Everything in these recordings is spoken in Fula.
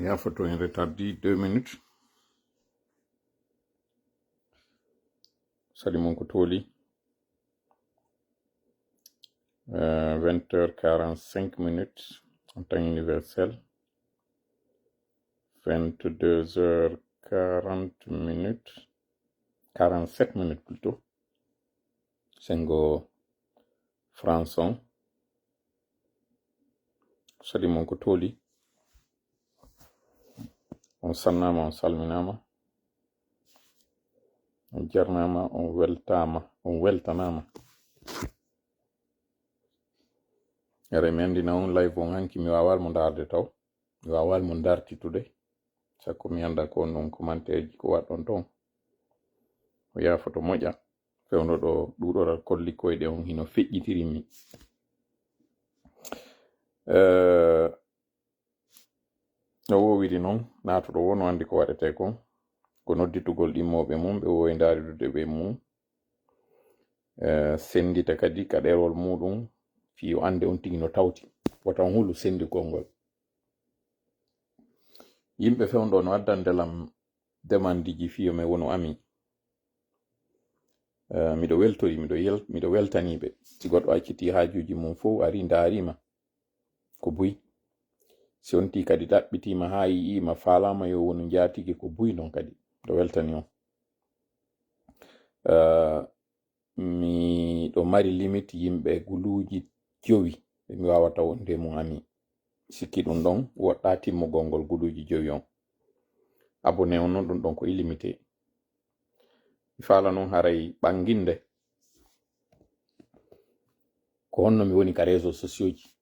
La photo est retardée 2 minutes. Salut mon Kotoli. 20h45 minutes en temps universel. 22h40 minutes. 47 minutes plutôt. Sengo Françon. Salut mon Kotoli. On sannama, on salminama. On jarnama, on weltanama. Ere mi andina on live on hanki mi wawal mo darde taw. Mi wawal mo dartitude. Sakko mi anda ko non commentaire ko waɗɗon ton. O yafoto moƴƴa. Fewno ɗo ɗuɗoral kolli koyɗe on hino feƴƴitiri mi. No wowiri noon natoɗo wono andi ko waɗete kon ko nodditugol ɗimmoɓe mum ɓe wowi daridude ɓe mum sendita kadi ka ɗerwol muɗum fiyo ande on tigi no tawti wotan hulu sendikol ngol. Yimɓe fewɗo no addandelam demandiji fiyo me wono ami. Miɗo weltori miɗo weltaniɓe si goɗɗo acciti hajuji mum fof ari darima ko buy si on ti kadi ɗaɓɓitima ha yi'ima falama yo wonu jatigi ko buy non kadi ɗo weltani on. Miɗo mari limite yimɓe guluji 5 ɓe mi wawata wonde mum ami sikki ɗum ɗon woɗɗa timmugol ngol guluji 5 on. Abonné on non ɗum ɗon ko illimité. Mi fala noon haray ɓanginde ko honno mi woni ka réseau sociaux ji.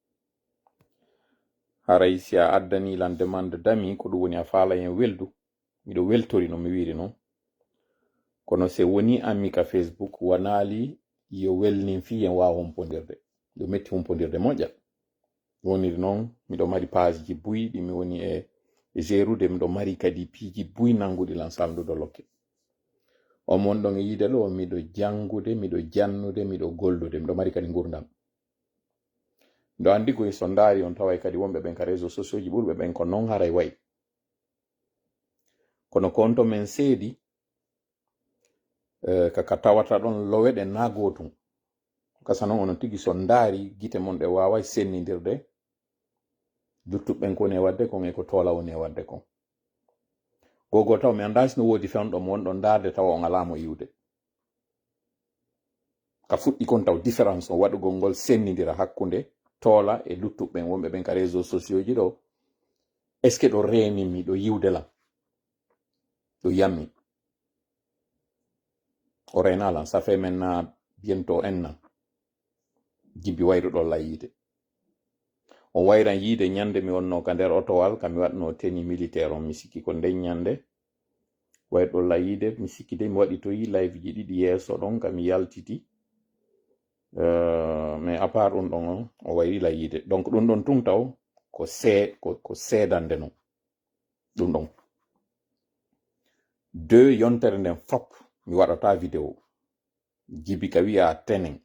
Haray si a addani lan demande dami ko ɗum woni a faala hen weldu miɗo weltori no mi wiri noon kono se woni ammi ka Facebook wanali yo welnin fi en wawa humpodirde ɗo metti humpodirde moƴƴa. Woniri noon miɗo mari page ji buyɗi mi woni e gérude miɗo mari kadi piiji buy nanguɗi lan saldudo lokke o mon ɗon e yide ɗo miɗo jangude miɗo jannude miɗo gollude miɗo mari kadi gurdam. Ndo andi koye so ndaari on taway kadi wonɓe ɓen ka réseau sociaux ji ɓurɓe ɓen ko non haray way kono konto men seedi kaka tawata ɗon loweɗe nagotum kasa noon onon tigi so ndaari gite mon ɗe waway sennidirde luttuɓɓen ko woni e wadde kon e ko toola woni e wadde kon. Gogo taw mi anda sino woodi fewɗo mo wonɗon darde tawa on alamo yiwde ka fuɗɗi kon taw différence o waɗugol ngol sennidira hakkunde toola e luttuɓɓen wonɓe ɓen ka réseau sociaux ji ɗo est ce que ɗo renimi ɗo yiwde lam ɗo yammi o renalan ça fait maintenant bientôt 1 an jibbi wayruɗo layide o wayran yiide ñande mi wonno ka nder otowal kami waɗno teni militaire on mi sikki ko nden ñande wayruɗo layide mi sikki de mi waɗi to yi live ji ɗiɗi yeeso ɗon kami yaltiti mais à part ɗum ɗon o wayri layide donc ɗum ɗon tun taw ko seedande non ɗum ɗon 2 yontere nden fop mi waɗata vidéo jibi ka wiya tenen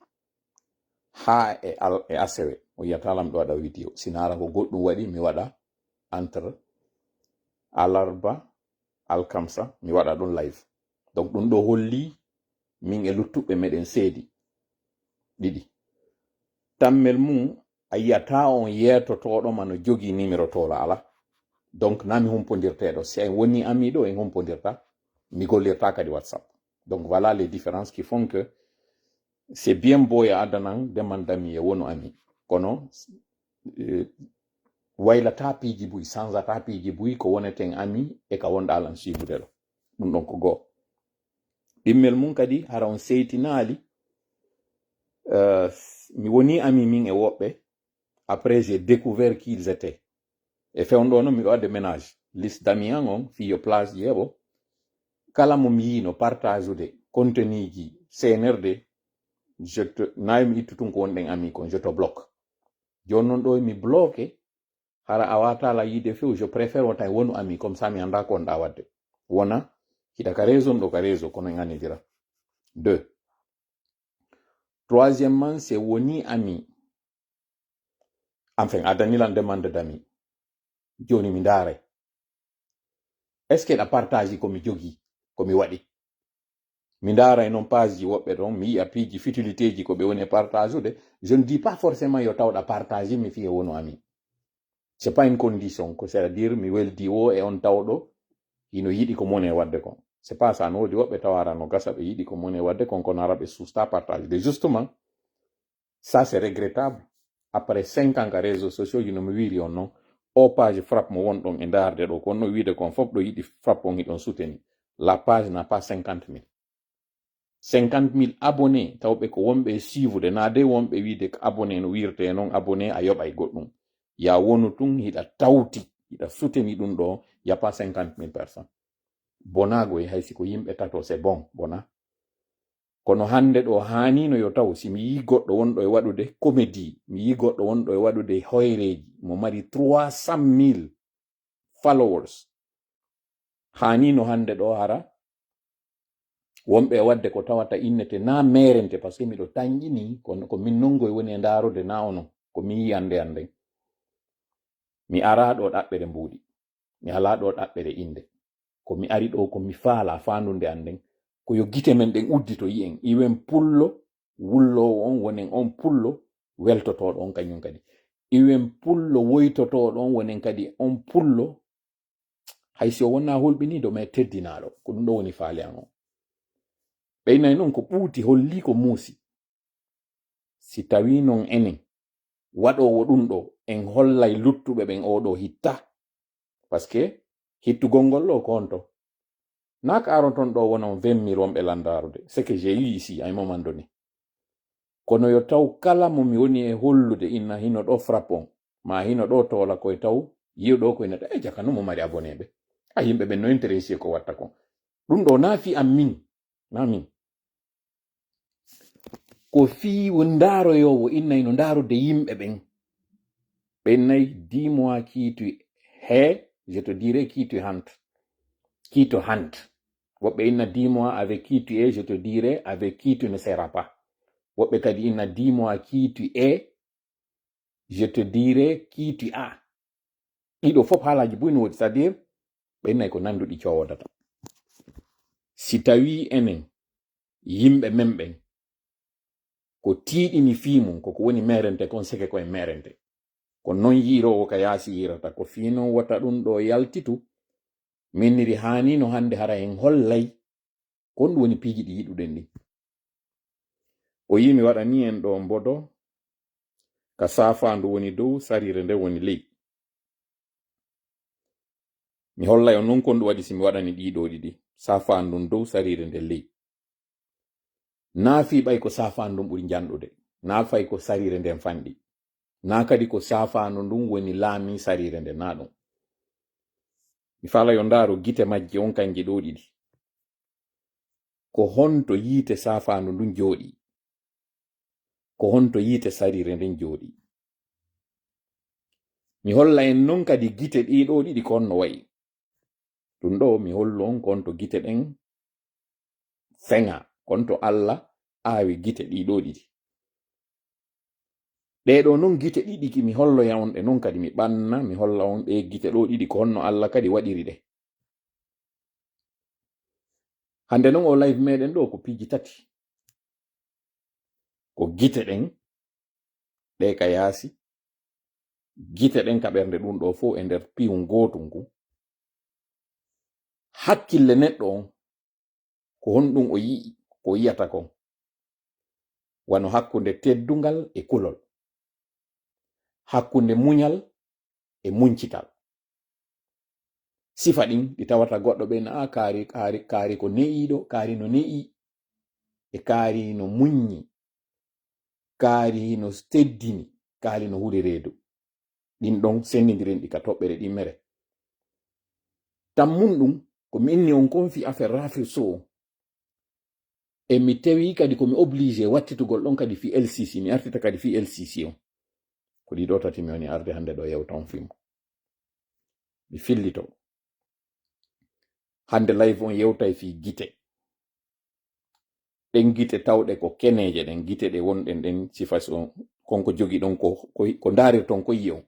ha e asewe o yiyatalam ɗo waɗa vidéo sinara ko goɗɗum waɗi mi waɗa entre alarba alkamsa mi waɗa ɗum live donc ɗum ɗo holli min e luttuɓɓe meɗen seedi ɗiɗi tammel mum a yiyata on yetotoɗoma no jogi numéro tola ala donc na mi humpodirteɗo si en woni amiɗo en humpodirta mi gollirta kadi WhatsApp. Donc voilà les différences qui font que c'est bien beau ya adanan demandami e wonu ami kono waylata piiji buy sansata piiji buy ko woneten ami e ka wonɗa alan suivude ɗo ɗum ɗon ko goo. ɗimmel mum kadi hara on seytinali mi woni ami min e woɓɓe après j'ai découvert qui ils étaient e fewnɗo noon miɗo wadde ménage liste d'amis an on fiyo place ji heɓo kala mo mi yino partage ude contenu ji cnrd nayi mi ittu tun ko wonɗen ami kon je te bloque joni noon ɗo mi bloqué hara a watala yide few je préfère wota e wonu ami comme ça mi anda ko wonɗa wadde wona hiɗa ka réseau ɗo ka réseau kono en anidira. 2 troisièmement c'est woni ami enfin adanilan demande d'ami joni mi ndaare est ce que ɗa partage komi jogi komi waɗi mi ndara e non page ji woɓɓe ɗon mi yi'a piiji futilité ji ko ɓe woni partage ude je ne dis pas forcément yo tawɗa partage mi fiye wono amin c'est pas une condition ko c'est à dire mi weldi o e on tawɗo ino yiɗi ko mone wadde kon c'est pas ça no wodi woɓɓe tawara no gasa ɓe yiɗi ko mone wadde kon kono ara ɓe susta partage de justement ça c'est regrettable après 5 ans ka réseaux sociaux ji no mi wiri on non o page frappe mo won ɗon e darde ɗo ko no wiide kon fof ɗo yiɗi frappe on hiɗon souteni la page n'a pas 50 000 50 000 abonnés tawɓe ko wonɓe suivre na de wonɓe wiide abonné no wirte non abonné a yoɓay goɗɗum ya wonu tun hiɗa tawti hiɗa souteni ɗum ɗo y a pas 50 000 personnes bonago e haysi ko yimɓe tato c'est bon bona kono hande ɗo hanino yo taw si mi yi goɗɗo wonɗo e waɗude comédie mi yi goɗɗo wonɗo e waɗude hoyreji mo mari 300 000 followers hanino hande ɗo hara wonɓe wadde ko tawata innete na merente par ce que miɗo tanƴini ko min nongoye woni e ndarude na ono ko mi yi ande anden mi ara ɗo ɗaɓɓere mbuuɗi mi ala ɗo ɗaɓɓere inde ko mi ari ɗo ko mi faala fandunde anden ko yo gite men ɗen uddito yi'en iwen pullo wullowo on wonen on pullo weltotoɗo on kañum kadi iwen pullo woytotoɗo on wonen kadi on pullo haysi o wonna hulɓiniɗo ma teddinaɗo ko ɗum ɗo woni faale an on ɓeynay noon ko ɓuuti holli ko muusi si tawi non enen waɗowo ɗum ɗo en hollay luttuɓe ɓen oɗo hitta par ce que hittugol ngol ɗo ko honto na ka aron ton ɗo wona 20 000 wonɓe landarude ce que j'ai eu ici à un moment donné kono yo taw kala mo mi woni e hollude inna hino ɗo frappe on ma hino ɗo tola koye taw yiwɗo koye neɗɗo e jaka no mo mari abonné ɓe a yimɓe ɓen no intéressé ko watta kon ɗum ɗo na fi am min na min ko fi won ndaroyowo innay no ndarude yimɓe ɓen ɓennay dis-moi qui tu es je te dirai qui tu hante qui te hante woɓɓe inna dis-moi avec qui tu es je te dirai avec qui tu ne seras pas woɓɓe kadi inna dis-moi qui tu es je te dirai qui tu as ɗiɗo fof haalaji boy no wodi c'est à dire ɓennay ko nanduɗi cowodata si tawi enen yimɓe men ɓen ko tiiɗini fiimum koko woni merente kon seke koye merente ko non yiirowo ka yaasi yirata ko fiino wata ɗum ɗo yaltitu minniri hanino hande hara en hollay kon ɗum woni piiji ɗi yiɗuɗen ɗi o yimi waɗani en ɗo mbodo ka safandu woni dow sarire nde woni ley mi hollay on non kon ɗum waɗi simi waɗani ɗiɗo ɗiɗi safandun dow sarire nde ley na fi ɓay ko safandum ɓuri janɗude na fay ko sarire nden fanɗi na kadi ko safandu ndum woni laami sarire nde na ɗum mi fala yo ndaaro gite majje on kanje ɗo ɗiɗi ko honto yiite safandu ndun jooɗi ko honto yiite sarire nden jooɗi mi holla en non kadi gite ɗiɗo ɗiɗi ko honno wayi ɗum ɗo mi hollu on konto gite ɗen feŋa konto Allah aawi gite ɗiɗo ɗiɗi ɗeɗo non gite ɗiɗi ki mi holloya on ɗe non kadi mi ɓanna mi holla on ɗe gite ɗo ɗiɗi ko honno Allah kadi waɗiri ɗe hande non o live meɗen ɗo ko piiji tati ko gite ɗen ɗe ka yaasi gite ɗen ka ɓernde ɗum ɗo fo e nder piyum gotum ngu hakkille neɗɗo on ko honɗum o yi'i ko yiyata kon wano hakkunde teddungal e kulol hakkunde muñal e muñcital sifa ɗin ɗi tawata goɗɗo ɓe na kaari ko ne'iɗo kaari no ne'i e kaari no muññi kaari no teddini kaari no huri reedu ɗin ɗon sendidiren ɗi ka toɓɓere ɗi mere tammun ɗum ko mi inni on kon fi affaire Rafil Sow e mi tawi kadi komi obligé wattitugol ɗon kadi fi LCC mi artita kadi fi LCC on ko ɗiɗo tati mi woni arde hande ɗo yewta on film mi fillito hande live on yewtay fi gite ɗen gite tawɗe ko keneje ɗen gite ɗe wonɗen ɗen sifas on konko jogi ɗon ko ndarir ton ko yi on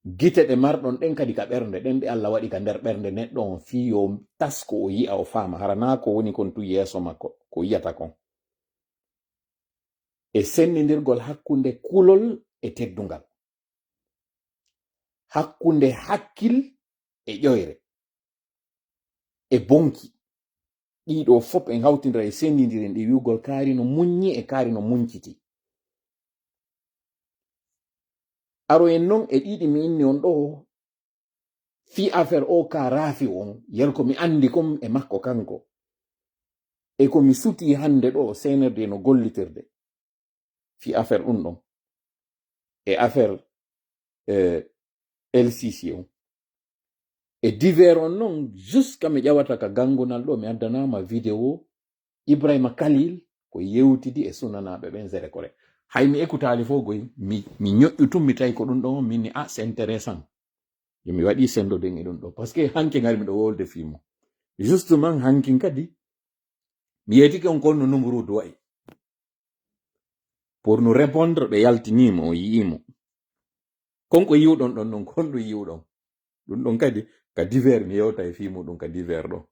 gite ɗe marɗon ɗen kadi ka ɓernde ɗen ɗe Allah waɗi ka nder ɓernde neɗɗo on fi yo tasko o yi'a o faama hara na ko woni kon tu yeeso makko ko yiyata kon e sennindirgol hakkunde kulol e teddungal hakkunde hakkil e ƴoyre e bonki ɗiɗo fop en hawtindira e sennindiren ɗi wi'ugol kaari no muññi e kaari no muñciti aro en non e ɗiɗi mi inni on ɗo fi affaire o ka raafi on yel ko mi andi kom e makko kanko e ko mi suti hande ɗo senerde no gollitirde fi affaire ɗum ɗon e affaire LCC on e divers on non jusqu'à mi ƴawata ka gangunal ɗo mi addanama vidéo Ibrahima Khalil ko yewtidi e sunanaɓe ɓen zere kore hay mi écoutali fo goy mi ñoƴƴutum mi tawi ko ɗum ɗon minni c'est intéressant yomi waɗi sendoden e ɗum ɗo par ce que hanke ngari miɗo wolde fimo justement hankin kadi mi yetike on kon no numéro do wayi pour nous répondre ɓe yaltinimo o yi'imo konko yiwɗon ɗon non kon ɗum yiwɗon ɗum ɗon kadi ka divers mi yewta e fimo ɗum ka divers ɗo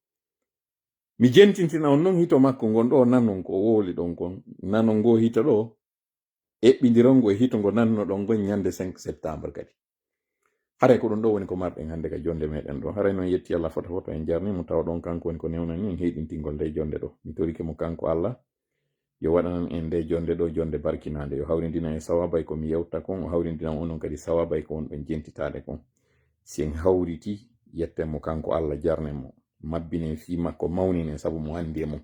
mi jentintina on non hito makko ngon ɗo nanon ko woli ɗon kon nanon ngo hito ɗo eɓɓidiron ngo e hito ngo nanno ɗon gon ñande 5 septembre kadi haray ko ɗum ɗo woni ko marɗen hande ka jonde meɗen ɗo haray noon yetti Allah foto foto en jarnimo tawa ɗon kanko woni ko newnani en heɗintingol nde jonde ɗo mi torike mo kanko Allah yo waɗanan en nde jonde ɗo jonde barkinade yo hawrindina e sawabay ko mi yewta kon o hawrindina onon kadi sawabay ko wonɗon jentitade kon si en hawriti yetten mo kanko Allah jarnen mo mabbinen fi makko mawninen sabu mo andi e mo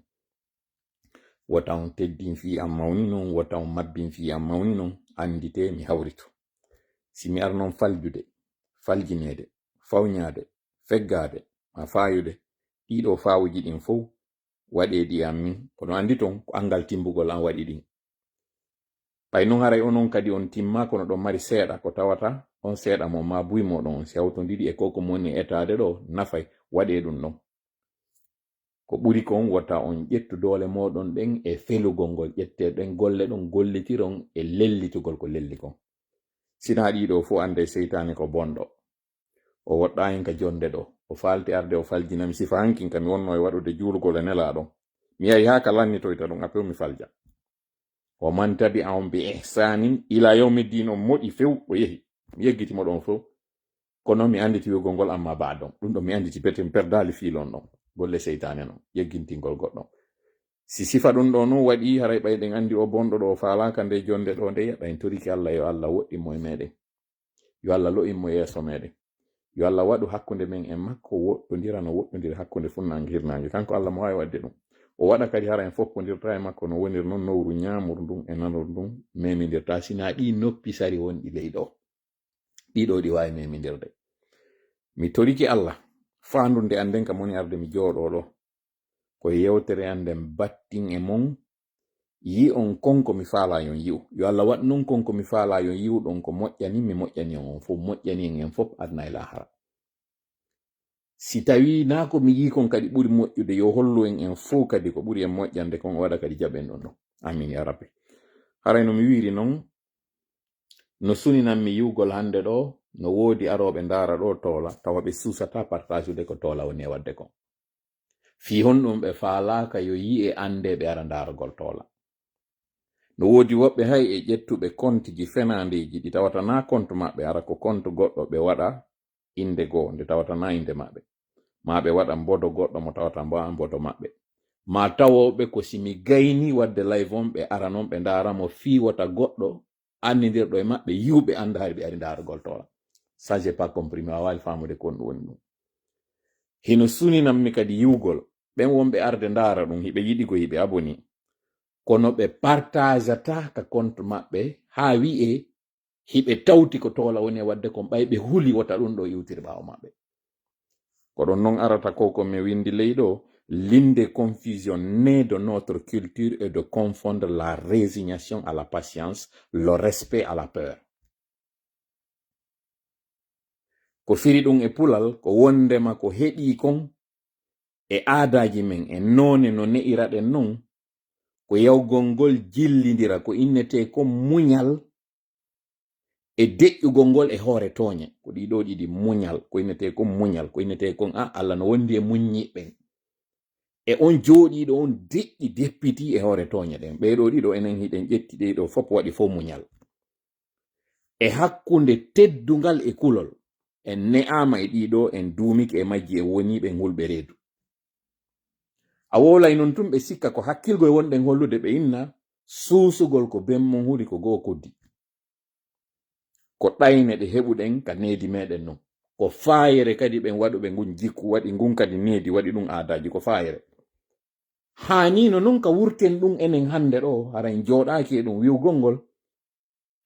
wota on teddin fi am mawni non wota on mabbin fi am mawni non andite mi hawrito si mi arnon faljude faljinede fawñade feggade ma fayude ɗiɗo fawuji ɗin fof waɗeɗi am min kono andi ton ko angal timbugol an waɗi ɗin ɓay non haray onon kadi on timma kono ɗon mari seeɗa ko tawata on seeɗa mo ma buy moɗon on si hawtodiɗi e koko moni etade ɗo nafay waɗe ɗum ɗon ko ɓuri kon wata on ƴettu doole moɗon ɗen e felugol ngol ƴette ɗen golle ɗon gollitiron e lellitugol ko lelli kon sina ɗiɗo fo ande seytani ko bonɗo o woɗɗa hen ka jonde ɗo o falti arde o faljinami sifa hankin kam mi wonno e waɗude juulugol e nelaɗon mi yahi ha ka lannitoyta ɗum apew mi falja o man tabi an bi ihsanin ila yawmiddin on moɗi few o yehi mi yeggitimo ɗon fof kono mi anditi wigol ngol amma baɗon ɗum ɗo mi anditi beten perdali fiilon ɗon golle seytane non yeggintingol goɗɗon si sifa ɗum ɗo non waɗi haray ɓayɗen andi o bonɗo ɗo o falaka nde jonde ɗo nde ɓayn toriki Allah yo Allah woɗɗinmo e meɗen yo Allah lo'inmo yeeso meɗen yo Allah waɗu hakkunde men e makko woɗɗodira no woɗɗodiri hakkunde funnange hirnange kanko Allah mo wawi wadde ɗum o waɗa kadi hara en foppodirta e makko no wonir noon nowru ñamur ndun e nanor ndun memidirta sina ɗi noppi sari wonɗi ley ɗo ɗiɗo ɗi wawi memidirde mi toriki Allah fandunde anden kam woni arde mi jooɗo ɗo ko yewtere anden battin e mon yi on konko mi faala yon yi'u yo Allah waɗ non konko mi faala yon yi'u ɗon ko moƴƴani mi moƴƴani on fof moƴƴani en fof adna e lahara si tawi na ko mi yi kon kadi ɓuri moƴƴude yo hollu en fof kadi ko ɓuri en moƴƴande kon waɗa kadi jaɓen ɗon ɗon amin ya rabbi haray no mi wiri noon no suninan mi yiwgol hande ɗo no woodi aroɓe ndara ɗo toola tawa ɓe susata partage ude ko toola woni e wadde kon fi honɗum ɓe faalaka yo yi e ande ɓe ara ndaragol toola no woodi woɓɓe hay e ƴettuɓe compte ji fenandeji ɗi tawata na compte maɓɓe ara ko compte goɗɗo ɓe waɗa inde goo nde tawata na inde maɓɓe ma ɓe waɗa mbodo goɗɗo mo tawata mbo mbodo maɓɓe ma tawoɓe ko simi gayni wadde live on ɓe ara noon ɓe ndaramo fiwata goɗɗo annidirɗo e maɓɓe yiwɓe anda hari ɓe ari ndaragol toola ça j'ai pas compris mi wawi famude kon ɗum woni ɗum hino suninammi kadi yiwgol ɓen wonɓe arde ndara ɗum hiɓe yiɗi ko hiɓe aboni kono ɓe partageata ka compte maɓɓe ha wi'e hiɓe tawti ko toola woni e wadde kon ɓay ɓe huli wata ɗum ɗo iwtiri ɓawo maɓɓe ko ɗon noon arata ko mi windi ley ɗo l'une confusion née de notre culture et de confondre la résignation à la patience le respect à la peur ko firi ɗum e pulal ko wondema ko heɗi kon e aadaji men e none no ne'iraɗen non ko yawgol ngol jillidira ko innete ko muñal e deƴƴugol ngol e hoore tooñe ko ɗiɗo ɗiɗi muñal ko inete kon muñal ko inete kon Allah no wondi e muññiɓɓen e on jooɗiɗo on deƴƴi deppiti e hoore tooñe ɗen ɓeeɗo ɗiɗo enen hiɗen ƴetti ɗeɗo fof waɗi fof muñal e hakkunde teddungal e kulol en ne'ama e ɗiɗo en duumiki e majji e woniɓe hulɓe reedu a wolay non tun ɓe sikka ko hakkilgol wonɗen hollude ɓe inna suusugol ko bemmon huri ko goo koddi ko ɗayne ɗe heɓuɗen ka needi meɗen non ko faayere kadi ɓen waɗuɓe ngun jikku waɗi ngun kadi needi waɗi ɗum aadaji ko faayere haanino non ka wurten ɗum enen hande ɗo haraen jooɗaki e ɗum wi'ugol ngol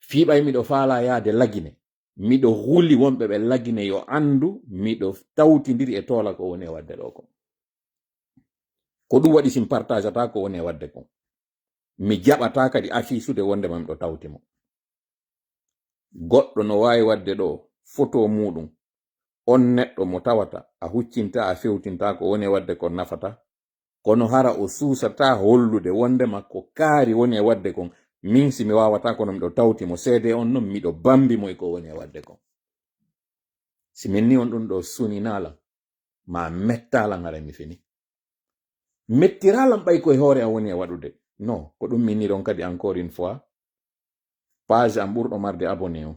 fiiɓay miɗo faala yaade lagine miɗo huli wonɓe ɓe lagine yo andu miɗo tawtidiri e toola ko woni e wadde ɗo ko ɗum waɗi sin partage ata ko woni e wadde kon mi jaɓata kadi afisude wondema miɗo tawtimo goɗɗo no wawi wadde ɗo photo muɗum on neɗɗo mo tawata a huccinta a fewtinta ko woni e wadde kon nafata kono hara o suusata hollude wondema ko kaari woni e wadde kon min si mi wawata kono miɗo tawtimo seede on non miɗo bambimo e ko woni e wadde kon si min ni on ɗum ɗo suninalam ma mettalam hara mi fini mettiralam ɓay koye hoore a woni e waɗude non ko ɗum min ni ɗon kadi encore une fois page am ɓurɗo marde abonné o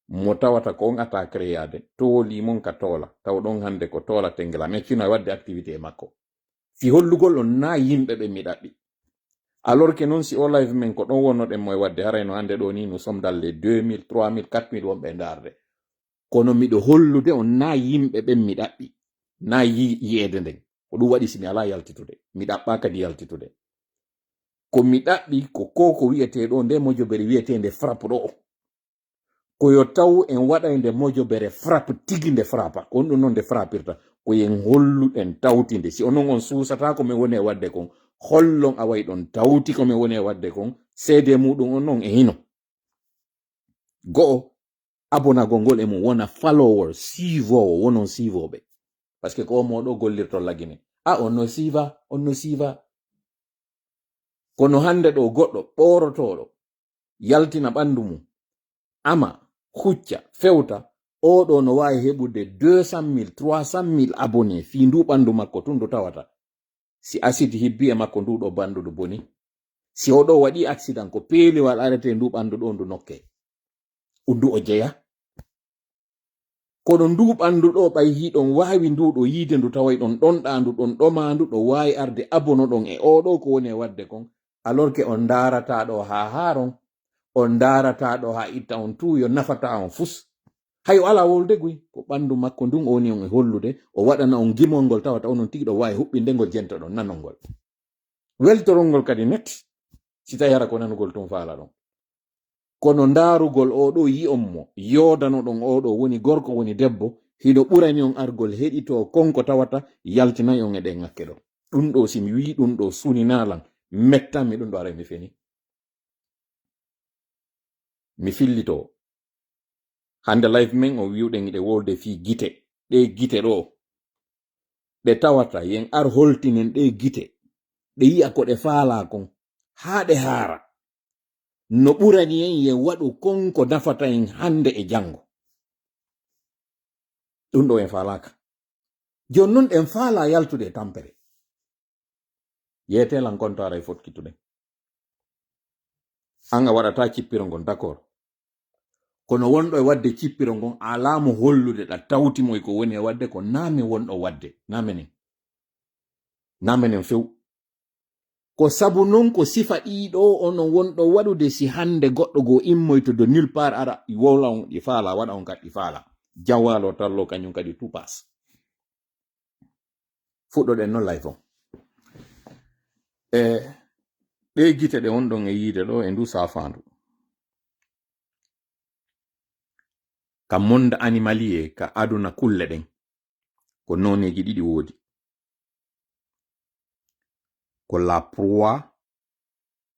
mo tawata ko on ata créade toolimon ka toola taw ɗon hande ko toola tengela mais kino e wadde activité e makko fi hollugol on na yimɓe ɓe mi ɗaɓɓi alors que non si o live men ko ɗon wonnoɗen mo e wadde harayno hande ɗo ni nous sommes dans les 2000 3000 4000 wonɓe darde kono miɗo hollude on na yimɓe ɓen mi ɗaɓɓi na yi'ede nden ko ɗum waɗi si mi ala yaltitude mi ɗaɓɓa kadi yaltitude ko mi ɗaɓɓi ko wi'eteɗo nde mojobere wi'etende frappe ɗo koyo taw en waɗa nde mojobere frappe tigi nde frappa on ɗum noon nde frappirta ko yen holluɗen tawtinde si onon on suusata ko min woni e wadde kon hollon a wayi ɗon tawti ko min woni e wadde kon seede muɗum on non e hino go'o abonagol ngol e mum wona follower siivowo wonon siivoɓe par ce que ko moɗo gollirto lagine on no siiva kono hande ɗo goɗɗo ɓorotoɗo yaltina ɓandu mum ama hucca fewta oɗo no wawi heɓude 200 000 300 000 abonné fi ndu ɓandu makko tun ndu tawata si acide hibbi e makko nduɗo banduɗo boni si oɗo waɗi accident ko peeliwal arete ndu ɓandu ɗo ndu nokke ndu o jeya kono ndu ɓandu ɗo ɓay hiɗon wawi nduɗo yiide ndu taway ɗon ɗonɗandu ɗon ɗomandu ɗo wawi arde abono ɗon e oɗo ko woni e wadde kon alors que on darata ɗo ha haron on darata ɗo ha itta on tuyo nafata on fus hayo ala wolde guy ko ɓandu makko ndun o woni on e hollude o waɗana on gimol ngol tawata onon tigi ɗo wawi huɓɓinde ngol jenta ɗon nanol ngol weltorol ngol kadi net si tawi hara ko nanugol tun faala ɗon kono ndarugol oɗo yi'on mo yodano ɗon oɗo woni gorko woni debbo hiɗo ɓurani on argol heɗito konko tawata yaltinayi on e ɗen ŋakke ɗo ɗum ɗo si mi wi ɗum ɗo suninalan mettanmi ɗum ɗo ara mi feni mi fillito hande live men o wiwɗen iɗe wolde fi gite ɗe gite ɗo ɗe tawata yen ar holtinen ɗe gite ɗe yi'a ko ɗe faala kon haa ɗe haara no ɓurani en yen waɗu konko nafata en hande e jango ɗum ɗo en faalaka jon non en faala yaltude e tampere yeetelan kontara e fotkituɗen an a waɗata cippiro ngon d'accord kono wonɗo e wadde cippiro ngon alamo hollude ɗa tawtimo ko woni e wadde ko nami wonɗo wadde namenen few ko sabu non ko sifa ɗiɗo onon wonɗo waɗude si hande goɗɗo go immoyto de nulle part ara wowla on ɗi faala waɗa on kadi ɗi faala jawalo tallo kañum kadi tupas fuɗɗoɗen non live on ɗe gite ɗe wonɗon e yiide ɗo e ndu safandu ka monde animalier ka aduna kulle ɗen ko noneji ɗiɗi woodi ko la proie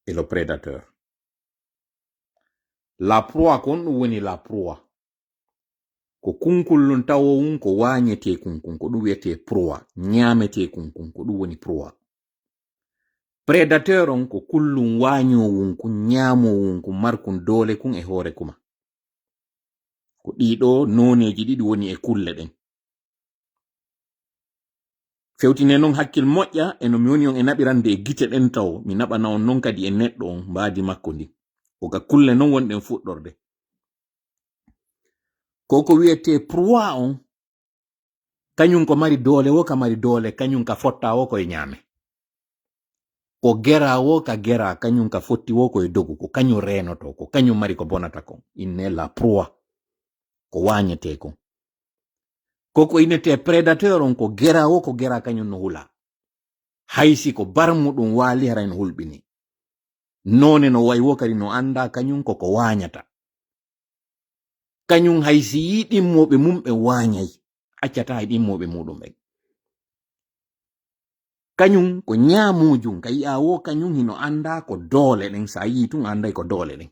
et le prédateur. La proie kon ɗum woni la proie ko kunkullun tawowun ko wañete kunkun ko ɗum wiyete proie ñamete kunkun ko ɗum woni proie. Prédateur on ko kullum wañowun kun ñamowun kun markun dole kun e hoore kuma ko ɗiɗo noneji ɗiɗi woni e kulle ɗen. Fewtine non hakkil moƴƴa eno mi woni on e naɓirande e gite ɗen taw mi naɓana on non kadi e neɗɗo on mbaadi makko ndi koga kulle non wonɗen fuɗɗorde. Koko wiyete proie on kañum ko mari doole wo ka mari doole kañum ka fotta wo koye ñaame. Ko gera wo ka gera kañum ka fotti wo koye dogu ko kañum renoto ko kañum mari ko bonata kon inne la proie ko wañete kon. Koko inete prédateur on ko gera wo ko gera kañum no hula haysi ko barmuɗum waali hara no hulɓini none no way wo kadi no anda kañum koko wañata kañum haysi yi ɗimmoɓe mum ɓe wañay accata e ɗimmoɓe muɗum ɓen. Kañum ko ñaamujum ka yi'a wo kañum hino anda ko doole ɗen sa yi tun anday ko doole ɗen.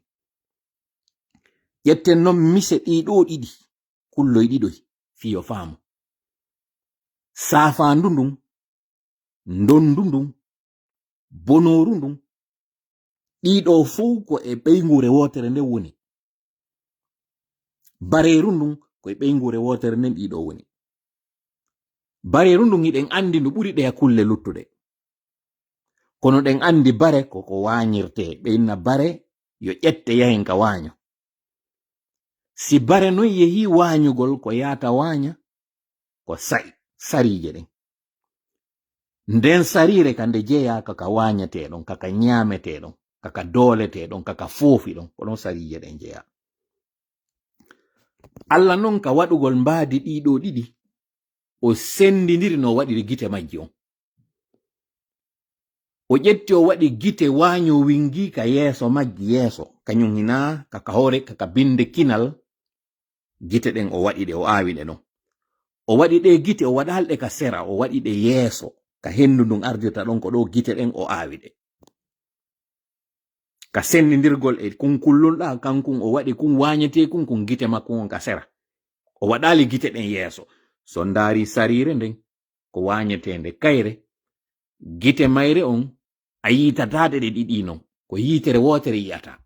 Yetten non mise ɗiɗo ɗiɗi kulloy ɗiɗoy fiyo faamu. Saafandu ndun, ndondu ndun, bonoru ndun, ɗiɗo fuu ko e ɓeygure wotere nde woni. Bareru ndun ko e ɓeygure wotere nden ɗiɗo woni. Bareru ndun hiɗen andi ndu ɓuri ɗe kulle luttuɗe. Kono ɗen andi bare koko wañirte ɓe inna bare yo ƴette yahen ka waño. Si bare non yehi wañugol ko yata waña ko sarije ɗen. Nden sarire kande jeeya kaka wañateɗon kaka ñameteɗon kaka dooleteɗon kaka foofi ɗon ko ɗon sarije ɗen jeeya. Allah non ka waɗugol mbaadi ɗiɗo ɗiɗi o sendidiri no waɗiri gite majji on. O ƴetti o waɗi gite waño wingi ka yeeso majji yeeso kañum hina kaka hore kaka binde kinal gite ɗen o waɗi ɗe o aawi ɗe non. O waɗi ɗe gite o waɗalɗe ka sera o waɗi ɗe yeeso ka hendu ndun ardita ɗon ko ɗo gite ɗen o aawi ɗe. Ka sendidirgol e kun kullunɗa kankun o waɗi kun wañete kun gite makko on ka sera. O waɗali gite ɗen yeeso. So ndaari sarire nden ko wañetende kayre gite mayre on a yitatade ɗe ɗiɗi non ko yitere wotere yiyata.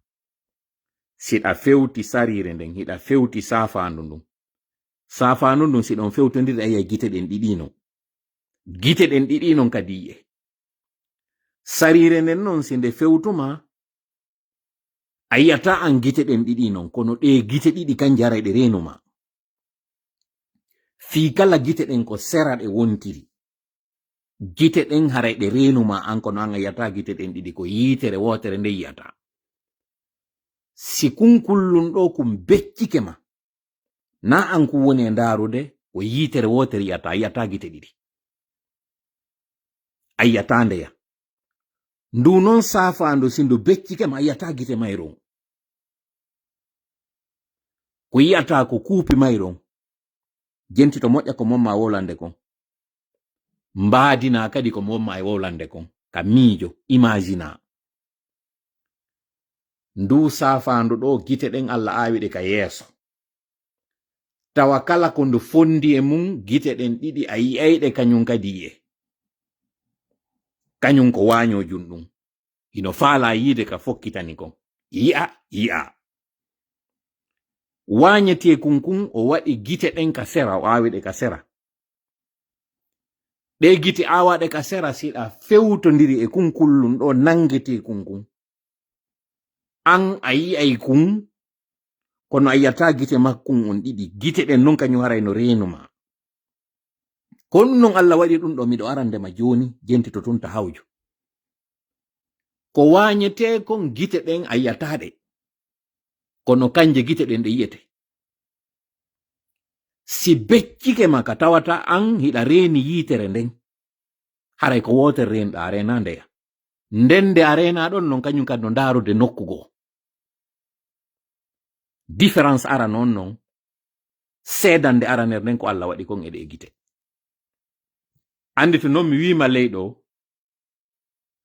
Siɗa fewti sarire nden hiɗa fewti safandu ndun. Safandu ndun siɗon fewtondiri ayiya gite ɗen ɗiɗi non. Gite ɗen ɗiɗi non kadi yi'e. Sarire nden non sinde fewtuma a yiyata an gite ɗen ɗiɗi non kono ɗe gite ɗiɗi kan jaray ɗe renuma. Fii kala gite ɗen ko sera ɗe wontiri. Gite ɗen haray ɗe renuma an kono an a yiyata gite ɗen ɗiɗi ko yitere wotere nde yiyata. Si kun kullun ɗo kum beccike ma na an ku woni e ndarude ko yitere wotere yiyata a yiyata gite ɗiɗi. A yiyata ndeya. Ndu non safandu sindu beccike ma a yiyata gite mayron. Ko yiyata ko kuupi mayron. Jenti to moƴƴa ko momma wolande kon. Mbaadina kadi ko momma e wolande kon. Ka miijo, imagina. Ndu safandu ɗo gite ɗen Allah aawiɗe ka yeeso. Tawa kala ko ndu fondi e mum gite ɗen ɗiɗi a yi'ayɗe kañum kadi yi'e. Kañum ko wañojum ɗum. Hino faala yiide ka fokkitani kon. Yi'a. Wañete kun o waɗi gite ɗen ka sera o aawiɗe ka sera. Ɗe gite aawaɗe ka sera siɗa fewtondiri e kun kullum ɗo nangete kun. An a yi'ay kun kono a yiyata gite makkun on ɗiɗi. Gite ɗen non kañum haray no renuma. Kono non Allah waɗi ɗum ɗo miɗo arandema joni jenti to tunta hawju. Ko wañete kon gite ɗen a yiyataɗe. Kono kanje gite ɗen ɗe yiyete. Si beccike ma ka tawata an hiɗa reni yitere nden. Haray ko wotere renɗa a rena ndeya. Ndende a rena ɗon non kañum kadi no ndarude nokkugo. Différence ara non seedande araner nden ko Allah waɗi kon e ɗe gite. Andi to non mi wima leyɗo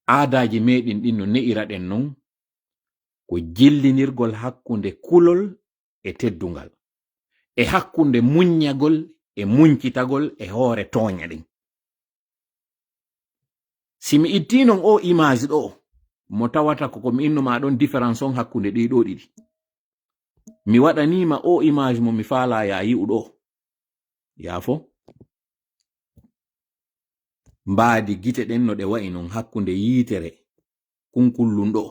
aadaji meɗin ɗin no ne'ira ɗen non ko jillinirgol hakkunde kulol e teddungal e hakkunde muññagol e muñcitagol e hoore tooña ɗin. Si mi itti non o image ɗo mo tawata ko mi innuma ɗon différence on hakkunde ɗiɗo ɗiɗi. mi waɗanima o image mo mi faala ya yi'uɗo yafo mbaadi gite ɗen no ɗe wa'i non hakkunde yitere kunkullun ɗo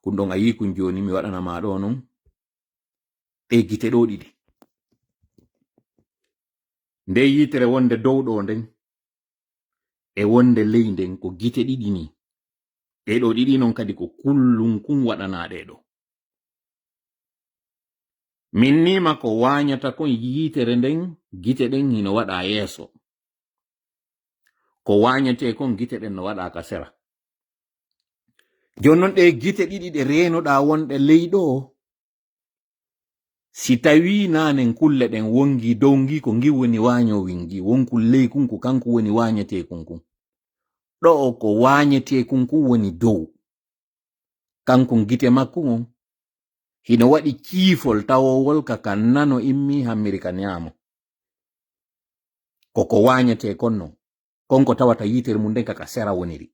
kun ɗon a yi kun joni mi waɗanama ɗo non ɗe gite ɗo ɗiɗi nde yitere wonde dow ɗo nden e wonde ley nden ko gite ɗiɗi ni ɗe ɗo ɗiɗi non kadi ko kullun kun waɗanaɗe ɗo min nima ko wanyata kon yitere nden gite ɗen hino waɗa yeso ko wanyate kon gite ɗen no waɗa ka sera jonnon ɗe gite ɗiɗi ɗe renoɗa wonɗe ley ɗo si tawi nanen kulle ɗen wongi dow ngi ko ngi woni wanyo wingi wonkul ley kun ko kanko woni wanyate kun ɗo ko wanyate kun woni dow kanko gite makko on hino waɗi kiifol tawowol kaka nano immi hammiri ka nyamo koko wanyate konno konko tawata yitere mum nden kaka sera woniri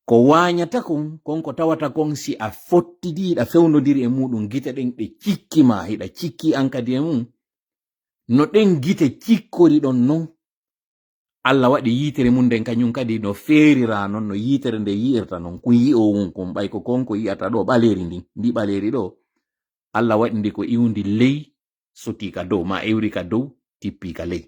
ko wanyata konko tawata kon si a fottidiɗa fewnodiri e muɗum gite ɗen ɗe cikkima hiɗa cikki an kadi e mum no ɗen gite cikkori ɗon non Allah waɗi yitere mum nden kañum kadi no feerira non no yitere nde yi'irta non kun yi'o mum kon ɓay ko konko yi'ata ɗo ɓaleri ndi ɓaleri ɗo Allah waɗi ndi ko iwndi ley soti ka dow ma ewri ka dow tippi ka ley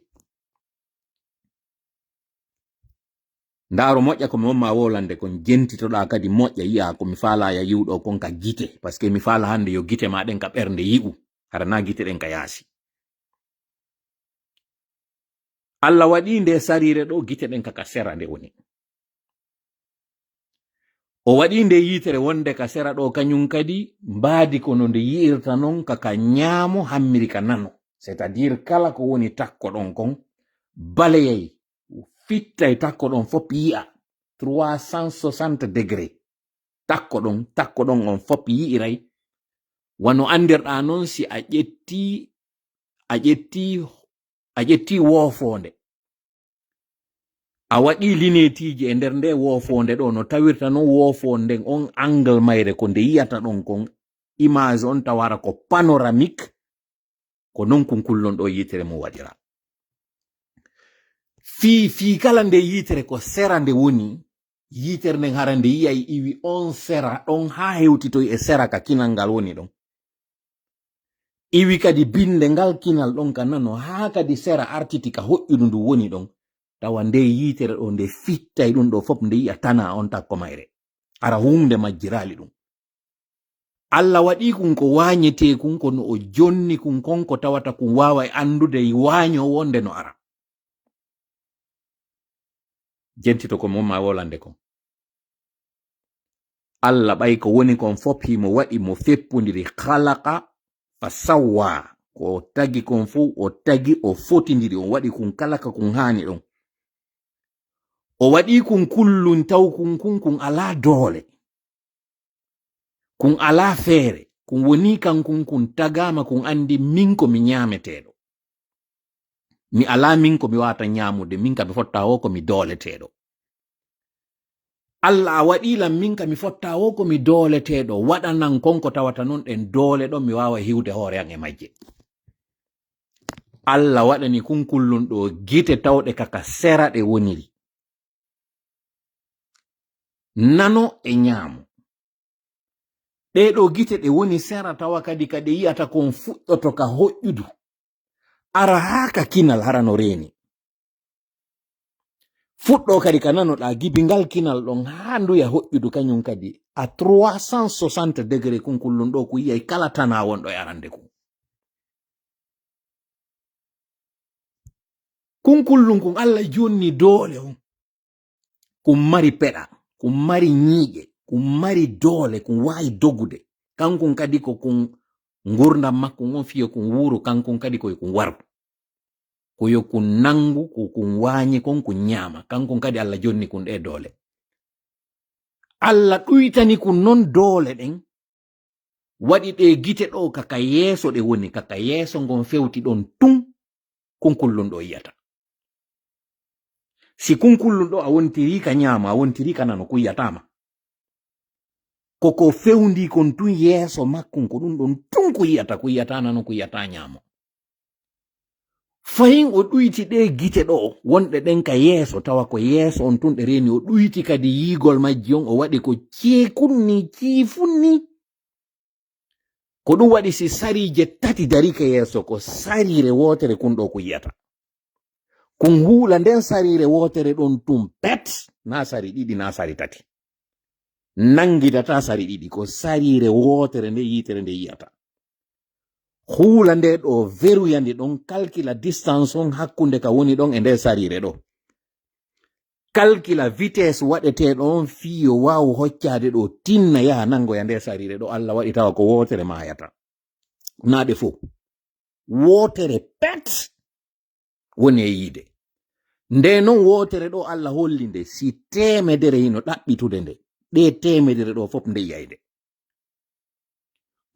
ndaro moƴƴa ko mi wonma wolande kon jentitoɗa kadi moƴƴa yi'a ko mi faala ya yiwɗo kon ka gite par ce que mi faala hande yo gite ma ɗen ka ɓernde yi'u hara na gite ɗen ka yaasi Allah waɗi nde sarire ɗo gite ɗen kaka sera nde woni o waɗi nde yitere wonde ka sera ɗo kañum kadi mbaadi kono nde yi'irta non kaka ñaamo hammiri ka nano c'est à dire kala ko woni takko ɗon kon baleyay fittay takko ɗon fop yi'a 360 degré takko ɗon on fop yi'iray wano andirɗa non si a ƴetti wofonde a waɗi linetiji e nder nde wofonde ɗo no tawirta non wofonde on angle mayre ko nde yiyata ɗon kon image on tawara ko panoramique ko non kun kullon ɗo yitere mo waɗira fi kala nde yitere ko sera nde woni yitere nden hara nde yiyay iwi on sera ɗon ha hewtitoy e sera ka kinal ngal woni ɗon iwi kadi binde ngal kinal ɗon ka nano ha kadi sera artiti ka hoƴƴudu ndu woni ɗon tawa nde yitere ɗo nde fittay ɗum ɗo fop nde yi'a tana on takko mayre ara hunde majjirali ɗum Allah waɗi kun ko wanyete kun kono o jonni kun konko tawata kun wawa andude wanyo wonde no ara jentito ko momma wolande kon Allah ɓay ko woni kon fop himo waɗi mo feppundiri khalaqa fa sawwa ko tagi kon fu o tagi o fotindiri on waɗi kun kala ka kun hani ɗon o waɗi kun kullun taw kun ala doole kun ala feere kun woni kankun kun tagama kun andi min ko mi ñameteɗo mi ala min ko mi wata ñamude min ka mi fotta o ko mi dooleteɗo Allah waɗilam min ka mi fotta o ko mi dooleteɗo waɗanan konko tawata non ɗen doole ɗon mi wawa hiwde hoore an e majje Allah waɗani kun kullun ɗo gite tawɗe kaka sera ɗe woniri nano e ñaamo ɗeɗo gite ɗe woni sera tawa kadi kade yiyata kon fuɗɗoto ka hoƴƴudu ara ha ka kinal hara no reeni fuɗɗo kadi ka nanoɗa gibi ngal kinal ɗon ha nduya hoƴƴudu kañum kadi a 360 degré kun kullun ɗo ko yiyay kala tana wonɗo e arande kun kullun kun Allah jonni doole on kun mari peɗa kun mari ñiiƴe kun mari doole kun wawi dogude kankun kadi ko kun ngurdam makko on fiyo kun wuro kankun kadi koye kun waru koyo kun nangu ko kun wañi kon kun ñaama kankun kadi Allah jonni kun ɗe doole Allah ɗuytani kun non doole ɗen waɗi ɗe gite ɗo kaka yeeso ɗe woni kaka yeeso ngon fewti ɗon tun kun kullun ɗo yiyata si kun kullun ɗo a wontiri ka ñaama a wontiri ka nano kun yiyatama koko fewndi kon tun yeeso makkon ko ɗum ɗon tun ko yiyata nano ko yiyata ñaamo fayin o ɗuyti ɗe gite ɗo wonɗe ɗen ka yeeso tawa ko yeeso on tun ɗe reni o ɗuyti kadi yigol majji on o waɗi ko ceekunni ciifunni ko ɗum waɗi si sarije tati darike yeeso ko sarire wotere kun ɗo ko yiyata kon huula nden sarire wotere ɗon tun pet na sari ɗiɗi na sari tati nangidata sari ɗiɗi ko sarire wotere nde yitere nde yiyata huula nde ɗo veruyande ɗon calcula distance on hakkunde ka woni ɗon e nde sarire ɗo calcula vitesse waɗeteɗo on fiyo wawu hoccade ɗo tinna yaha nangoya nde sarire ɗo Allah waɗi tawa ko wotere mayata naɗe fo wotere pet woni e yiide nde non wotere ɗo Allah holli nde si temedere hino ɗaɓɓitude nde ɗe temedere ɗo fof nde yiyayde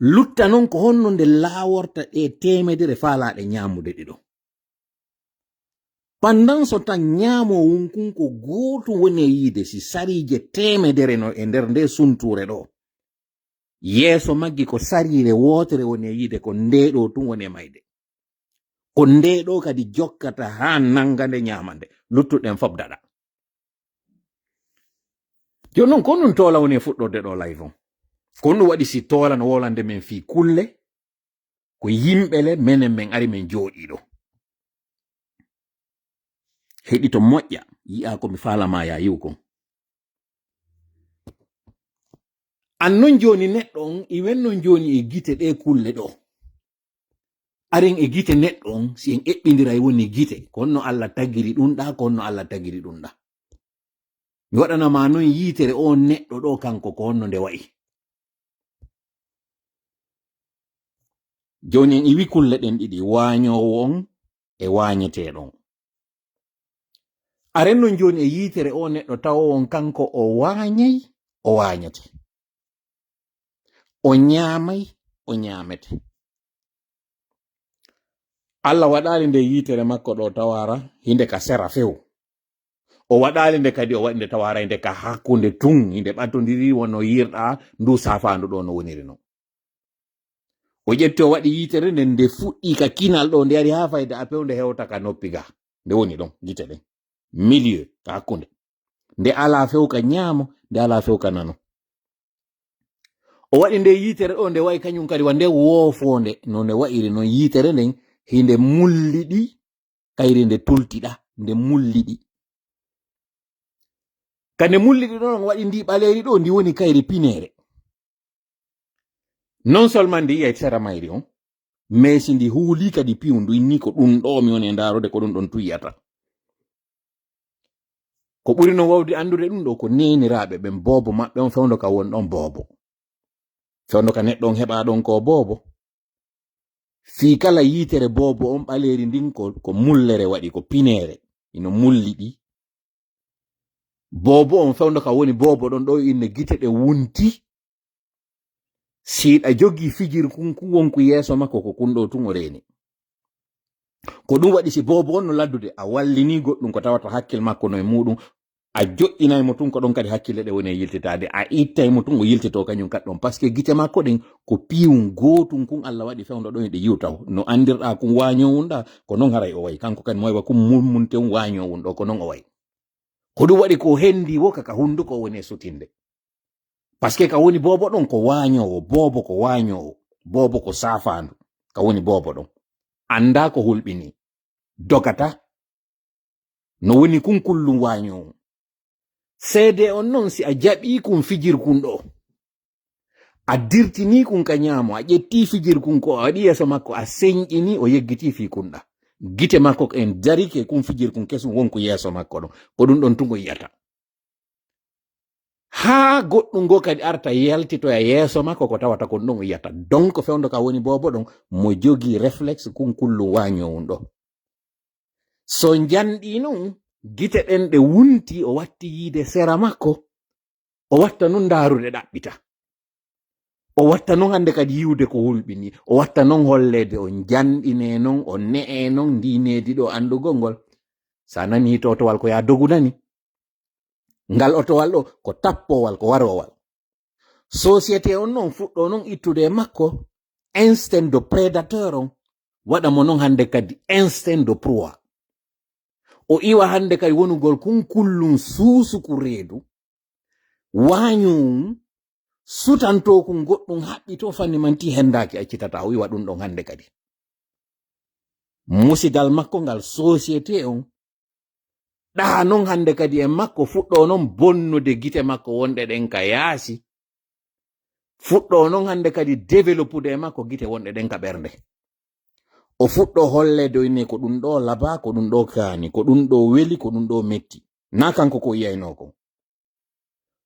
lutta non ko honno nde laaworta ɗe temedere faalaɗe ñamude ɗiɗo pandan so tan ñaamo wonkun ko gooto woni e yiide si sarije temedere no e nder nde sunture ɗo yeeso maggi ko sarire wotere woni e yiide ko nde ɗo tun woni e mayde ko nde ɗo kadi jokkata ha nangande ñamande luttuɗen fof daɗa joni noon ko ɗum toola woni e fuɗɗorde ɗo live on ko ɗum waɗi si toola no wolande men fi kulle ko yimɓele menen men ari men jooɗiɗo heɗi to moƴƴa yi'a ko mi falama ya yiw kon annon joni neɗɗo on iwennon joni e gite ɗe kulle ɗo aren e gite neɗɗo on si en eɓɓidira e woni gite ko honno Allah tagiri ɗum ɗa ko honno Allah tagiri ɗum ɗa mi waɗanama non yitere o neɗɗo ɗo kanko ko honno nde wayi joni en iwi kulle ɗen ɗiɗi wañowo on e wañeteɗon aren non joni e yitere o neɗɗo tawo on kanko o wañay o wañete o ñamay o ñamete Allah waɗali nde yitere makko ɗo tawara hinde ka sera few o waɗali nde kadi o waɗi nde tawara nde ka hakkunde tun hinde ɓattodiri wono yirɗa ndu safandu ɗo no woniri no o ƴetti o waɗi yitere nden nde fuɗɗi ka kinal ɗo nde ari ha fayde a pewnde hewta ka noppi ga nde woni ɗon gite ɗen milieu ka hakkunde nde ala few ka ñaamo nde ala few ka nano o waɗi nde yitere ɗo nde wayi kañum kadi wa nde woofonde no nde wa'iri noon yitere nden hinde mulliɗi kayri nde tultiɗa nde mulliɗi kande mulliɗi ɗon waɗi ndi ɓaleri ɗo ndi woni kayri pinere non seulement ndi yiyay sera mayri on mais si ndi huuli kadi piwu ndu inni ko ɗum ɗo mi woni e ndaarode ko ɗum ɗon tuyata ko ɓuri no wawde andude ɗum ɗo ko neniraɓe ɓen boobo maɓɓe on fewndo ka won ɗon boobo fewndo ka neɗɗo on heɓa ɗon ko boobo fi kala yitere boobo on ɓaleri ndin ko mullere waɗi ko pinere ino mulliɗi boobo on fewndo ka woni boobo ɗon ɗo inne gite ɗe wunti siɗa jogi fijir kunku wonku yeeso makko ko kunɗo tun o reni ko ɗum waɗi si boobo on no laddude a wallini goɗɗum ko tawata hakkil makko no e muɗum a joƴƴinay mo tun ko ɗon kadi hakkille ɗe woni e yiltitade a ittay mo tun o yiltito kañum kadɗon par ce que gite makko ɗen ko piwum gotum kun Allah waɗi fewndo ɗon e ɗe yiwtaw no andirɗa kum wañowunɗa ko non haray o wayi kanko kadi moywa kum mummunten wañowun ɗo ko non o wayi ko ɗum waɗi ko hendi wo kaka hunduko woni e sutinde par ce que ka woni boobo ɗon ko wañowo boobo ko wañowo boobo ko safandu ka woni boobo ɗon anda ko hulɓini dogata no woni kun kullum wañowo seede on noon si a jaɓi kun fijir kun ɗo a dirtini kun ka ñaamo a ƴetti fijir kun ko a waɗi yeeso makko a señƴini o yeggiti fi kunɗa gite makko en darike kun fijir kun kesum wonko yeeso makko ɗon ko ɗum ɗon tungo yiyata ha goɗɗum go kadi arta yaltitoya yeeso makko ko tawata kon ɗon o yiyata donc fewndo ka woni boobo ɗon mo jogi réflexe kun kullum wañowun ɗo so janɗi noon gite ɗen ɗe wunti o watti yiide sera makko o watta non ndaarude ɗaɓɓita o watta non hande kadi yiwde ko hulɓini o watta non hollede o janɗine non o ne'e non ndinedi ɗo andugol ngol sa nani totowal ko ya dogu nani ngal otowal ɗo ko tappowal ko warowal société on non fuɗɗo non ittude makko instinct de prédateur on waɗa mo non hande kadi instinct de proie o iwa hande kadi wonugol kunkullum suusuku reedu wañum sutanto ko goɗɗum haɓɓito fanni manti hendaki accitata o iwa ɗum ɗon hande kadi musigal makko ngal société on ɗa non hande kadi e makko fuɗɗo non bonnude gite makko wonɗe ɗen ka yaasi fuɗɗo non hande kadi développude e makko gite wonɗe ɗen ka ɓernde o fuɗɗo hollede inni ko ɗum ɗo laba ko ɗum ɗo kaani ko ɗum ɗo weli ko ɗum ɗo metti na kanko ko yiyayno ko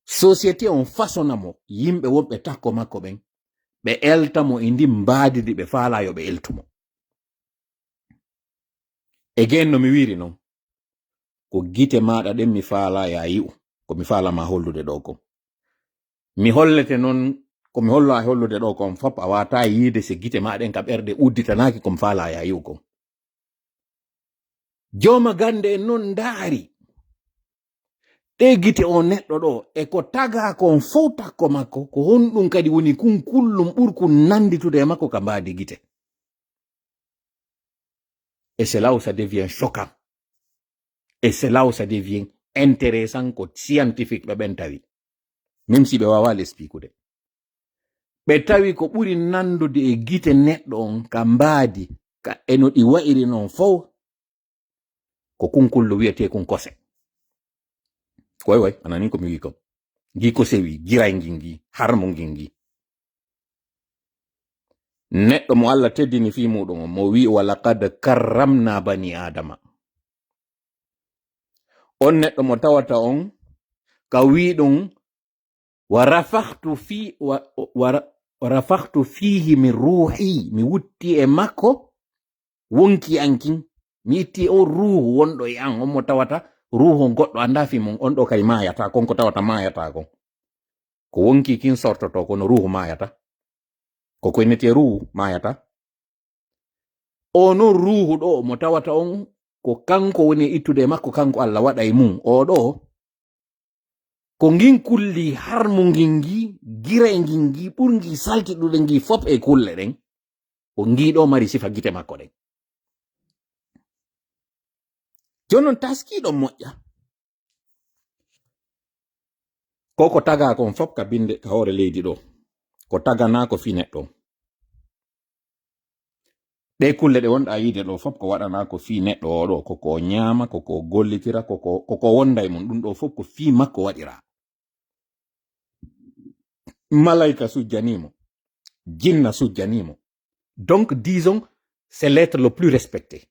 société on façonamo yimɓe wonɓe takko makko ɓen ɓe eltamo e ndi mbaadidi ɓe faala yo ɓe eltumo e gen no mi wiri non ko gite maɗa ɗen mi faala ya yi'u ko mi faala ma hollude ɗo ko mi hollete non ko mi hollo a hollude ɗo kon fop a wata yiide se gite maɗen ka ɓerde udditanaki komi faala ya yi'u ko joma gande en non ndaari ɗe gite o neɗɗo ɗo e ko taga kon fof takko makko ko honɗum kadi woni kunkullum ɓurku nanditude e makko ka mbaadi gite et c'est là où ça devient choquant et c'est là où ça devient intéressant ko scientifique ɓe ɓen tawi même si ɓe wawa l'expliquer ɓe tawi ko ɓuri nandude e gite neɗɗo on ka mbaadi ka eno ɗi wa'iri non fof ko kunkullu wiyete kun kose way anani ko mi wi ko gi ko sewi giray ngi harmo ngi neɗɗo mo Allah teddini fi muɗum mo wi walaqad karramna bani adama on neɗɗo mo tawata on ka wi ɗum wa rafahtu fihi min ruhi mi wutti e makko wonki ankin mi itti o ruhu wonɗo e an on mo tawata ruhu goɗɗo anda fi mum on ɗo kay mayata kon ko tawata mayata kon ko wonki kin sortoto kono ruhu mayata ko koynete ruhu mayata ono ruhu ɗo mo tawata on ko kanko woni ittude makko kanko Allah waɗa e mum o ɗo ko ngin kulli har mo ngingi gira e ngingi ɓurgi saltiɗuɗe ngi fop e kulle ɗen ko ngi ɗo mari sifa gite makko ɗen jonon taskiɗo moƴƴa ko taga kon fop ka binde ka hoore leydi ɗo ko tagana ko fi neɗɗo ɗe kulle ɗe wonɗa yiide ɗo fop ko waɗana ko fi neɗɗo o ɗo koko ñaama koko gollitira koko wonda e mum ɗum ɗo fop ko fi makko waɗira malaika sujjanimo jinna sujjanimo donc disons c'est l'être le plus respecté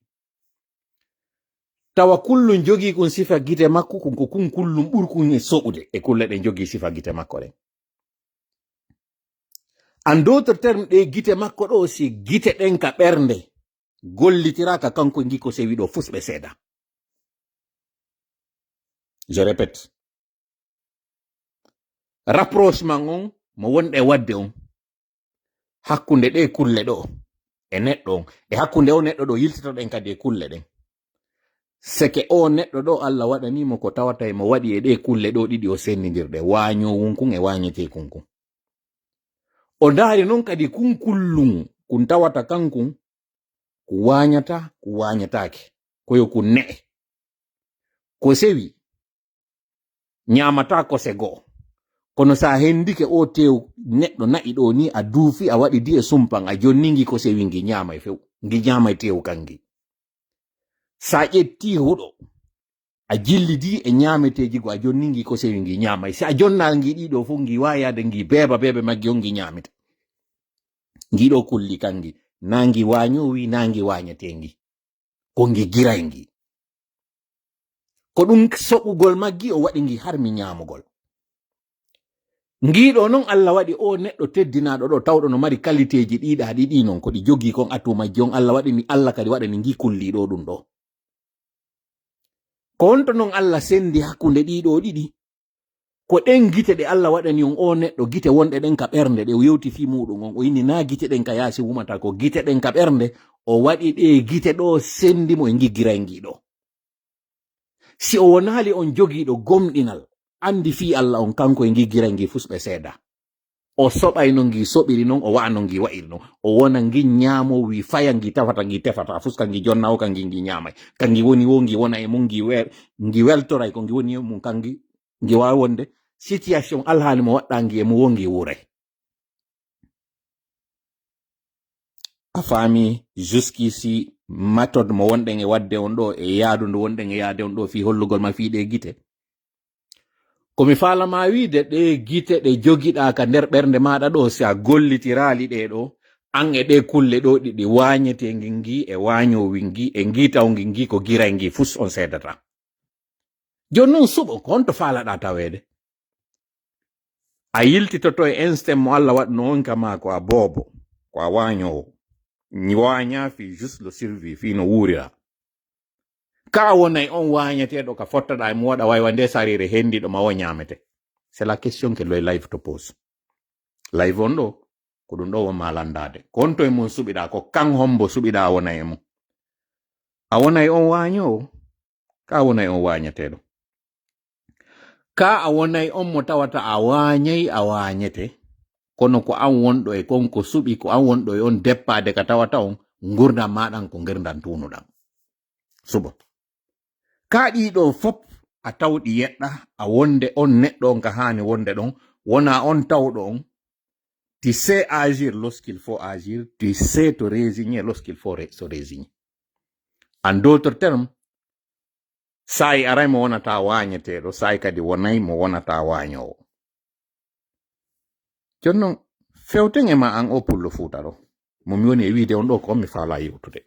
tawa kullum jogi kun sifa gite makko ko kun kullum ɓurkun e soɓude e kulle ɗen jogi sifa gite makko ɗen en d'autres termes ɗe gite makko ɗo si gite ɗen ka ɓernde gollitiraka kanko gi ko sewi ɗo fusɓe seeɗa je répète rapprochement on mo wonɗe wadde on hakkunde ɗe kulle ɗo e neɗɗo on e hakkunde o neɗɗo ɗo yiltitoɗen kadi e kulle ɗen seke o neɗɗo ɗo Allah waɗanimo ko tawata mo waɗi e ɗe kulle ɗo ɗiɗi o sendidirɗe wañowun kun e wañete kun o ndaari non kadi kun kullum kun tawata kankun ko wañata ko wañatake koyo kun ne'e ko sewi ñamata kose goo kono sa hendike o tew neɗɗo na'i ɗo ni a duufi a waɗi di e sumpan a jonningi ko sewi ngi ñama e few ngi ñama e tew kangi sa ƴetti huɗo a jillidi e ñameteji go a jonningi ko sewi ngi ñama si a jonnal ngi ɗiɗo fu ngi wayade ngi bebe maggi on ngi ñamita ngi ɗo kulli kangi nangi wañowi nangi wañatengi ko ngi giray ngi ko ɗum soɓugol maggi o waɗi ngi har mi ñamugol ngiɗo non Allah waɗi o neɗɗo teddinaɗo ɗo tawɗo no mari qualitéji ɗiɗa ɗiɗi non ko ɗi jogi kon atumaji on Allah waɗi ni Allah kadi waɗani ngi kulliɗo ɗum ɗo ko wonto non Allah sendi hakkunde ɗiɗo ɗiɗi ko ɗen gite ɗe Allah waɗani on o neɗɗo gite wonɗe ɗen ka ɓernde ɗe o yewti fi muɗum on o inni na gite ɗen ka yaasi wumata ko gite ɗen ka ɓernde o waɗi ɗe gite ɗo sendimo e ngiggiray ngiɗo si o wonali on jogiɗo gomɗinal andi fi Allah on kanko e ngiggiray ngi fusɓe seeɗa o soɓay no ngi soɓiri non o wa'a no ngi wa'iri non o wona ngi ñaamo wi faya ngi tafata ngi tefata fuska ngi jonnawo ka ngi ñaamay kangi woni wo ngi wona e mum ngi weltoray ko ngi woni e mum kangi ngi wawi wonde situation alhaali mo waɗɗa ngi e mo wo ngi wuray a faami jusqu'ici méthode mo wonɗen e wadde on ɗo e yaadu ndu wonɗen e yaade on ɗo fi hollugol ma fiiɗe gite komi falama wiide ɗe gite ɗe jogiɗa ka nder ɓernde maɗa ɗo si a gollitirali ɗe ɗo an e ɗe kulle ɗo ɗiɗi wañete ngi ngi e wañowi ngi e ngitaw ngi ngi ko giray ngi fus on seedata joni noon suɓo ko honto falaɗa tawede a yiltitoto e instinct mo Allah waɗno on kama ko a boobo ko a wañowo waña fi juste le survie fi no wuurira ka wonay on wañeteɗo ka fottaɗa e mo waɗa waywa nde sarire hendiɗo ma o ñamete c'est la question que le live to pose live on ɗo ko ɗum ɗo won malandade konto e mum suɓiɗa ko kan hombo suɓiɗa a wona e mum a wonay on wañowo ka wonay on wañeteɗo ka a wonay on mo tawata a wañay a wañete kono ko an wonɗo e konko suɓi ko an wonɗo e on deppade ka tawata on gurdam maɗan ko gurdam tunuɗam suɓo ka ɗiɗo fop a tawɗi yeɗɗa a wonde on neɗɗo on ka hani wonde ɗon wona on tawɗo on tu sais agir lorsqu'il faut agir tu sais te résigner lorsqu'il faut se résigner en d'autres termes sayi aray mo wonata wañeteɗo sayi kadi wonay mo wonata wañowo joni noon fewten e ma an o pullo fuuta ɗo momi woni e wiide on ɗo ko mi faala yewtude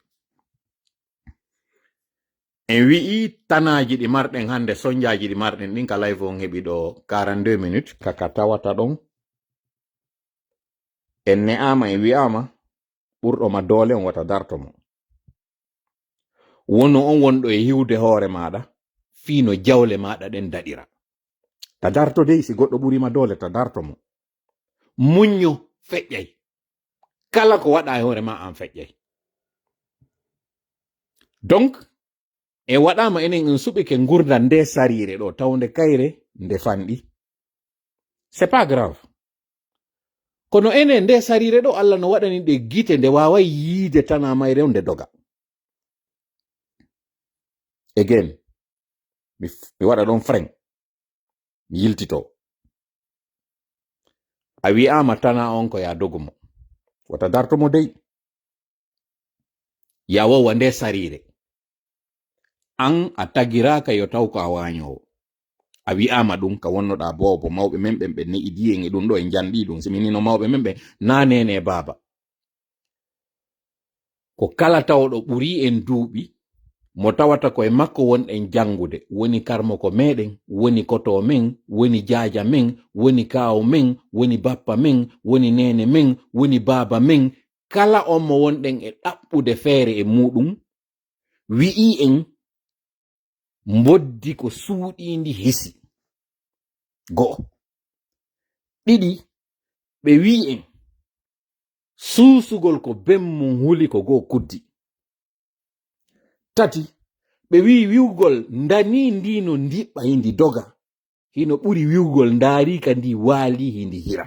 en wi'i tanaji ɗi marɗen hande sonjaji ɗi marɗen ɗin ka live on heɓi ɗo 42 minutes kaka tawata ɗon en ne'ama en wi'ama ɓurɗo ma doole on wata darto mo wono on wonɗo e hiwde hoore maɗa fino jawle maɗa ɗen daɗira ta darto dey si goɗɗo ɓurima doole ta darto mo muñño feƴƴay kala ko waɗa e hoore ma an feƴƴay donc e waɗama enen en suɓike gurda nde sarire ɗo tawde kayre nde fanɗi c'est pas grave kono enen nde sarire ɗo Allah no waɗani ɗe gite nde waway yiide tana mayre on nde doga again mi waɗa ɗon frein mi yiltito a wi'ama tana on ko ya dogumo wata dartomo dey ya wowa nde sarire an a tagiraka yo taw ko a wañowo a wi'ama ɗum ka wonnoɗa boobo mawɓe men ɓen ɓe ne'idi en e ɗum ɗo en janɗi ɗum siminino mawɓe men ɓe na nene baba ko kala tawɗo ɓuri en duuɓi mo tawata koye makko wonɗen jangude woni karmo ko meɗen woni koto men woni jaaja men woni kawo men woni bappa men woni nene men woni baba men kala on mo wonɗen e ɗaɓɓude feere e muɗum wi'i en mboddi ko suuɗindi hisi go'o ɗiɗi ɓe wi'i en suusugol ko bemmum huli ko goo kuddi tati ɓe wi wiwgol ndani ndino ndiɓɓa hindi doga hino ɓuri wiwgol ndaari ka ndi waali hindi hira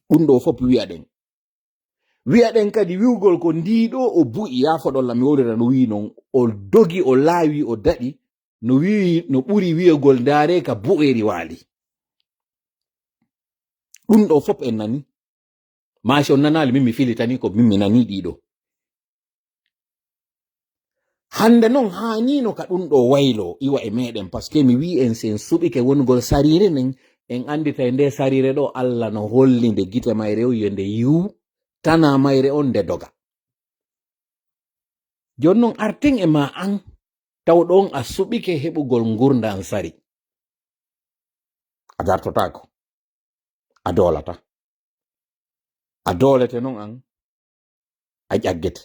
ɗum ɗo fof wi'aɗen kadi wiwgol ko ndiɗo o bu'i yafoɗolla mi wowlira no wi non o dogi o laawi o daɗi no wiwi no ɓuri wiwgol ndaare ka bu'eri waali ɗum ɗo fof en nani maasi on nanali min mi filitani ko min mi nani ɗiɗo hande noon hanino ka ɗum ɗo waylo iwa e meɗen par ce que mi wi en sen suɓike wongol sarire nen en andita e nde sarire ɗo Allah no holli nde gite mayre o yo nde yiwu tana mayre on nde doga joni noon arten e ma an taw ɗon a suɓike heɓugol gurdan sari a dartotako a dolata a dolete noon an a ƴaggete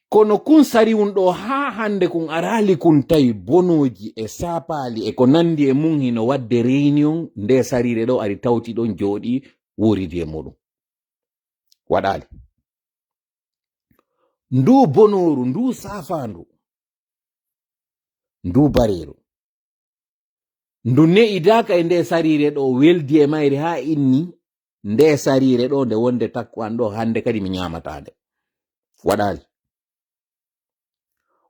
kono kun sari won ɗo ha hande kun arali kun tawi bonoji e sapali e ko nandi e mum hino wadde réunion nde sarire ɗo ari tawti ɗon jooɗi woridi e muɗum waɗali ndu bonoru ndu safandu ndu bareru ndu ne'idaka e nde sarire ɗo weldi e mayri ha inni nde sarire ɗo nde wonde takko an ɗo hande kadi mi ñamatade waɗali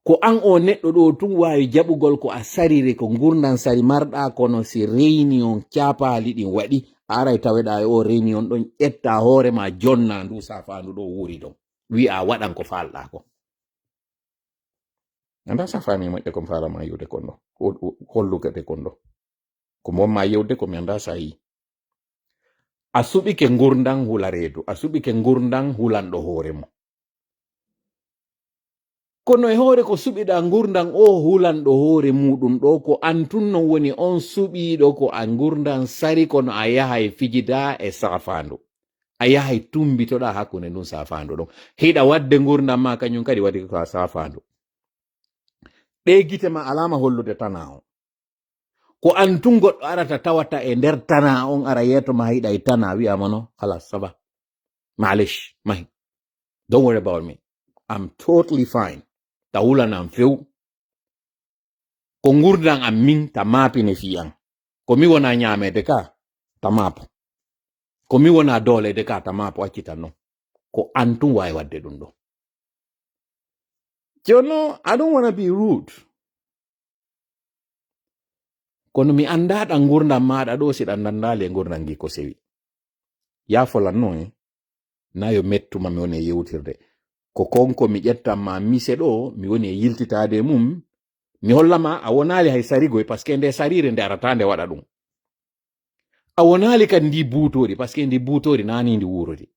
ko an o neɗɗo ɗo tun wawi jaɓugol ko a sarire ko gurdan sari marɗa kono si réunion capali ɗin waɗi aray taweɗa e o réunion ɗon ƴetta hoorema jonna ndu safandu ɗo wuri ɗon wi'a waɗan ko falɗa ko anda safani moƴƴe kom falama yewde kon ɗo hollugate kon ɗo ko momma yewde ko mi anda sayi a suɓike gurdan hula reedu a suɓike gurdan hulanɗo hoore mo kono e hoore ko suɓiɗa gurdan o hulanɗo hoore muɗum ɗo ko antun non woni on suɓiɗo ko a gurdan sari kono a yahay fijida e safandu a yahay tumbitoɗa hakkunde ndun safandu ɗon hiɗa wadde gurdan ma kañum kadi waɗi ko a safandu ɗe gite ma alama hollude tana o ko antun goɗɗo arata tawata e nder tana on ara yeto ma hiɗa e tana wiyama no halas saba malish mahi don't worry about me I'm totally fine ta wulanam few ko gurdan am min ta mapine fi an ko mi wona ñamede ka ta mapo ko mi wona dolede ka ta mapo accitan non ko antun wawi wadde ɗum ɗo jono I don't wanna be rude kono mi anda ɗan gurdan maɗa ɗo si ɗan dandali e gurdan gi ko sewi yafolan no na yo mettuma mi woni e yewtirde ko konko mi ƴettan ma mise ɗo mi woni e yiltitade mum mi hollama a wonali hay sarigoy par ce que nde sarire nde arata nde waɗa ɗum a wonali kadi ndi buutori par ce que ndi buutori nani ndi wurori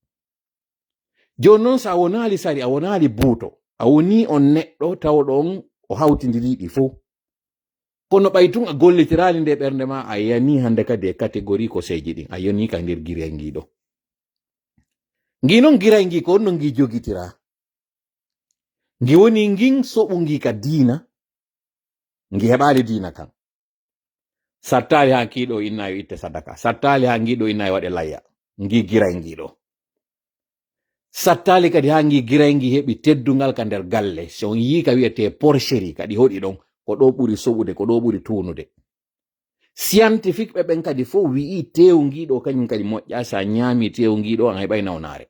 joni noon so a wonali sari a wonali buuto a woni on neɗɗo tawɗon o hawtidiriɗi fof kono ɓay tun a gollitirali nde ɓernde ma a yani hande kadi e catégorie ko seji ɗin a yani ka nder guiray ngiɗo ngi noon guiray ngi ko onno ngi jogitira ngi woni ngin soɓu ngi ka diina ngi heɓali diina kan sattali ha kiɗo innayo itte sadaka sattali ha ngiɗo innayo waɗe layya ngi guiray ngiɗo sattali kadi ha ngi guiray ngi heɓi teddungal ka nder galle so on yi ka wiyete porcherie kadi hoɗi ɗon ko ɗo ɓuri soɓude ko ɗo ɓuri tunude scientifique ɓe ɓen kadi fof wi'i tew ngiɗo kañum kadi moƴƴa sa ñaami tew ngiɗo an heɓay nawnare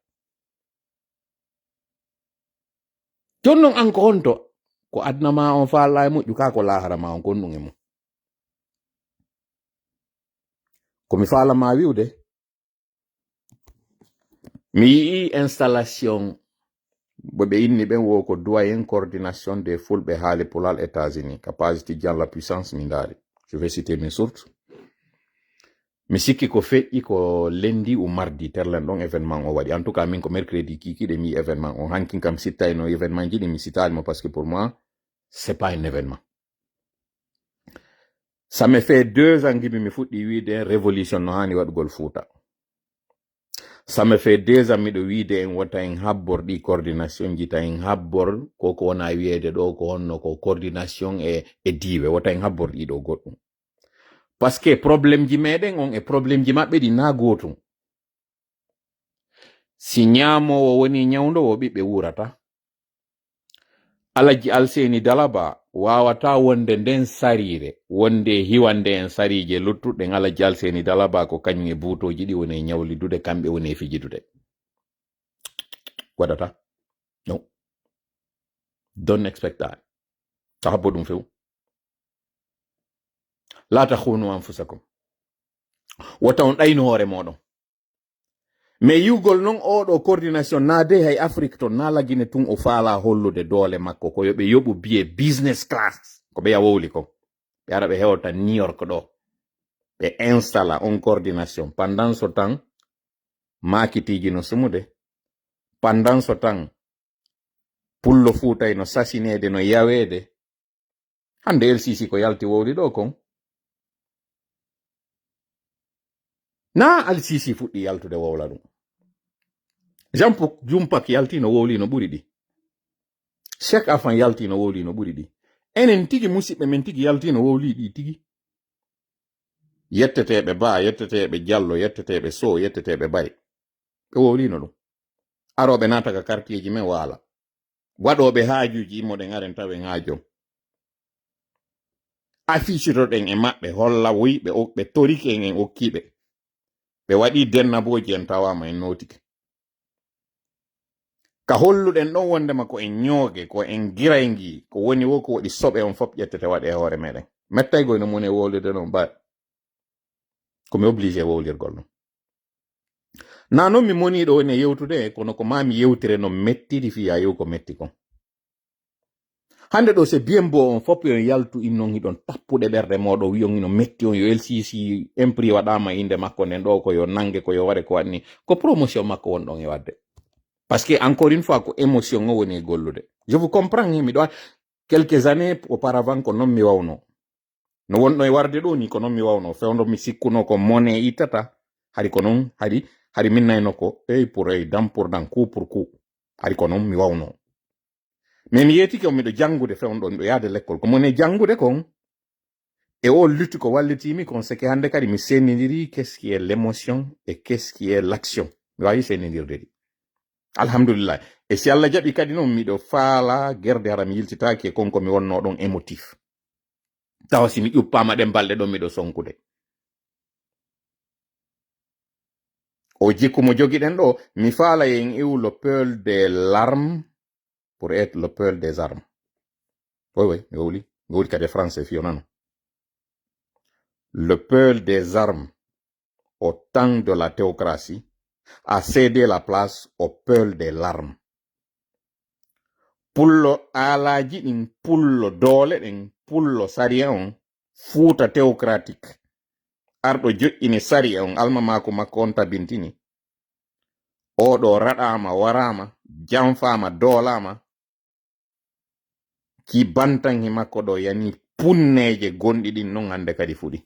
jon non an ko honto ko adna ma on faalla e moƴƴu ka ko lahara ma on gonɗum e mum komi faalama wiwde mi yii installation bo ɓe inni ɓen wo ko doyen coordination des fulɓe haali pulal États-Unis capacité jan la puissance mi ndaari je vais citer mes sources mi sikki ko feƴƴi ko lendi ou mardi terlen ɗon événement o waɗi en tout cas min ko mercredi kikiɗe mi événement o hankin kam sittayno événement jiɗi mi sitalimo parce que pour moi c'est pas un événement ça me fait 2 ans gibi mi fuɗɗi wiide révolution no hani waɗugol Fouta ça me fait 2 ans miɗo wiide en watta en habbor ɗi coordination jita en habbor koko wona wiyede ɗo ko honno ko coordination e diwe watta en habbor ɗiɗo goɗɗum parce que probléme ji meɗen on e probléme ji maɓɓe ɗi na gotum si ñamowo woni ñawdo wo ɓiɓɓe wurata Alaji Alseni Dalaba wawata wonde nden sarire wonde hiwande en sarije luttuɗen Alaji Alseni Dalaba ko kañum e buutoji ɗi woni ñawlidude kamɓe woni fijidude waɗata no don't expect that ta habbo ɗum few la takhunu anfusakum wata on ɗayno hoore moɗon mais yugol non oɗo coordination naade hay Afrique to nalagine tun o faala hollude doole makko ko yoɓe yoɓu biye business class ko ɓe yawowli ko ɓe ara ɓe hewta New York ɗo ɓe installa on coordination pendant ce temps makitiji no sumude pendant ce temps pullo Fuutay no sasinede no yawede hande LCC ko yalti wowli ɗo kon na LCC fuɗɗi yaltude wowla ɗum Jean-Paul Jumpak yalti no wowli no ɓuri ɗi Cheikh Afan yalti no wowli no ɓuri ɗi enen tigi musidɓe men tigi yalti no wowli ɗi tigi yetteteɓe Ba yetteteɓe Diallo yetteteɓe Sow yetteteɓe Bari ɓe wowlino ɗum aroɓe nata ka quartier ji men waala waɗoɓe haajuji immoɗen aren tawen haajo affichitoɗen e maɓɓe holla woyi ɓe torike en okkiɓe ɓe waɗi dennaboji en tawama en notike ka holluɗen ɗon wondema ko en ñooge ko en giraygi ko woni wo ko waɗi soɓe on fop ƴettete waɗe e hoore meɗen mettaygo no moni wowlude ɗon ba komi obligé wowlirgol ɗum na noon mi moni ɗo ne yewtude kono ko mami yewtire no mettiri fiya yew ko metti kon hande ɗo se bien bo on fop yon yaltu innon hiɗon tappuɗe ɓerde moɗo wiyon ino metti on yo LCC impri waɗama inde makko nden ɗo ko yo nangue ko yo waɗe ko waɗni ko promotion makko wonɗon e wadde parce que encore une fois ko émotion o woni e gollude je vous comprends miɗo quelques années auparavant ko non mi wawno no wonɗo e warde ɗo ni ko non mi wawno fewndo mi sikkuno ko mone ittata hari ko non hari minnayno ko pour dam pour dan coup pour coup hari ko non mi wawno mais mi yetike o miɗo jangude fewndo miɗo yaade l'école ko mone jangude kon e o lutti ko wallitimi kon seke hande kadi mi sennidiri qu'est ce qui est l'émotion et qu'est ce qui est l'action mi wawi sennidirde ɗi alhamdulillah e si Allah jaɓi kadi noon miɗo faala gerde hara mi yiltitaki e konko mi wonno ɗon émotif tawa si mi ƴuppama ɗen balɗe ɗon miɗo sonkude o jikku mo jogiɗen ɗo mi faala en iw le peul des larmes pour être le peul des armes oui mi wowli kadi français fiyonano le peul des armes au temps de la théocratie a cédé la place au peul des larmes pullo alaji ɗin pullo doole ɗen pullo saria on fuuta théocratique arɗo joƴƴini saria on alma mako makko on tabintini oɗo raɗama warama janfama doolama ki bantanhi makko ɗo yani punneje gonɗi ɗin non hande kadi fuɗi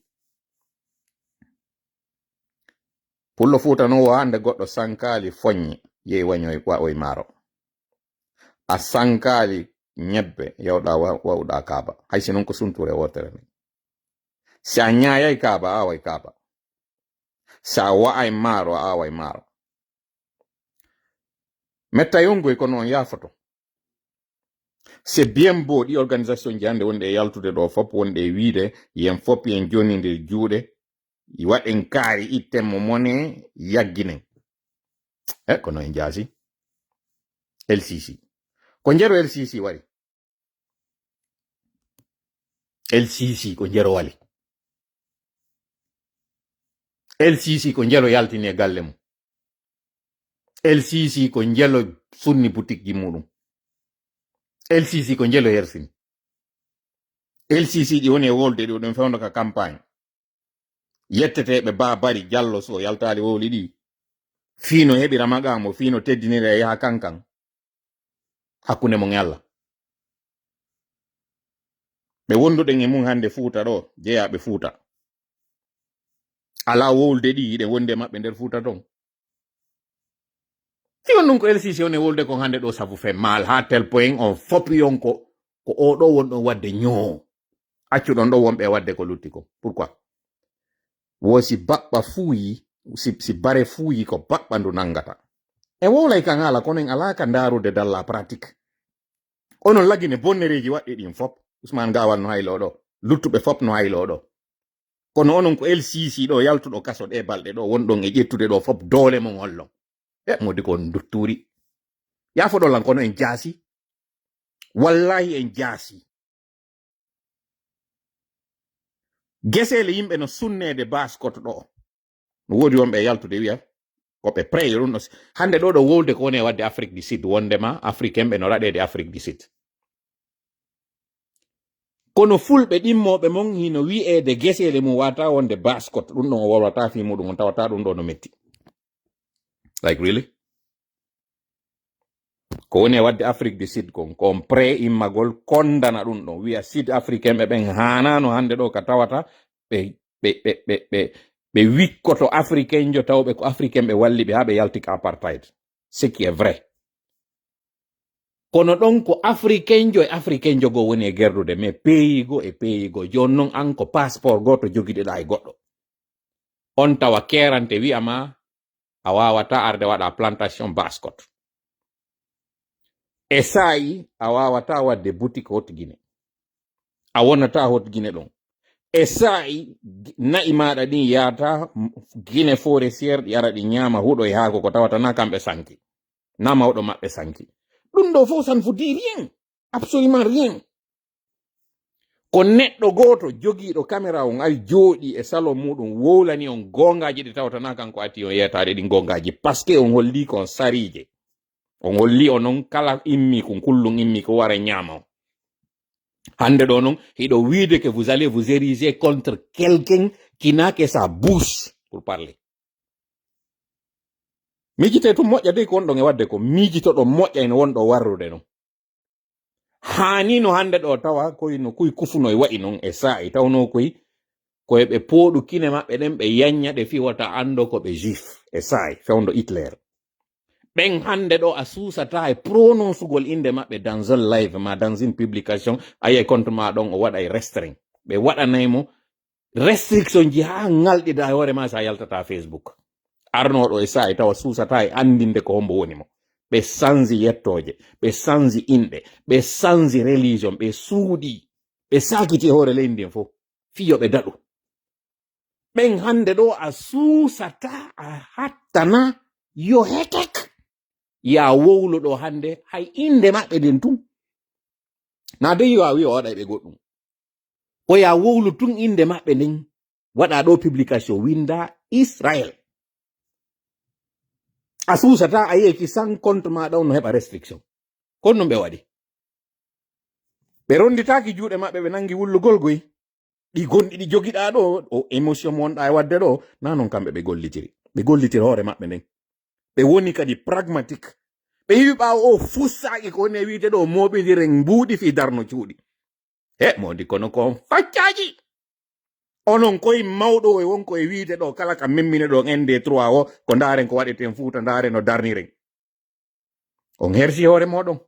pullo fuutanowo hande goɗɗo sankali foññe yehi wañoy maaro a sankali ñebbe yawɗa wawɗa kaaba haysi noon ko sunture wotere ni si a ñayay kaaba a away kaaba si a wa'ay maaro a away maaro metta yongoy ko noon yafoto c'est bien beau ɗi organisation ji hande wonɗe e yaltude ɗo fop wonɗe e wiide yen fop yen jonidir juuɗe waɗen kaari itten mo mone yagginen kono en jaasi LCC ko jero LCC wari LCC ko jero wali LCC ko jelo yaltini e galle mum LCC ko jelo sunni boutique ji muɗum LCC ko jelo hersini LCC ɗi woni e wolde ɗi ɗum fewndo ka campagne yetteteɓe bari Diallo so yaltali wowli ɗi fiino heɓira magamo fiino teddinira e yaha kankan hakkunde mon e Allah ɓe wonduɗen e mum hande Fuuta ɗo jeeyaɓe Fuuta ala wolde ɗi yiɗe wonde maɓɓe nder Fuuta ton si on ɗum ko LCC on e wolde kon hande ɗo sabu fait mal ha tel point on fopi on ko oɗo wonɗon wadde ñoo accuɗon ɗo wonɓe wadde ko lutti ko pourquoi wosi baɓɓa fuuyi si bare fuuyi ko baɓɓa ndu nangata e wowlay kan ala kono en ala ka ndarude dalla pratique onon lagine bonnereji waɗɗi ɗin fop Ousmane Gawal no haylo ɗo luttuɓe fop no haylo ɗo kono onon ko LCC ɗo yaltuɗo kaso ɗe balɗe ɗo wonɗon e ƴettude ɗo fop doole mon hollon modi ko dutturi yafoɗolan kono en jaasi wallahi en jaasi gesele yimɓe no sunnede baskoto ɗo no wodi wonɓe yaltude wiya koɓe preye ɗum ɗo hande ɗo ɗo wolde ko woni e wadde Afrique du Sud wondema africain ɓe no raɗede Afrique du Sud kono fulɓe ɗimmoɓe mon hino wi'ede gesele mum wata wonde baskoto ɗum ɗon o wolwata fi muɗum on tawata ɗum ɗo no metti like really ko woni e wadde Afrique du Sud kon pré immagol kondana ɗum ɗon wiya sud africain ɓe ɓen hanano hande ɗo ka tawata ɓe wikkoto africain jo tawɓe ko africain ɓe walli ɓe ha ɓe yaltik apartheid ce qui est vrai kono ɗon ko africain jo e africain jo go woni e gerdude mais pays go e pays go joni noon an ko passeport goto jogiɗeɗa e goɗɗo on tawa kerante wiyama a wawata arde waɗa plantation baskot e sayi a wawata wadde boutique hotguine a wonata hotguine ɗon e sai na'i maɗa ɗin yata guine forestiére yara ɗi ñama huɗo e haako ko tawata na kamɓe sanki na mawɗo maɓɓe sanki ɗum ɗo fof san foti rien absolument rien ko neɗɗo goto jogiiɗo caméra on ari jooɗi e salon muɗum wowlani on gongaji ɗi tawata na kanko atti on yeyataɗe ɗi gongaji par ce que on holli kon sarije on holli o noon kala immi kon kullum immi ko wara ñama on hande ɗo noon hiɗo wiide que vous allez vous ériger contre quelqu'un qui n'a que sa bouche pour parler mijite tum moƴƴa de ko wonɗon e wadde ko mijitoɗo moƴƴa ene wonɗo warrude noon hani no hande ɗo tawa koyno kuy kufuno e wayi noon e sa'i tawno koye ɓe pooɗu kine maɓɓe ɗen ɓe yanya ɗe fiwata ando ko ɓe juif e sa'i fewndo Hitler ɓen hande ɗo a susata e prononcegol inde maɓɓe dans un live ma dans une publication aye compte ma ɗon o waɗa e restreint ɓe waɗanaymo restriction ji ha ngalɗida e hoore ma sa yaltata Facebook arnoɗo e sa'i tawa susata e andinde ko hombo woni mo ɓe sanzi yettoje ɓe sanzi inɗe ɓe sanzi religion ɓe suuɗi ɓe sakiti hoore leydi ndin fof fiyoɓe daɗu ɓen hande ɗo a susata a hattana yo hetek ya wowluɗo hande hay inde maɓɓe ɗin tun na de yo a wi o waɗa ɓe goɗɗum ko ya wowlu tun inde maɓɓe nden waɗa ɗo publication winda Israel a susata a yeki san compte maɗa on no heɓa restriction kono non ɓe waɗi ɓe ronditaki juuɗe maɓɓe ɓe nangi wullugol goy ɗi gonɗi ɗi jogiɗa ɗo o émotion mo wonɗa e wadde ɗo na non kamɓe ɓe gollitiri hoore maɓɓe nden ɓe woni kadi pragmatique ɓe yiwi ɓawo o fussaki ko woni e wiide ɗo moɓidiren mbuuɗi fi darno cuuɗi he modi kono kon faccaji onon koye mawɗo e wonko e wiide ɗo kala ka memmine ɗo ND3 o ko ndaren ko waɗeten Fuuta ndaren no darniren on hersi hoore moɗon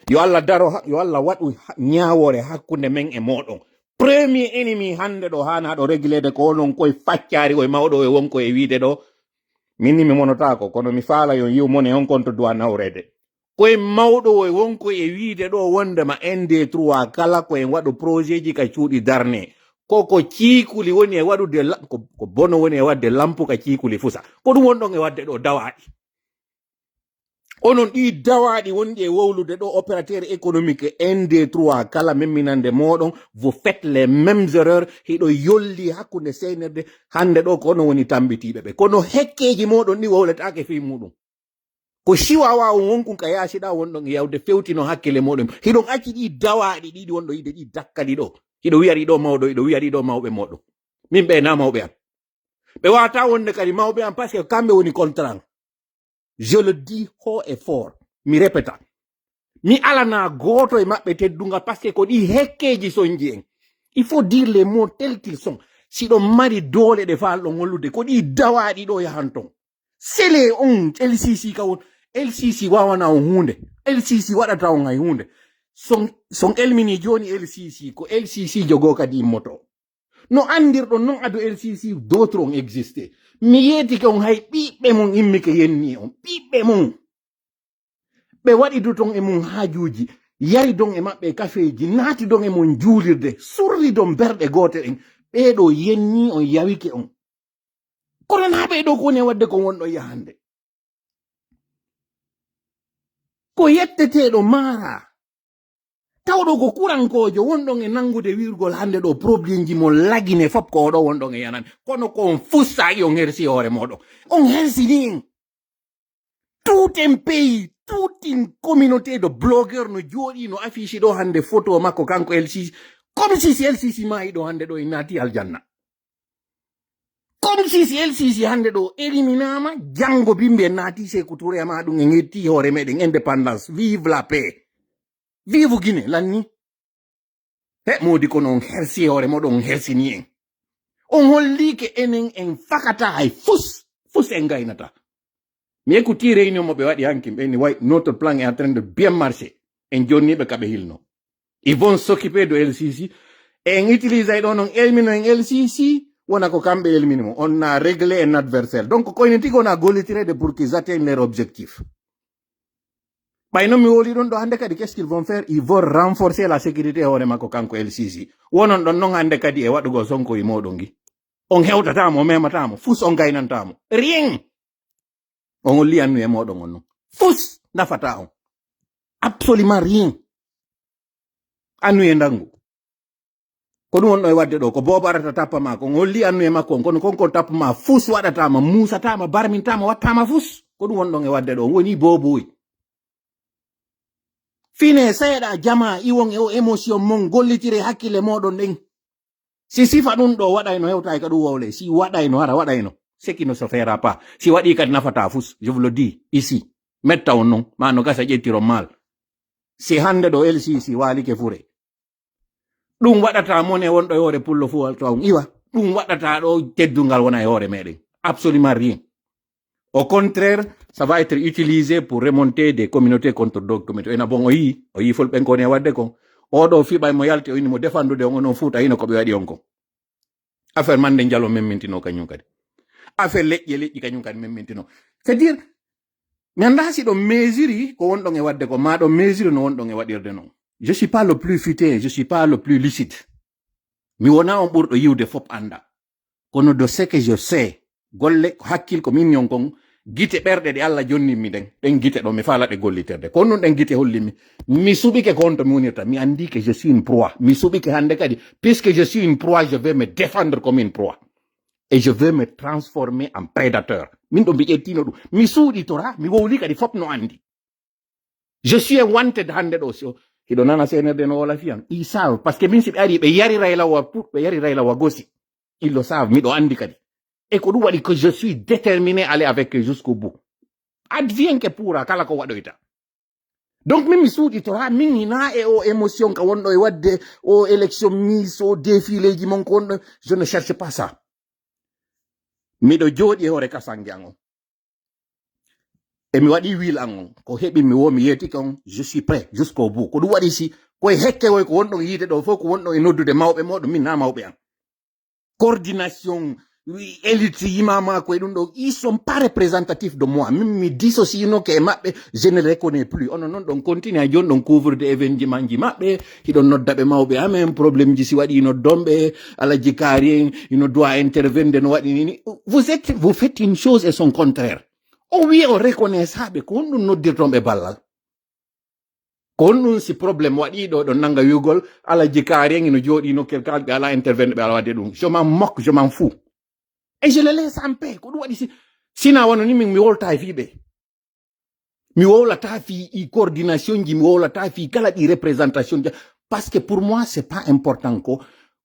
yo Allah waɗu ñawore hakkunde men e moɗon premier ennemi hande ɗo hanaɗo réglede ko onon koye faccari koye mawɗo e wonko e wiide ɗo minni mi monotako kono mi faala yo yiw mone on konto duwa nawrede koye mawɗo e wonko e wiide ɗo wondema ND3 kala koye waɗu projet ji ka cuuɗi darne koko ciikuli woni e waɗude ko bono woni e wadde lampu ka ciikuli fusa ko ɗum wonɗon e wadde ɗo dawaɗi onon ɗi dawaɗi wonɗi e wowlude ɗo opérateur économique ND3 kala memminande moɗon vous faites les mêmes erreurs hiɗo yolli hakkunde seynerde hande ɗo ko onon woni tambitiɓe ɓe kono hekkeji moɗon ɗi wowletake fi muɗum ko siwawa on wonkun ka yaasiɗa wonɗon e yawde fewtino hakkille moɗon hiɗon acci ɗi dawaɗi ɗiɗi wonɗo yide ɗi dakkali ɗo hiɗo wiya ɗiɗo mawɗo hiɗo wiya ɗiɗo mawɓe moɗon min ɓe na mawɓe an ɓe wata wonde kadi mawɓe an par ce que kamɓe woni contrat je le dis haut et fort mi répéta mi alana goto e maɓɓe teddunga par ce que ko ɗi hekkeji sonji en il faut dire les mots tels qu'ils sont siɗon mari doole ɗe falɗon hollude ko ɗi dawaɗi ɗo yahan ton sele on LCC kawon LCC wawana on hunde LCC waɗata on hay hunde son elmini joni LCC ko LCC jogo kadi immoto no andirɗon non adu LCC d'autres on existé mi yeetike on hay ɓiɓɓe mon immike yenni on ɓiɓɓe mon ɓe waɗi duton e mon haajuji yari don e maɓɓe kafeji naati don e mon juulirde surri don berɗe goote ɗen ɓeɗo yenni on yawike on kono na ɓeɗo ko woni wadde ko wonɗo yahande ko yetteteɗo maara tawɗo ko kurankojo wonɗon e nangude wirgol hande ɗo probléme ji mo lagine fop ko oɗo wonɗon e yanan kono ko on fussaki on hersi hoore moɗon on hersini en tout un pays toute une communauté de blogueur no jooɗi no affiche ɗo hande photo makko kanko LCC comme si LCC maayi ɗo hande ɗo e naati aljanna comme si LCC hande ɗo éliminama jango bimbe naati Sékou Touré ma ɗum en yetti hoore meɗen indépendance vive la paix vive Guinée lanni he modi kono on hersi hoore moɗon on hersini en on hollike enen en fakata hay fus en gaynata mi écouti réunion mo ɓe waɗi hanki ɓeni way notre plan est en train de bien marcher en jonniɓe kaɓe hilno ils vont s'occuper de LCC en utilisa ɗo noon elmino en LCC wona ko kamɓe elminimo on a réglé un adversaire donc koyne tigi on a gollitirede pour qu'ils atteignent leur objectif ɓayno mi woli ɗon ɗo hande kadi qu'est ce qu'ils vont faire, ils vont renforcer la sécurité hoore makko kanko LCC wonon ɗon non hande kadi e waɗugo Sonko e moɗon gi on hewtatamo o mematamo fus on gaynantamo rien on holli annu e moɗon on non fus nafata on absolument rien annu e ndangu ko ɗum wonɗo e wadde ɗo ko Bobo arata tappa ma ko on holli annu e makko on kono konkon tappa ma fus waɗatama musatama barmintama wattama fus ko ɗum wonɗon e wadde ɗo on woni Boboy fine seeɗa jama iwon e o émotion mon gollitire hakkille moɗon ɗen si sifa ɗum ɗo waɗayno hewta ka ɗum wowle si waɗayno hara waɗayno ce qui ne se fera pas si waɗi kadi nafata fus je vous le dis ici metta on non ma no gasa ƴettiron mal si hande ɗo LCC walike fure ɗum waɗata mone wonɗo e hoore pullo fu walta on iwa ɗum waɗata ɗo teddungal wona e hoore meɗen absolument rien. Au contraire, ça va être utilisé pour remonter des communautés contre d'autres communautés. Ena bon o yi fulɓen ko ne wadde kon oɗo fiɓay mo yalti o inni mo défendude on onon fuuta hino koɓe waɗi on kon affaire mande jalo memmintino kañum kadi affaire leƴƴi kañum kadi memmintino c'est dire mi anda si ɗo mesure ko wonɗon e wadde ko ma ɗo mesure no wonɗon e waɗirde non. Je suis pas le plus futé, je suis pas le plus lucide, mi wona on ɓurɗo yiwde fop anda kono de ce que je sais golle hakkil ko min yon kon gite ɓerɗe ɗe Allah jonni mi ɗen gite ɗo mi faalaɗe golliterde kono nun ɗen gite hollimi mi suɓike ko honto mi wonirta mi andi que je suis une proie mi suɓike hande kadi puisque je suis une proie je vais me défendre comme une proie et je vais me transformer en prédateur min ɗo mbi ƴettino ɗum mi suuɗitora mi wowli kadi fop no andi je suis wanted hande ɗo so hiɗo nana senerde no wola fiyan ils savent parce que min si ɓe ari ɓe yari raylawa put ɓe yari raylawa gosi ils le savent miɗo andi kadi et ko ɗum waɗi que je suis déterminé à aller avec eux jusqu'au bout advienne que pourra kala ko waɗoyta donc min mi suuɗitora min hina e o émotion ka wonɗo e wadde o élection mis o défileji mon ko wonɗo je ne cherche pas ça miɗo jooɗi e hoore kasangue an on e mi waɗi wil an on ko heɓi mi wo mi yeetike on je suis prêt jusqu'au bout ko ɗum waɗi si koye hekke woy ko wonɗo yiide ɗo fof ko wonɗo e noddude mawɓe moɗon min na mawɓe an coordination élite yimama ko e ɗum ɗo ils sont pas représentatifs de moi min mi dissociino ke e maɓɓe je ne reconnais plus onon noon ɗon continue a joni ɗon couvre événement manji maɓɓe hiɗon noddaɓe mawɓe amen probléme ji si waɗi noddonɓe alaji kaari en ino doit intervenir no waɗi nini vous faites une chose et son contraire o wiye o reconnaissaɓe ko honɗum noddirtonɓe ballal ko honɗum si probléme waɗi ɗo ɗon nanga wiugol alaji kaari en ino jooɗi nokkel kalɓe ala intervenir ɓe ala wadde ɗum je m'en moque je m'en fous et je le laisse en paix ko ɗum waɗi sina wono ni min mi wolta e fiɓe mi wowlata fi i coordination ji mi wowlata fi kala ɗi représentation parce que pour moi c'est pas important ko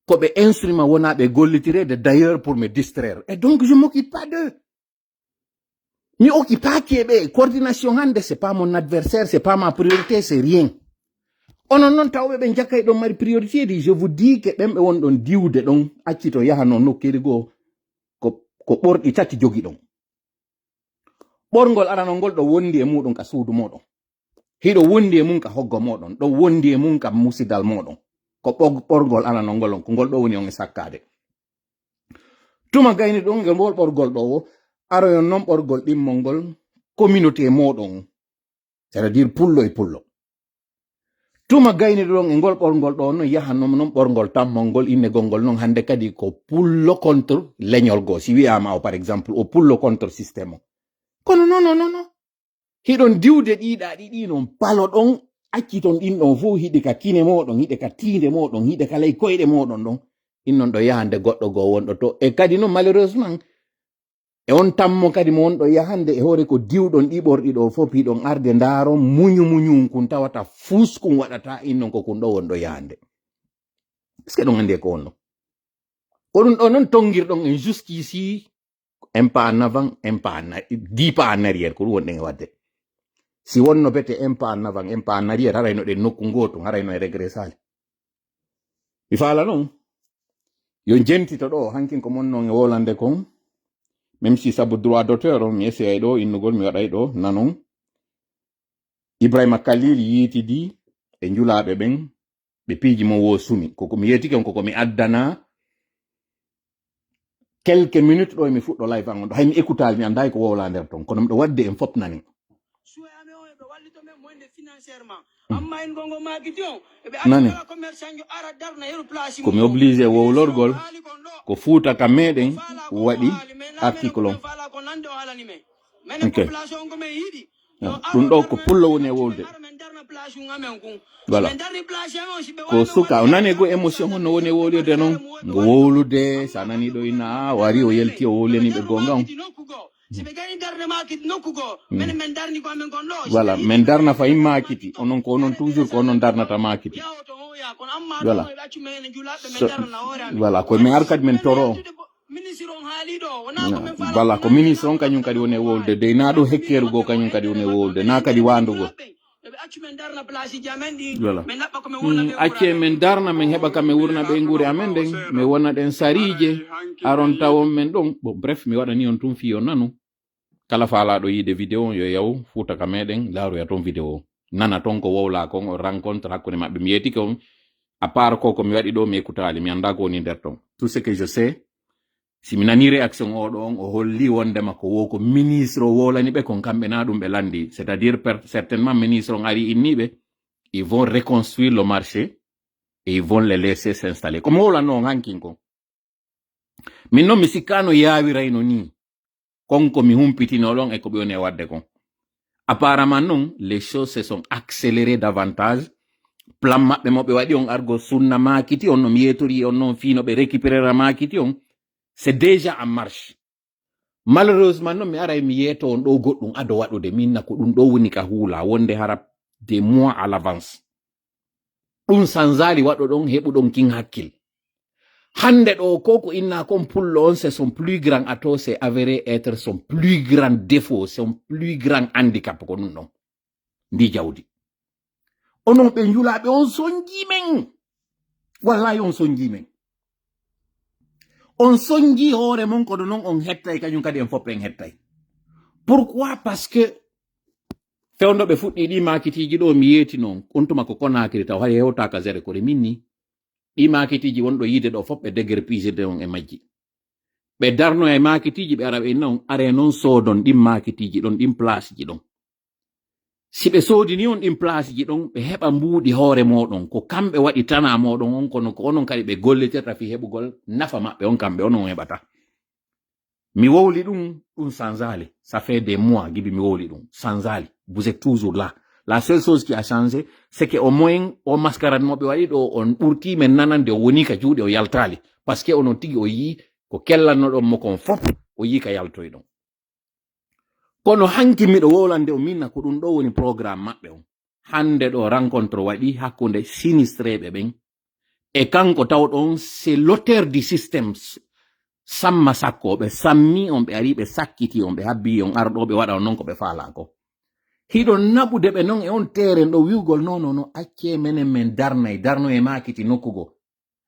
koɓe instrument wona ɓe gollitirede d'ailleurs pour me distraire et donc je m'occupe pas d'eux mi occupaki e ɓe coordination hande c'est pas mon adversaire c'est pas ma priorité c'est rien onon noon tawɓe ɓe jakkay ɗon mari priorité di je vous dis que ɓen ɓe wonɗon diwde ɗon accito yaha noon nokkeli goo ko ɓorɗi tati jogi ɗon ɓorgol arano ngol ɗo wondi e muɗum ka suudu moɗon hiɗo wondi e mum ka hoggo moɗon ɗo wondi e mum ka musidal moɗon ko ɓorgol arano ngol on ko ngol ɗo woni on e sakkade tuma gayni ɗon ngel ngol ɓorgol ɗo o aroyon noon ɓorgol ɗimmol ngol communauté moɗon c'est à dire pullo e pullo tuma gayni ɗon e ngol ɓorgol ɗo noon yahannom noon ɓorgol tammol ngol innegol ngol noon hande kadi ko pullo contre leñol goo si wiyama o par exemple o pullo contre systéme o kono non hiɗon diwde ɗiɗa ɗiɗi noon palo ɗon acciton ɗin ɗon fof hiɗi ka kine moɗon hiɗe ka tiinde moɗon hiɗe ka ley koyɗe moɗon ɗon innon ɗo yahande goɗɗo goo wonɗo to e kadi noon malheureusement e on tammo kadi mo wonɗo yahande e hoore ko diwɗon ɗi ɓorɗi ɗo fof hiɗon arde ndaaro muñu kun tawata fus kun waɗata innon ko kun ɗo wonɗo yahande est ce que ɗon andi e ko wonno ko ɗum ɗo noon tongirɗon en jusqu'ici un pas en avant un pas en arrière 10 pas en arrière ko ɗum wonɗen e wadde si wonno bete un pas en avant un pas en arrière harayno ɗen nokku gotum harayno e régressali mi faala noon yo jentito ɗo hankin ko mon noon e wolande kon même si sabu droit d'auteur on mi essayay ɗo innugol mi waɗay ɗo nanon Ibrahima Khalil yiitidi e njulaɓe ɓen ɓe piiji mo wo sumi koko mi yeetiki on koko mi addana quelques minutes ɗo mi fuɗɗo live an on ɗo hay mi écoutal mi anday ko wowla nder ton kono miɗo wadde en fop nani nani komi obligé wowlorgol ko fuuta ka meɗen waɗi article on ok ɗum ɗo ko pullo woni e wowlde voilà ko suka o nani go émotion on no woni e wowlirde noon ngo wowlude sa nani ɗo ina wari o yelti o wowlaniɓe gonga on voilà min darna fayin makiti onon ko onon toujours ko onon darnata makiti voilà voilà ko min ar kadi min toro voilà ko ministre on kañum kadi woni e wowlde dey na ɗo hekkeru go kañum kadi woni e wowlde na kadi wandugol voilà acce min darna min heɓa kam mi wurna ɓe guure amen nden mi wona ɗen sarije aron tawon men ɗon bon bref mi waɗani on tum fiyo nanu kala faalaɗo yiide vidéo yo yaw fuuta ka meɗen laaroya toon vidéo nana toon ko wowla kon o rencontre hakkude maɓɓe mi yetike on à part ko mi waɗi ɗo mi écoutali mi anda ko woni nder ton tout ce que je sais si mi nani réaction oɗo on o holli wondema ko wo ko ministre o wolani ɓe kon kamɓe na ɗum ɓe landi c'est à dire certainement ministre on ari inniɓe ils vont reconstruire le marché et ils vont les laisser s'installer komo wolano on hankin kon min noon mi sikkano yawirayno ni konko mi humpitinoɗon e ko ɓe woni e wadde kon apparemment non les choses se sont accélérées davantage plan maɓɓe mo ɓe waɗi on argo sunna makiti on no mi yetori on noon fino ɓe récupérera makiti on c'est déjà en marche malheureusement non mi aray mi yeeto on ɗo goɗɗum ado waɗude minna ko ɗum ɗo woni ka huula wonde hara des mois à l'avance ɗum sanzali waɗo ɗon heɓuɗon kin hakkil hande ɗo koko inna kon pullo on c'est son plus grand atout c'est avéré être son plus grand défaut son plus grand handicap ko ɗum ɗon ndi jawdi onon ɓe njulaɓe on sonji men wallahi on sonji men on sonji hoore mon kono noon on hettay kañum kadi en foppe en hettay pourquoi parce que fewnoɓe fuɗɗi ɗi makitiji ɗo mi yeeti noon on tuma ko Conakry taw hay hewtaka zere kore minni ɗi makitiji wonɗo yiide ɗo fof ɓe déguerpisirde on e majji ɓe darno e makitiji ɓe ara ɓe inna on are noon soodon ɗin makitiji ɗon ɗin place ji ɗon si ɓe soodini on ɗin place ji ɗon ɓe heɓa mbuuɗi hoore moɗon ko kamɓe waɗi tana moɗon on kono ko onon kadi ɓe gollitirta fi heɓugol nafa maɓɓe on kamɓe onon heɓata mi wowli ɗum sanzali ça fait des mois gibi mi wowli ɗum sanzali vous êtes toujours là la seule chose qui a changé c'est que au moins o mascarade mo ɓe waɗi ɗo on ɓurti men nanande o woni ka juuɗe o yaltali parce que onon tigi o yi ko kellannoɗon mo kon fof o yi ka yaltoy ɗon kono hanki miɗo wolande o minna ko ɗum ɗo woni programme maɓɓe on hande ɗo rencontre waɗi hakkunde sinistreɓe ɓen e kanko tawɗon c'est l'auteur du système samma sakko ɓe sammi on ɓe ari ɓe sakkiti on ɓe habbi on arɗo ɓe waɗa on noon ko ɓe faala ko hiɗon naɓude ɓe noon e on teren ɗo wiwgol non acce menen men darno e makiti nokkugo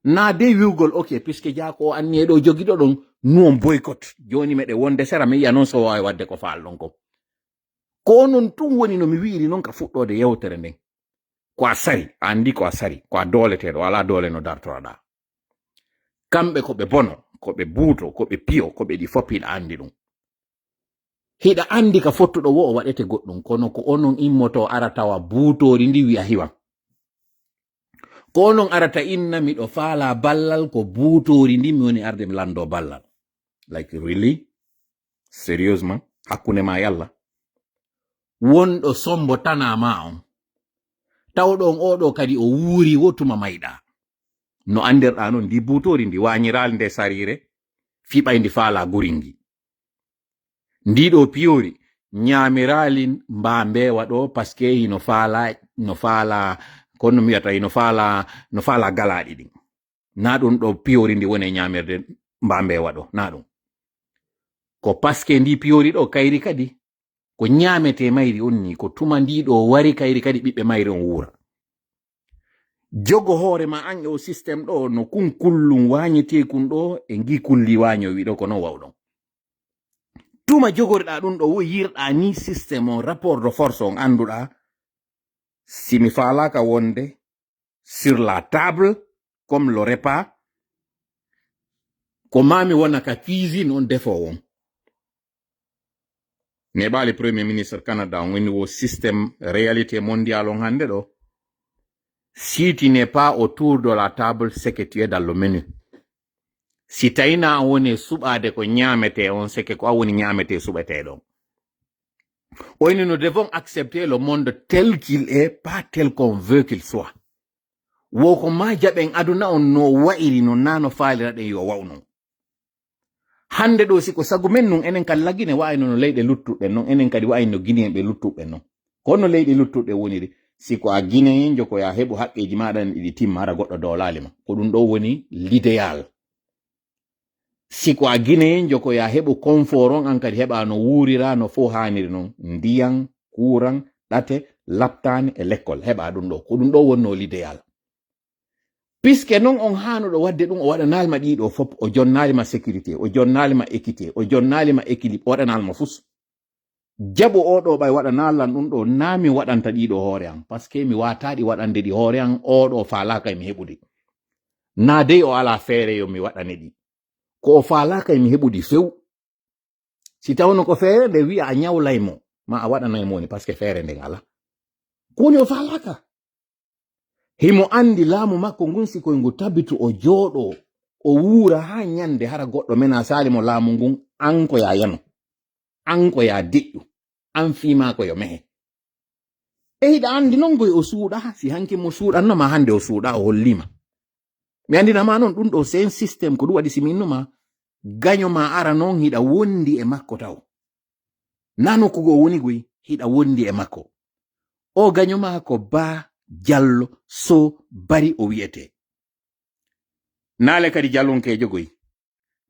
na de wiwgol ok puisque jako o anni e ɗo jogiɗo ɗon nous on boycott joni meɗe wonde sera mi yiya noon so wawi wadde ko faalɗon ko non tun woni no mi wiiri noon ka fuɗɗode yewtere nden ko a sari a andi ko a sari ko a dooleteɗo ala doole no dartoraɗa kamɓe ko ɓe bono ko ɓe buuto ko ɓe piyo ko ɓe ɗi fof hiɗa andi ɗum hiɗa andi ka fottuɗo wo o waɗete goɗɗum kono ko onon immoto ara tawa buutori ndi wi'a hiwan ko onon arata inna miɗo faala ballal ko buutori ndi mi woni arde mi lando ballal like really sérieusement hakkunde ma yalla wonɗo sombo tanama on tawɗon oɗo kadi o wuuri wotuma mayɗa no andirɗa noon ndi buutori ndi wañiral nde sarire fiɓay ndi faala guringi ndiɗo piyori ñamirali mba mbewa ɗo parce que hino faala kono mi wiyata hino faala galaɗi ɗin na ɗum ɗo piyori ndi woni ñamirde mba mbewa ɗo na ɗum ko parce que ndi piyori ɗo kayri kadi ko ñamete mayri on ni ko tuma ndiɗo wari kayri kadi ɓiɓɓe mayri on wuura jogo hoore ma an e o système ɗo no kun kullum wañetekun ɗo e gi kulli waño wiɗo ko non wawɗon tuma jogorɗa ɗum ɗo wo yirɗa ni système on rapport de force on anduɗa simi falaka wonde sur la table comme le repas ko mami wona ka cuisine on defo on ne bali premier ministre Canada on woni wo système réalité mondiale on hande do. Si tu n'es pas autour de la table, c'est que tu es dans le menu. Si taina woni subade ko nyamete on c'est que ko woni nyamete subete do. Oui, nous devons accepter le monde tel qu'il est, pas tel qu'on veut qu'il soit. Woko ma jaben aduna on no wairi no nano faali de yo wawno. Hande do siko sagumen nun enen kan lagine wa no leyde luttuɓe non enen kadi wa no guine be luttuɓe non. Kono leyde luttuɓe woniri siko a guine joko ya hebu haqqeji maɗan ɗiɗi timma ara goɗɗo dowlali ma. Ko ɗum ɗo woni l'idéal. Siko a guine joko ya hebu conforon an kadi heɓa no wurira no fo haniri non ndiyan kuran ɗate laptane e l'école heɓa ɗum ɗo ko ɗum ɗo wonno l'idéal. Puisque non on hanuɗo wadde ɗum o waɗanalima ɗiɗo fop o jonnalima sécurité o jonnalima équité o jonnalima équilibre o waɗanalima fus jabo oɗo ɓay waɗanalan ɗum ɗo na mi waɗanta ɗiɗo hoore an par ce que mi wataɗi waɗande ɗi hoore an oɗo falaka mi heɓude na dey o ala feere yo mi waɗane ɗi ko o falaka mi heɓude few si tawno ko feere nde wi'a a ñawlaymo ma a waɗanaymo ni par ce que feere nden ala koni o falaka himo andi laamu makko ngun sikoy ngu tabitu o jooɗo o wuura ha nyande hara goɗɗo mena sali mo laamu ngun an ko ya yano an ko ya deƴƴu an fiima ko yo mehe e hiɗa andi non goy o suuɗa si hanki mo suuɗanno ma hande o suuɗa o hollima mi andinama non ɗum ɗo c'est un système ko ɗum waɗi siminnoma gaño ma ara non hiɗa wondi e makko taw nano ko go woni goy hiɗa wondi e makko o gaño ma ko ba Jallo so bari o wiyete naale kadi jallonkejo goy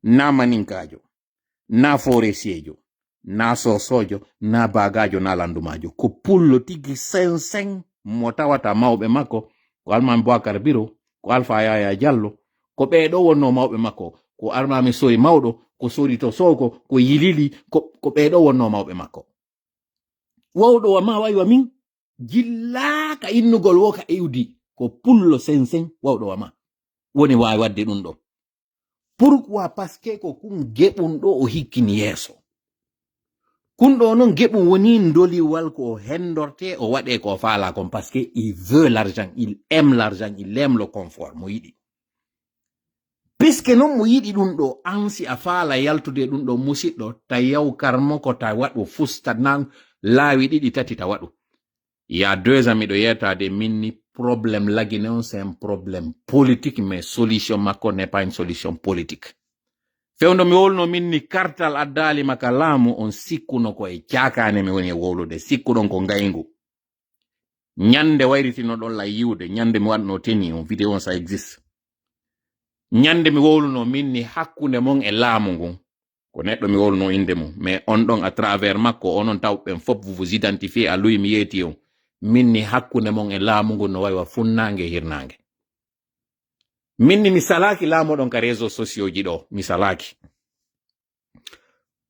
na maninkajo na foresiejo na sosojo na bagajo na landumajo ko pullo tigi sen mo tawata mawɓe makko ko Almami Boakar Biro ko Alpha Yaya Jallo ko ɓeɗo wonno mawɓe makko ko Armami Sory mawɗo ko Sory to Soko ko Yilili ko ɓeɗo wonno mawɓe makko wawɗo wa ma wayi wa min jillaka innugol woka ewdi ko pullo sen wawɗo wama woni wawi wadde ɗum ɗo pourquoi parce que ko kun geɓum ɗo o hikkini yeeso kun ɗo non geɓum woni ndoliwal ko hendorte o waɗe ko faala kon parce que il veut l'argent il aime le confort mo yiɗi puisque non mo yiɗi ɗum ɗo an si a faala yaltude ɗum ɗo musidɗo ta yaw karmo ko ta waɗu fusta nan laawi ɗiɗi tati ta waɗu. Il y a 2 ans, miɗo yettade minni problème lagine on c'est un problème politique mais solution makko n'est pas une solution politique. Fewndo mi wolno minni kartal addali maka laamu on sikkuno ko e caakane mi woni e wowlude sikkuɗon ko ngaygu. Nyande wayritino ɗon la yiwde nyande mi waɗno teni on vidéo on ça existe. Nyande mi wowluno minni hakkunde mon e laamu ngun ko neɗɗo mi wowluno inde mum mais on ɗon à travers makko onon tawɓen fop vous identifiez à lui mi yeeti on minni hakkunde mon e laamu ngun no wayi wa funnange hirnange minni mi salaki laamu ɗon ka réseaux sociaux ji ɗo mi salaki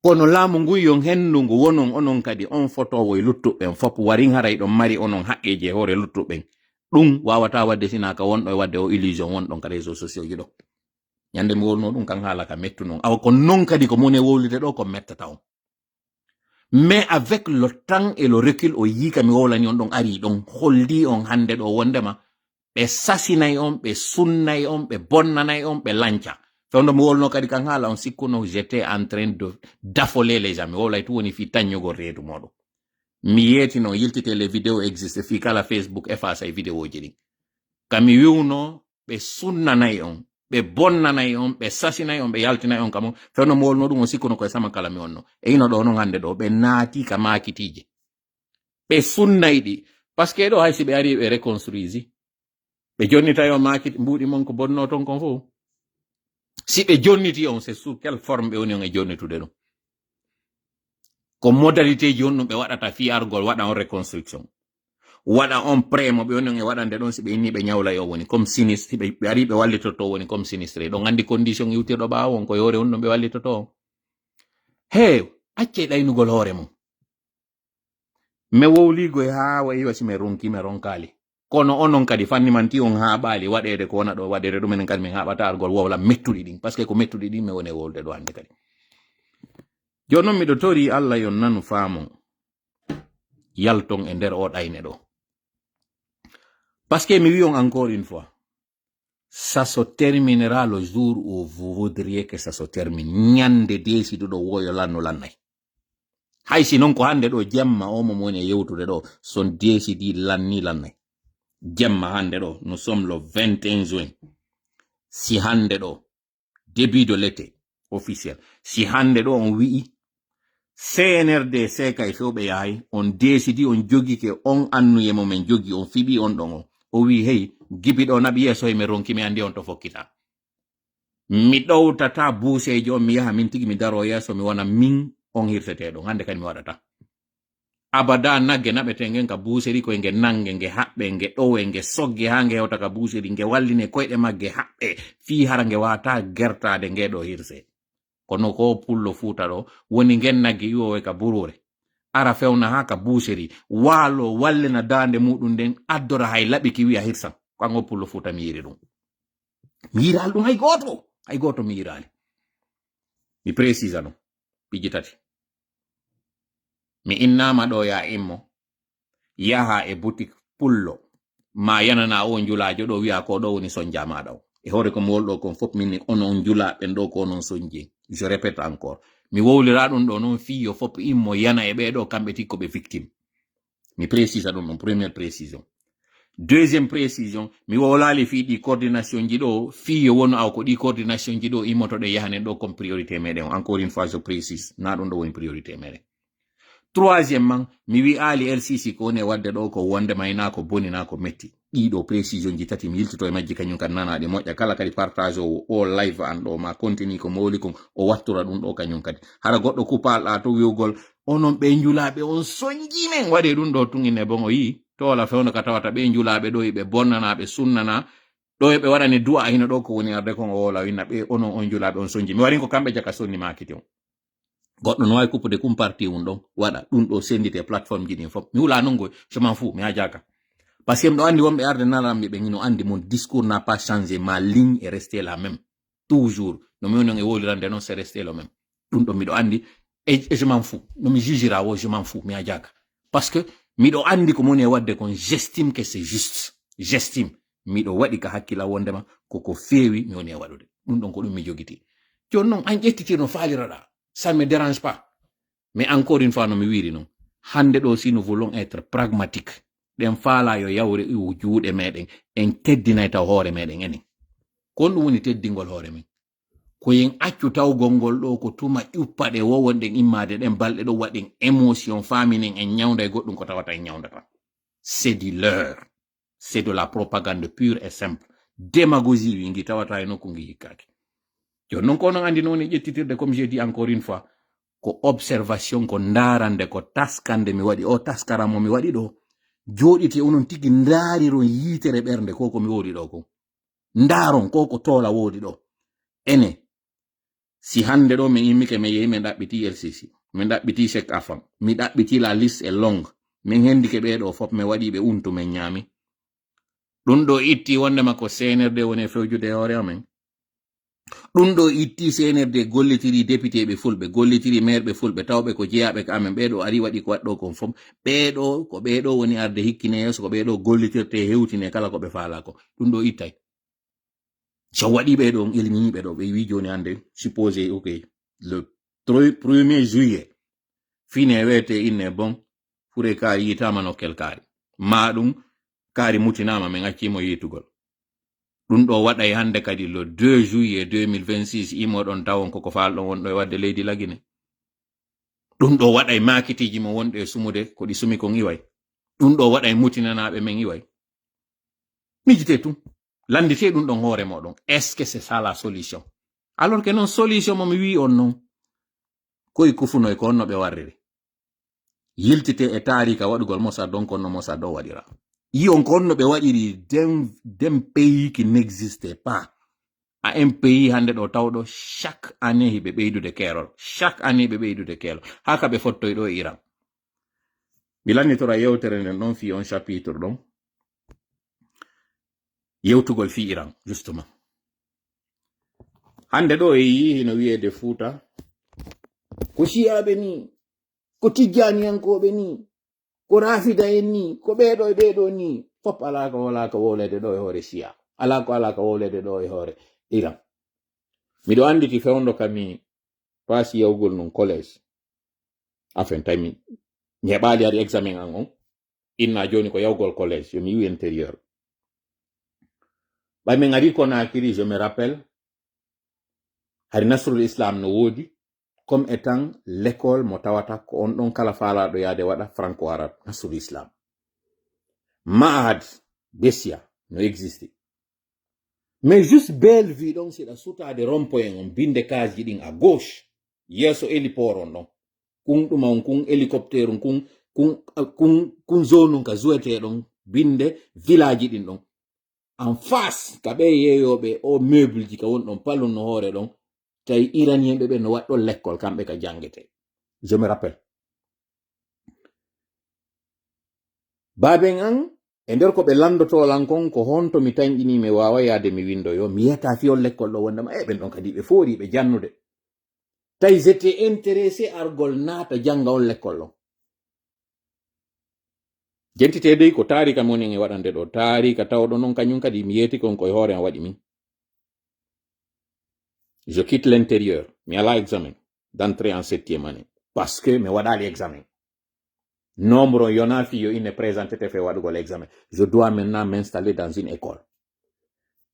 kono laamu ngun yon hendu ngu wonon onon kadi on fotowo e luttuɓen fop warin haray ɗon mari onon haqqeji e hoore luttuɓen ɗum wawata wadde sinaka wonɗo e wadde o illusion wonɗon ka réseaux sociaux ji ɗo nyande mi wolno ɗum kan haala ka mettu non awa ko non kadi ko moni e wowlide ɗo ko mettata on mais avec le temps et le recul o yika mi wowlani on ɗon ari ɗon holdi on hande ɗo wondema ɓe sasinay on ɓe sunnay on ɓe bonnanay on ɓe lanca fewndo mi wolno kadi kan haala on sikkuno j'étais en train d'affoler les gens mi wowlay tu woni fi taññugol reedu moɗon mi yeeti noon yiltite les vidéos existe fi kala Facebook efface ay vidéo ji ɗin kami wiwno ɓe sunnanay on ɓe bonnanay on ɓe sasinay on ɓe yaltinay on kamo fewno mi wolno ɗum o sikkuno koye sama kala mi wonno e ino ɗo non hande ɗo ɓe naati ka makitije ɓe sunnay ɗi par ce que ɗo hay si ɓe ari ɓe reconstruisi ɓe jonnitay on makiti mbuɗi mon ko bonno ton kon fof si ɓe jonniti on c'est sous quelle forme ɓe woni on e jonnitude ɗum ko modalité ji on ɗum ɓe waɗata fiyargol waɗa on reconstruction waɗa on pré mo ɓe woni on e waɗande ɗon si ɓe inni ɓe ñawlay o woni comme sinistre ɓe ari ɓe wallitoto woni comme sinistre ɗon andi condition iwtirɗo ɓaawo on ko yore on ɗum ɓe wallitoto on he acce ɗaynugol hoore mum mi wowligo ha wayi wasi mi ronkali kono onon kadi fannimanti on haɓali waɗede ko wona ɗo waɗede ɗumenen kadi min haɓata argol wowla mettuɗi ɗin par ce que ko mettuɗi ɗin mi woni e wolde ɗo hande kadi jonon miɗo tori Allah yon nanu faamo yalton e nder o ɗayne ɗo. Parce que mi wion encore une fois, ça se terminera le jour où vous voudriez que ça se termine. Nyande desiduɗo woyo lanno lannay. Hay si non ko hande ɗo jemma omo moni e yewtude ɗo son desidi lanni lannay. Jemma hande ɗo, nous sommes le 21 juin. Si hande ɗo, début de l'été officiel. Si hande ɗo on wi'i CNRD seka e fewɓe yahay on desidi on jogi ke on annuye mo men jogi on fiɓi on ɗon o wi hey gibiɗo naɓi yeso e mi ronki mi andi on to fokkita. Mi ɗowtata buusejo on mi yaha min tigi mi daro yeso mi wona min on hirteteɗo hande kadi mi waɗata. Abada nagge naɓete ngen ka buuseri koye nge nange nge haɓɓe nge ɗowe nge sogge ha nge hewta ka buuseri nge walline koyɗe magge haɓɓe fi hara nge wata gertade ngeɗo hirse. Kono ko pullo fuuta ɗo woni ngen nagge iwowe ka burure ara fewna ha ka buuseri waalo wallina dande muɗum nden addora hay laɓi ki wi'a hirsan kango pullo fuuta mi yiri ɗum. Mi yiral ɗum hay goto mi yirali. Mi précisa ɗum piji tati. Mi innama ɗo ya immo yaha e boutique pullo ma yanana o julajo ɗo wi'a ko ɗo woni sonja maɗa o e hore ko mi wolɗo kon fof minni onon julaɓen ɗo ko onon sonji. Je répète encore, mi wowlira ɗum ɗo non fiyo fop immo yana e ɓeɗo kamɓe tikko ɓe victime. Mi précisa ɗum ɗon première précision. Deuxième précision, mi wowlali fi ɗi coordination ji ɗo fiyo wono aw ko ɗi coordination ji ɗo immotoɗe yahanen ɗo comme priorité meɗen. Encore une fois je précise, na ɗum ɗo woni priorité meɗen. Troisièmement, mi wi Ali LCC ko woni wadde ɗo ko wonde mayna ko boni na ko metti. Ɗiɗo précision ji tati mi yiltito e majji kañum kan nanaɗe moƴƴa kala kadi partage o live an ɗo ma continue ko mowli kon o wattura ɗum ɗo kañum kadi hara goɗɗo kupalɗa to wiwgol onon ɓe julaɓe on sonji men waɗe ɗum ɗo tungine bon o yi to wala fewno ka tawata ɓe julaɓe ɗo ɓe bonnana ɓe sunnana ɗo ɓe waɗani du'a hino ɗo ko woni arde kon o wola winna ɓe onon on julaɓe on sonji mi waɗi ko kamɓe jaka sonni makiti on goɗɗo no wawi kuppude kum parti mum ɗon waɗa ɗum ɗo sendite plateforme ji ɗin fof mi wula non goy je m'en fous mi hajaka. Parce que m'do andi wonɓe arde naramɓe ɓe ngino andi mon discours n'a pas changé, ma ligne est restée la même toujours no mi woni e wolirande non c'est resté le même ɗum ɗo miɗo andi et je m'en fous no mi jugera wo je m'en fous mi hajaka parce que miɗo andi ko moni e wadde kon j'estime que c'est juste j'estime miɗo waɗi ka hakkila wondema koko feewi mi woni e waɗude ɗum ɗon ko ɗum mi jogiti joni noon an ƴettiti no faliraɗa ça ne me dérange pas mais encore une fois no mi wiri non hande ɗo si nous voulons être pragmatique ɗen faala yo yawre juuɗe meɗen en teddinay taw hoore meɗen enen kon ɗum woni teddingol hoore men koyen accu tawgol ngol ɗo ko tuma ƴuppaɗe wowonɗen immade ɗen balɗe ɗo waɗen émotion faminen en ñawda e goɗɗum ko tawata en ñawdata. C'est du leurre, c'est de la propagande pure et simple. Démagogie wingi tawata e nokku ngi hikkaki joni noon ko non andi noon e ƴettitirde comme j'ai dit encore une fois ko observation ko ndarande ko taskande mi waɗi o taskaramo mi waɗi ɗo joɗiti onon tigi ndaariron yitere ɓernde ko mi wodi ɗo ko ndaron ko tola wodi ɗo ene si hande ɗo min immike mi yehi min ɗaɓɓiti LCC min ɗaɓɓiti chèque afam mi ɗaɓɓiti la liste est longue min hendike ɓeɗo fof mi waɗi ɓe untu min ñaami ɗum ɗo itti wondema ko CNRD woni fewjude e hoore amen ɗum ɗo itti CNRD gollitiri député ɓe fulɓe gollitiri maire ɓe fulɓe tawɓe ko jeyaɓe ka amen ɓeɗo ari waɗi ko waɗɗo kon fof ɓeɗo ko ɓeɗo woni arde hikkine yeeso ko ɓeɗo gollitirte hewtine kala ko ɓe faala ko ɗum ɗo ittay so waɗi ɓeɗo on élimini ɓeɗo ɓe wi joni hande supposé ok le 1er juillet fine wete inne bon fure kaari yitama nokkel kaari ma ɗum kaari mutinama min accimo yitugol ɗum ɗo waɗay hande kadi le 2 juillet 2026 imoɗon tawon koko falɗon wonɗo e wadde leydi lagine ɗum ɗo waɗay makitiji mo wonɗe e sumude ko ɗi sumi kon iway ɗum ɗo waɗay mutinanaɓe men iway mijite tum landite ɗum ɗon hoore moɗon est ce que c'est ça la solution alors que non solution mo mi wi on non koye kufunoy ko onno ɓe warriri yiltite e taarika waɗugol Mossad donc onno Mossad ɗo waɗira yi on ko onno ɓe waɗiri d'un pays qui n'existait pas à un pays hande ɗo tawɗo chaque année hiɓe ɓeydude keerol chaque année ɓe ɓeydude keerol haka ɓe fottoy ɗo e Iran mi lannitora yewtere nden ɗon fi on chapitre ɗon yewtugol fi Iran justement hande ɗo e yi hino wiyede Fouta ko shiyaɓe ni, ko tijjaniyankoɓe ni, ko rafida en ni, ko ɓeɗo e ɓeɗo ni, fop alaka wala ka wolede ɗo e hoore shiya, alaka wolede ɗo e hoore Iran. Miɗo anditi fewndo kami pasi yawgol non college, afen tawi mi heɓali ari examen an on, inna joni ko yawgol college, yo mi wi intérieur. Ɓay min ari Conakry, je me rappelle, hari Nasrul Islam no woodi, comme étant l'école mo tawata ko on ɗon kala faalaɗo yaade waɗa franco arabe, Nasrul Islam. Ma'had Bessia no existe. Mais juste Bellevue ɗon siɗa sutade rond-point on binde kaji ɗin à gauche, yeso héliport on ɗon, kun ɗuma on kun hélicoptère on kun zone on ka zuweteɗon binde village ɗin ɗon. En face ka ɓe yeyoɓe o meuble ji ka won ɗon palon no hoore ɗon, tawi iranien ɓe no waɗɗo l'école kamɓe ka jangete. Je me rappelle. Baben an e nder ko ɓe landotolan kon ko honto mi tañƴini mi wawa yaade mi windoyo, mi yiyata fiyol l'école ɗo wondema ɓen ɗon kadi ɓe foori ɓe jannude. Tawi j'étais intéressé argol naata janga on l'école ɗon. Jentitede ko taarika moni e waɗande ɗo, taarika tawɗo non kañum kadi mi yeti kon koye hoore an waɗi min. Je quitte l'intérieur, mi ala examen d'entrée en 7e année, parce que mi waɗali examen. Nombre yona fi yo ine présenté te fe waɗugol examen. Je dois maintenant m'installer dans une école.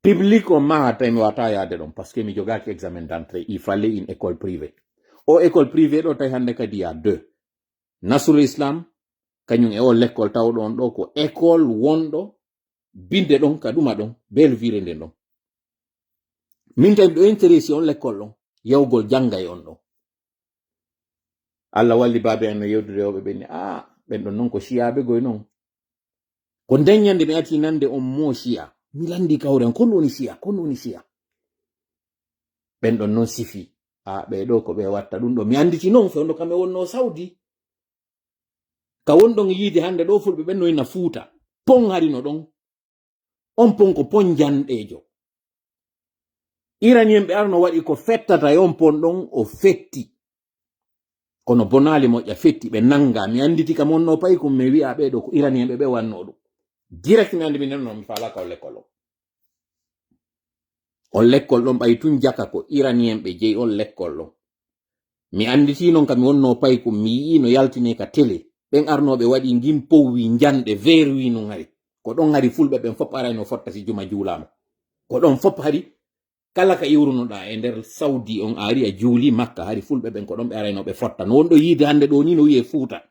Public o mahata mi wata yaade ɗon, parce que mi jogaki examen d'entrée, il fallait une école privée. O école privée ɗo tawi hande kadi ya 2. Nasrul Islam, kañum e o l'école tawɗon ɗo ko école wonɗo binde ɗon ka ɗuma ɗon Bellevue nden ɗon. Min tawi ɗo intéressé on l'école ɗon yawgol jangay on ɗon. Allah walli baabe en no yewdude oɓe ɓenni ɓen ɗon non ko shiyaɓe goy non. Ko ndeññande mi ati nande on mo shiya, mi landi kawren kon woni shiya. Ɓen ɗon non sifi ɓeɗo ko ɓe watta ɗum ɗo mi anditi non fewndo kamɓe wonno Saudi. Ka wonɗon yiide hande ɗo fulɓe ɓen no ina Fuuta, pon harino ɗon, on pon ko pon janɗejo. Iranien ɓe arno waɗi ko fettata e on pon ɗon o fetti, kono bonali moƴƴa fetti ɓe nanga. Mi anditi kam onno payi ko mi wi'a ɓeɗo ko iranien ɓe wanno ɗum direct. Mi andi mi nenno mi fala ka o l'école on l'école ɗon ɓay tun jaka ko iranien ɓe jeyi on l'école ɗon. Mi anditi non kam mi wonno payi ko mi yi no yaltine ka télé ɓen arnoɓe waɗi gim powwi janɗe verwi no ngari ko ɗon ngari fulɓe ɓen fop arayno fotta si juma juulama ko ɗon fop hari kala ka iwrunoɗa e nder Saudi on ari a juuli Makka hari fulɓe ɓen ko ɗon ɓe araynoɓe fotta. No wonɗo yiide hande ɗo ni no wiye Fuuta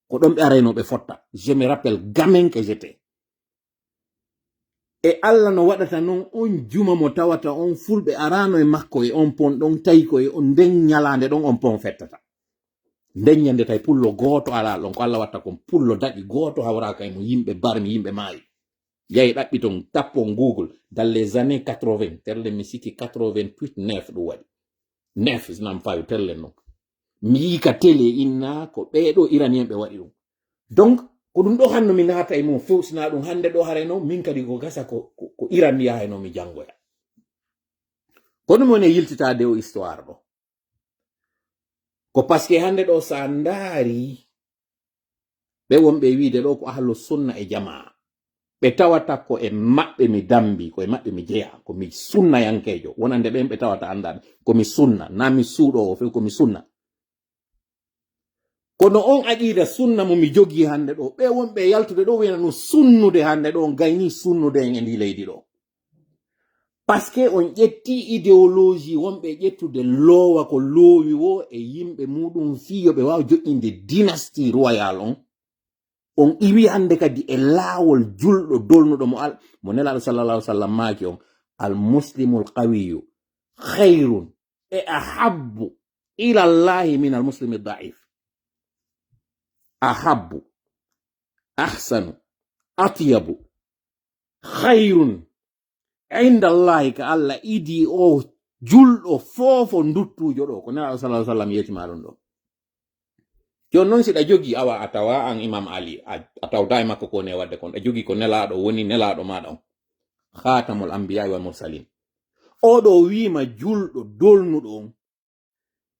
ko ɗon ɓe araynoɓe fotta. Je me rappelle gamin que j'étais. E Allah no waɗata non on juma mo tawata on fulɓe arano e makko e on pon ɗon tawi ko e on nden ñalande ɗon on pon fettata. Nden ñande tawi pullo gooto ala ɗon ko Allah watta kon pullo daɗi gooto hawraka e mo yimɓe barmi yimɓe maayi. Yahi ɗaɓɓi ton tappon Google dans les années 80 terle mi sikki 88 9 ɗum waɗi 9 sinam fawi terle non mi yi ka télé inna ko ɓeɗo iranien ɓe waɗi ɗum. Donc ko ɗum ɗo hanno mi naata e mum fewsina ɗum hande ɗo hareno min kadi ko gasa ko Iran mi yahayno mi jangoya. Ko ɗum woni yiltitade o histoire ɗo ko parce que hande ɗo sa ndaari ɓe wonɓe wiide ɗo ko ahlu sunna e jamaa ɓe tawata ko e maɓɓe mi dambi ko e maɓɓe mi jeya ko mi sunna yankejo wonande ɓen ɓe tawata andami ko mi sunna na mi suuɗo o fe ko mi sunna. Kono on aqida sunna mo mi jogi hande ɗo ɓe wonɓe yaltude ɗo wiyana no sunnude hande ɗo gayni sunnude en e ndi leydi ɗo parce que on ƴetti idéologie wonɓe ƴettude loowa ko loowi wo e yimɓe muɗum fiyo ɓe wawa joƴƴinde dynastie royal on iwi hande kadi e laawol julɗo dolnuɗo mo nelaɗo sallallahu alaihi wasallam maaki on al muslimul qawiyu khayrun e ahabbu ila llahi min al muslimi daif. Ahabbu, ahsanu, atyabu, khayrun inda Allahi ka Allah idi o julɗo fofo nduttujo ɗo ko nelaɗo sallallahu alaihi wasallam yetima ɗon ɗo. Jon non siɗa jogi awa a tawa an Imam Ali a tawda e makko ko ne wadde kon a jogi ko nelaɗo woni nelaɗo maɗa on khatamul anbiya wal mursalin. Oɗo wima julɗo dolnuɗo on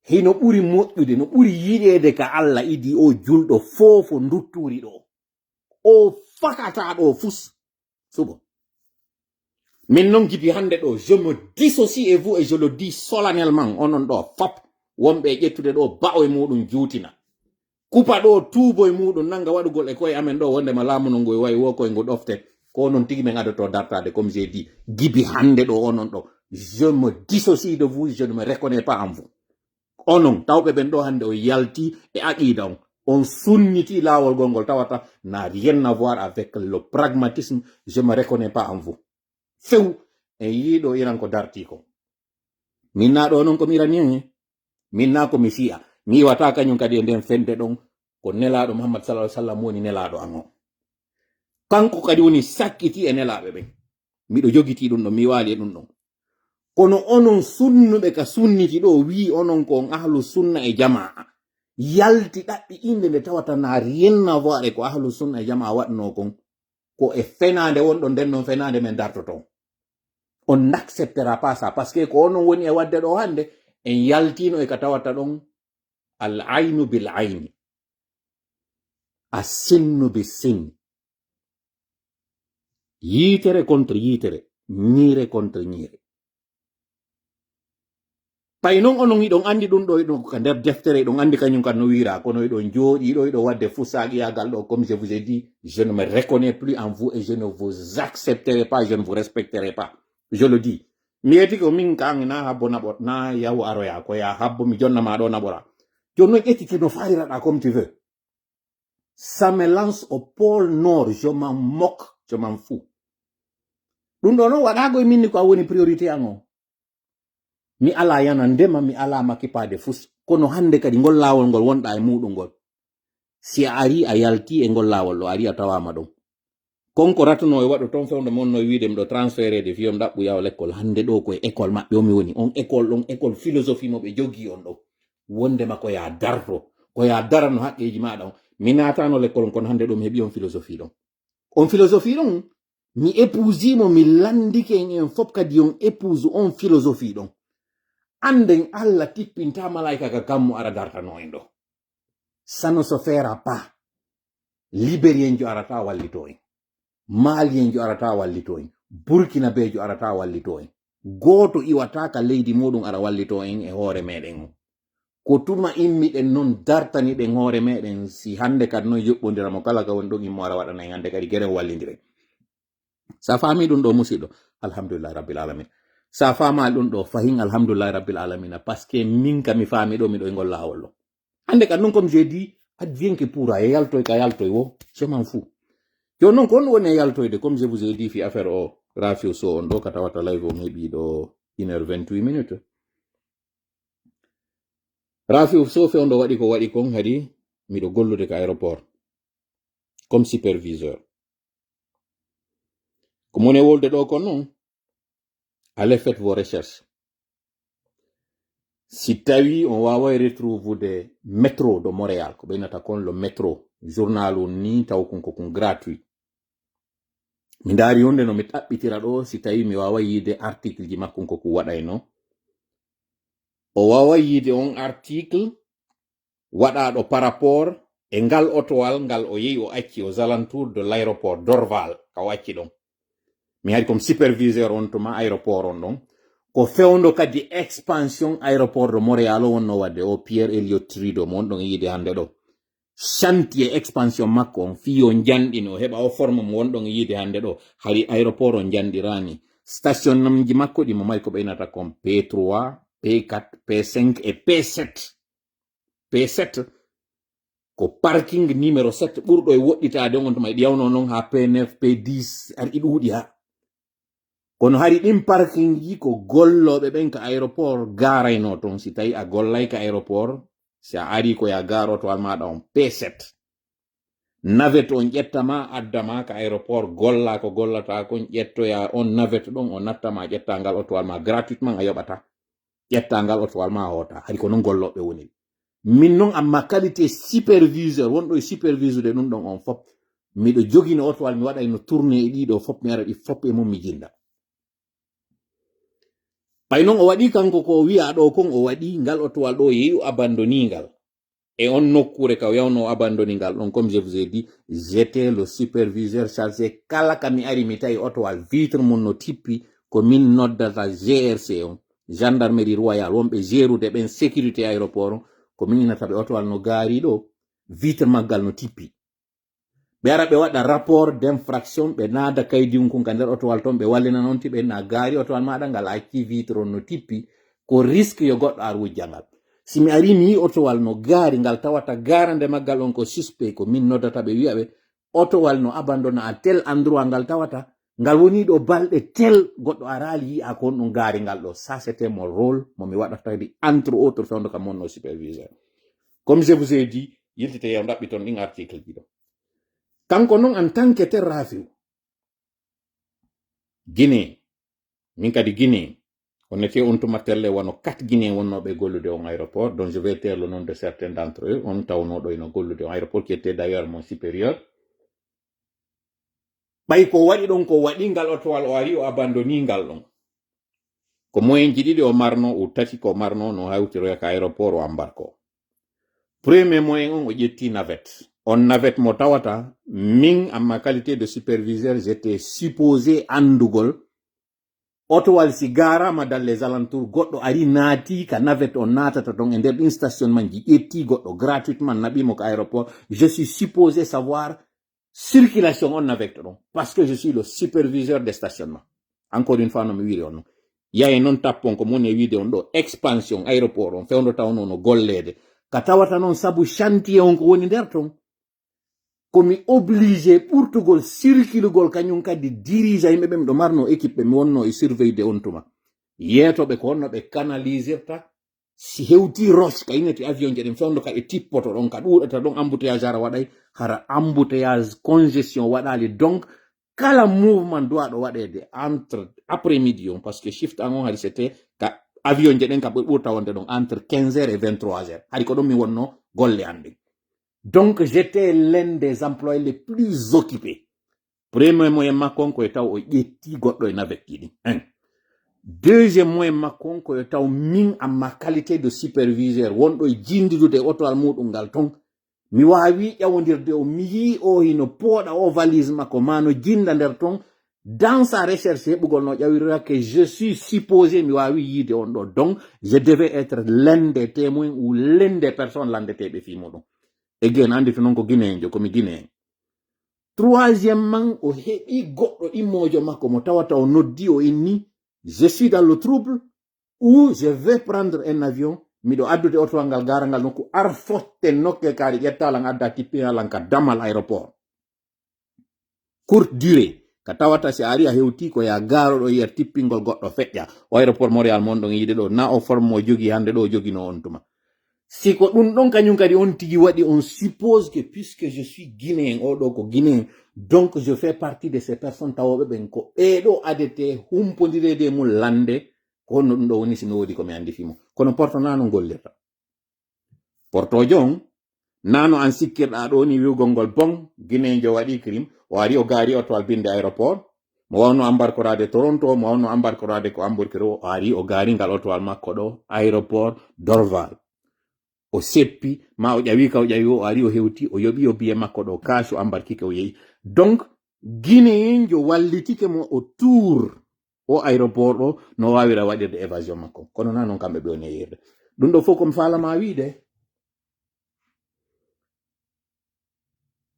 hino ɓuri moƴƴude no ɓuri yiɗede ka Allah idi o julɗo fofo dutturi ɗo o fakata ɗo fus subo. Min non gibi hande ɗo je me dissocie et vous et je le dis solennellement onon ɗo fop wonɓe ƴettude ɗo ba'o e muɗum juutina kupa ɗo tuubo e muɗum nanga waɗugol e koye amen ɗo wonde ma laamu no ngoy wayi wo koye ngo ɗofte ko non tigi men adoto dartade comme j'ai dit gibi hande ɗo onon ɗo je me dissocie de vous, je ne me reconnais pas en vous. Onon tawɓe ɓen ɗo hande o yalti e aqida on sunniti lawol gongol tawata n'a rien à voir avec le pragmatisme. Je me reconnais pas en vous. Few en yiɗo iran ko darti ko min na ɗo non ko mirani min na ko mi fi'a mi wata kañum kadi e nden fende ɗon ko nelaɗo Muhammad sallallahu alaihi wasallam woni nelaɗo an o kanko kadi woni sakkiti e nelaɓe ɓen miɗo jogiti ɗum ɗo mi wali e ɗum ɗon kono onon sunnuɓe ka sunniti ɗo wi onon ko on ahlu sunna e jamaa yalti ɗaɓɓi inde nde tawata na rien à voir ko ahlu sunna e jamaa waɗno kon ko e fenade wonɗo nden non fenade men dartoto on n'acceptera pas ça parce que ko onon woni e wadde ɗo hande en yaltino e ka tawata ɗon al aynu bil ayni a sinnu bi sin yitere contre yitere ñiire contre ñiire pay non onon iɗon andi ɗum ɗo iɗon ka nder deftere iɗon andi kañum kan no wira kono iɗon jooɗi ɗo iɗo wadde fusaqiyagal ɗo comme je vous ai dit je ne me reconnais plus en vous et je ne vous accepterai pas, je ne vous respecterai pas, je le dis. Mi yeti ko min kan na habbo naɓot na yahu aroya ko ya habbo mi jonna ma ɗo naɓora joni non ƴettiti no fariraɗa comme tu veux. Ça me lance au pôle nord, je m'en moque, je m'en fous. ɗum ɗo non waɗago e minni ko a woni priorité an o mi ala yana ndema mi ala makkipade fus kono hande kadi ngol lawol ngol wonɗa e muɗum ngol si a ari a yalti e ngol lawol ɗo ari a tawama ɗon konko ratano e waɗo ton fewde monno wiide miɗo transféré de fiyom ɗaɓɓu yaw l'école hande ɗo koye école maɓɓe o mi woni on école ɗon école philosophie mo ɓe jogui on ɗo wondema ko ya darto ko ya darano haqqeji maɗa on mi natano l'école kono hande ɗo mi heeɓi on philosophie ɗon mi épousimo mi landike en fop kadi on épouse on philosophie ɗon anden Allah tippinta malaika ka kammu ara dartano en ɗo ça ne se fera pas. Libérien jo arata wallito en malien jo arata wallito en burkina be jo arata wallito en goto iwata ka leydi muɗum ara wallito en e hoore meɗen o ko tuma immiɗen non dartani ɗen hoore meɗen si hande kadi noon yoɓɓodiramo kala ka woni ɗon immo ara waɗana en hande kadi gueɗen wallidiren sa fami ɗum ɗo musidɗo alhamdulillah rabbil alamin sa fama ɗum ɗo fahin alhamdulillah rabbil alamin parce que min ka mi fami ɗo miɗo e ngol lawol ɗo hande kadi non comme j'ai dit advienne que pourra e yaltoy ka yaltoy wo je m'en fous joni noon ko on woni e yaltoyde comme je vous ai dit fi affaire o Rafiu Sow on ɗo ka tawata live o heeɓi ɗo 1h28 minutes Rafiu Sow fe on ɗo waɗi ko waɗi kon hadi miɗo gollude ka aéroport comme superviseur ko moni wolde ɗo kon noon allez faites vos recherches si tawi on wawai retrouvude métro de Montréal ko ɓeynata kon le métro journal on ni taw kon ko kon gratuit mi daari yonde no mi ɗaɓɓitira ɗo si tawi mi wawai yiide article ji makko ko ko waɗayno o wawai yiide on article waɗaɗo par rapport e ngal otowal ngal o yehi o acci aux alentours de l'aéroport d'Orval ka o acci ɗon mi haɗi comme superviseur on tuma aéroport on ɗon ko fewndo kadi expansion aéroport de Montréal o wonno wadde o Pierre Elliott Trudeau mo on ɗon yiide hande ɗo chantier expansion makko on fiyo janɗino heɓa o forme mo wonɗon yiide hande ɗo hari aéroport on janɗirani station namji makko ɗi mo mari ko ɓeynata kon P3 P4 P5 et P7 ko parking numéro 7 ɓurɗo e woɗɗitade on tuma ɗiyawno noon ha P9 P10 ari ɗuuɗi ha kono hari ɗin parking ji ko golloɓe ɓen ka aéroport garayno toon si tawi a gollay ka aéroport si a ari ko ya garoto al maɗa on P7 navette on ƴettama addama ka aéroport golla ko gollata kon ƴettoya on navette ɗon o nattama ƴettangal otowal ma gratuitement a yoɓata ƴettangal otowal ma hoota hari ko noon golloɓe woni min noon amma qualité superviseur wonɗo e superviseur de ɗum ɗon on fop miɗo jogino otowal mi waɗa no tourné e ɗiɗo fop mi ara ɗi fop e mum mi jinda ɓay noon o waɗi kanko ko wi'a ɗo kon o waɗi ngal otowal ɗo yeeyu abandonigal et on nokkure ka yawno abandonigal ɗon comme je vous ai dit j'étais le superviseur chargé kala ka mi ari mi tawi otowal vitre mum no tippi ko min noddata GRC on gendarmerie royale wonɓe gérude ɓen sécurité aéroport on ko min inata ɓe otowal no gaari ɗo vitre maggal no tippi ɓe ara ɓe waɗa rapport d'infraction ɓe naada kaydi mum ka nder otowal ton ɓe wallina noon ti ɓe na gaari otowal maɗa ngal acci vitre on no tippi ko risque yo goɗɗo ar wujjangal si mi ari mi yi otowal no gaari ngal tawata garande maggal on ko suspect ko min noddata ɓe wi'a ɓe otowal no abandona à tel endroit ngal tawata ngal woni ɗo balɗe tel goɗɗo arali yi'a ko on ɗum gaari ngal ɗo ça c'était mon rôle momi waɗatadi entre autres fewndo kam monno superviseur comme je vous ai dit yiltite yam ɗaɓɓi ton ɗin article ji ɗo kanko noon en tant que tel rafiu Guinée min kadi Guinée on était on tuma telle wono 4 Guinéens wonnoɓe gollude on aéroport dont je vais taire le nom de certains d'entre eux on tawnoɗo ino gollude on aéroport qui était d'ailleurs mon supérieur ɓay ko waɗi ɗon ko waɗi ngal otowal o ari o abandoni ngal ɗon ko moyen ji ɗiɗi o marno o tati ko marno no hawtiroya ka aéroport o embarque premier moyen on o ƴetti navette on navette mo tawata min en ma qualité de superviseur j'étais supposé andugol otowal si garama dans les alentours goɗɗo ari naati ka navette on natata ton e nder ɗin stationnement ji ƴetti goɗɗo gratuitement naɓimo ko aéroport je suis supposé savoir circulation on navette ɗon parce que je suis le superviseur des stationnements encore une fois no mi wiri on yaye noon tappon ko moni e wiide on ɗo expansion aéroport on fewndo tawno no gollede ka tawata noon sabu chantier on ko woni nder ton komi obligé ɓurtugol circulugol kañum kadi dirige yimɓe ɓe miɗo marno équipe ɓe mi wonno e surveille on tuma yeetoɓe ko honno ɓe canalisirta si hewti roche ka inete avion je ɗen fewndo ka e tippoto ɗon ka ɗuɗata ɗon embouteillage ara waɗay hara embouteillage congestion waɗali donc kala mouvement doit ɗo waɗede entre après midi on parce que shift an on hari c'était ka avion je ɗen ka ɓurta wonde ɗon entre 15h et 23h hari ko ɗon mi wonno golle ande donc j'étais l'un des employés les plus occupés premier moyen makko ko e taw o ƴetti goɗɗo e navette ɗiɗi deuxième moyen makko ko e taw min en ma qualité de superviseur wonɗo e jindidude otowal muɗum ngal ton mi wawi ƴawodirde o mi yi o hino pooɗa o valise makko mano jinda nder ton dans sa recherche heɓugol no ƴawirira que je suis supposé mi wawi yiide on ɗo donc je devais être l'un des témoins ou l'un des personnes landeteɓe fi muɗum again andi to noon ko guinéenjo komi guinéen troisièmement o heɓi goɗɗo immojo makko mo tawata o noddi o inni je suis dans le trouble ou je vais prendre un avion miɗo addude otowal ngal garangal nokku ar fotte nokke kaari ƴettalan adda tippinalan ka damal aéroport courte durée ka tawata si ari a hewti ko ya garoɗo yer tippingol goɗɗo feƴƴa o aéroport Montréal mon ɗon yiide ɗo na o forme mo jogi hande ɗo jogino on tuma si ko ɗum ɗon kañum kadi on tigi waɗi on suppose que puisque je suis guinéen oɗo ko guinéen donc je fais partie de ces personnes tawoɓe ɓen ko ɓeɗo adete humpodirede mum lande ko honno ɗum ɗo woni simi woodi komi andi fimo kono porto nano gollirta portojo on nano an sikkirɗa ɗo ni wiwgol ngol bon guinéenjo waɗi crime o ari o gaari otowal binde aéroport mo wawno embarquerade Toronto mo wawno embarquerade ko Hamburg o ari o gaari ngal otowal makko ɗo aéroport Dorval o seppi ma o ƴawi ka o ƴawi o ari o hewti o yoɓi o biye makko ɗo kasu embarquike o yehi donc guinéenjo wallitike mo autour o aéroport ɗo no wawira waɗirde évasion makko kono na noon kamɓe ɓe woni yirde ɗum ɗo fof komi falama wiide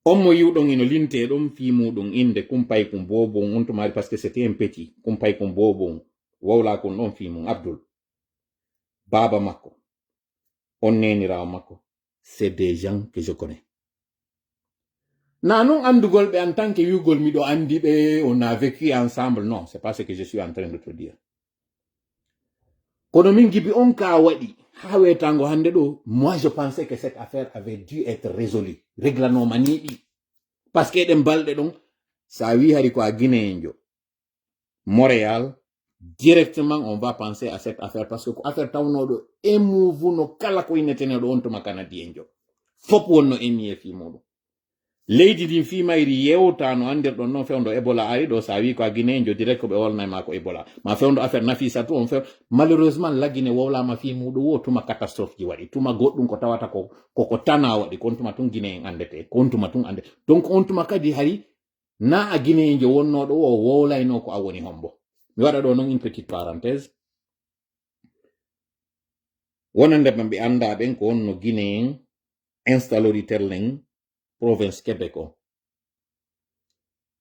on mo yiwɗon ino linte ɗum fi muɗum inde kumpay kum bobon on to mari parce que c'était un petit kumpay kum bobon wawla kon ɗon fi mum Abdoul baba makko on nenirawo makko c'est des gens que je connais na non andugol ɓe en tant que wiwgol miɗo andi ɓe on a vécu ensemble non c'est pas ce que je suis en train de te dire kono min gibi on ka waɗi ha wetango hande ɗo moi je pensais que cette affaire avait dû être résolue réglanoma niɗi parce que eɗen balɗe ɗon sa wi hari ko a guinéenjo Montréal directement on va penser à cette affaire parce que ko affaire tawnoɗo émouvuno kala ko inneteneɗo on tuma canadienjo fop wonno émi e fi muɗum leydi ndin fimayri yewtano andir ɗon noon fewndo ebola ari ɗo sa wi ko a guinéjo direct ko ɓe wolnay ma ko ebola ma fewndo affaire nafisa to on few malheureusement laggine wowlama fi muɗum wo tuma catastrophe ji waɗi tuma goɗɗum ko tawata ko tana waɗi kon tuma tun guiné en andete kon tuma tun ande donc on tuma kadi hari na a guinéjo wonnoɗo o wowlayno ko a woni hombo mi waɗa ɗo noon une petite parenthèse wonande ɓe anda ɓen ko wonno guiné en installori terleng province Québec o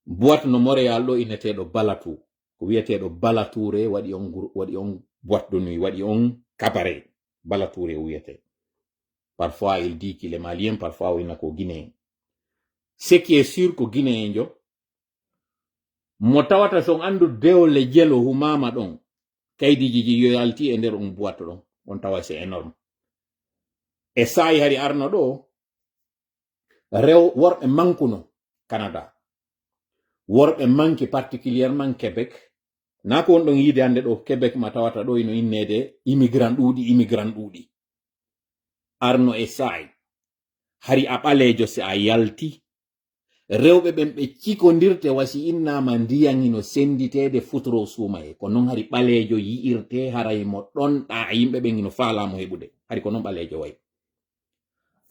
boîte no Montréal ɗo inneteɗo Balatu ko wiyeteɗo Balatouré waɗi on boîte de nuit waɗi on cabaret Balatouré o wiyete parfois il dit qu'il est malien parfois o inna ko guinéen ce qui est sûr ko guinéen jo mo tawata son andu dewle jelo humama ɗon kaydiji ji yoyalti e nder on boîte ɗon on tawa c'est énorme e sayi hari arno ɗo rew worɓe mankuno Canada worɓe manki particulièrement Québec na ko wonɗon yiide hande ɗo Québec ma tawata ɗo ino innede immigrant ɗuuɗi arno e sayi hari a ɓalejo se a yalti rewɓe ɓen ɓe cikodirte wasi innama ndiyan ino senditede futoro suumaye ko noon hari ɓalejo yi'irte haray mo ɗonɗa yimɓe ɓen ino faalamo heɓude hari ko noon ɓalejo wayi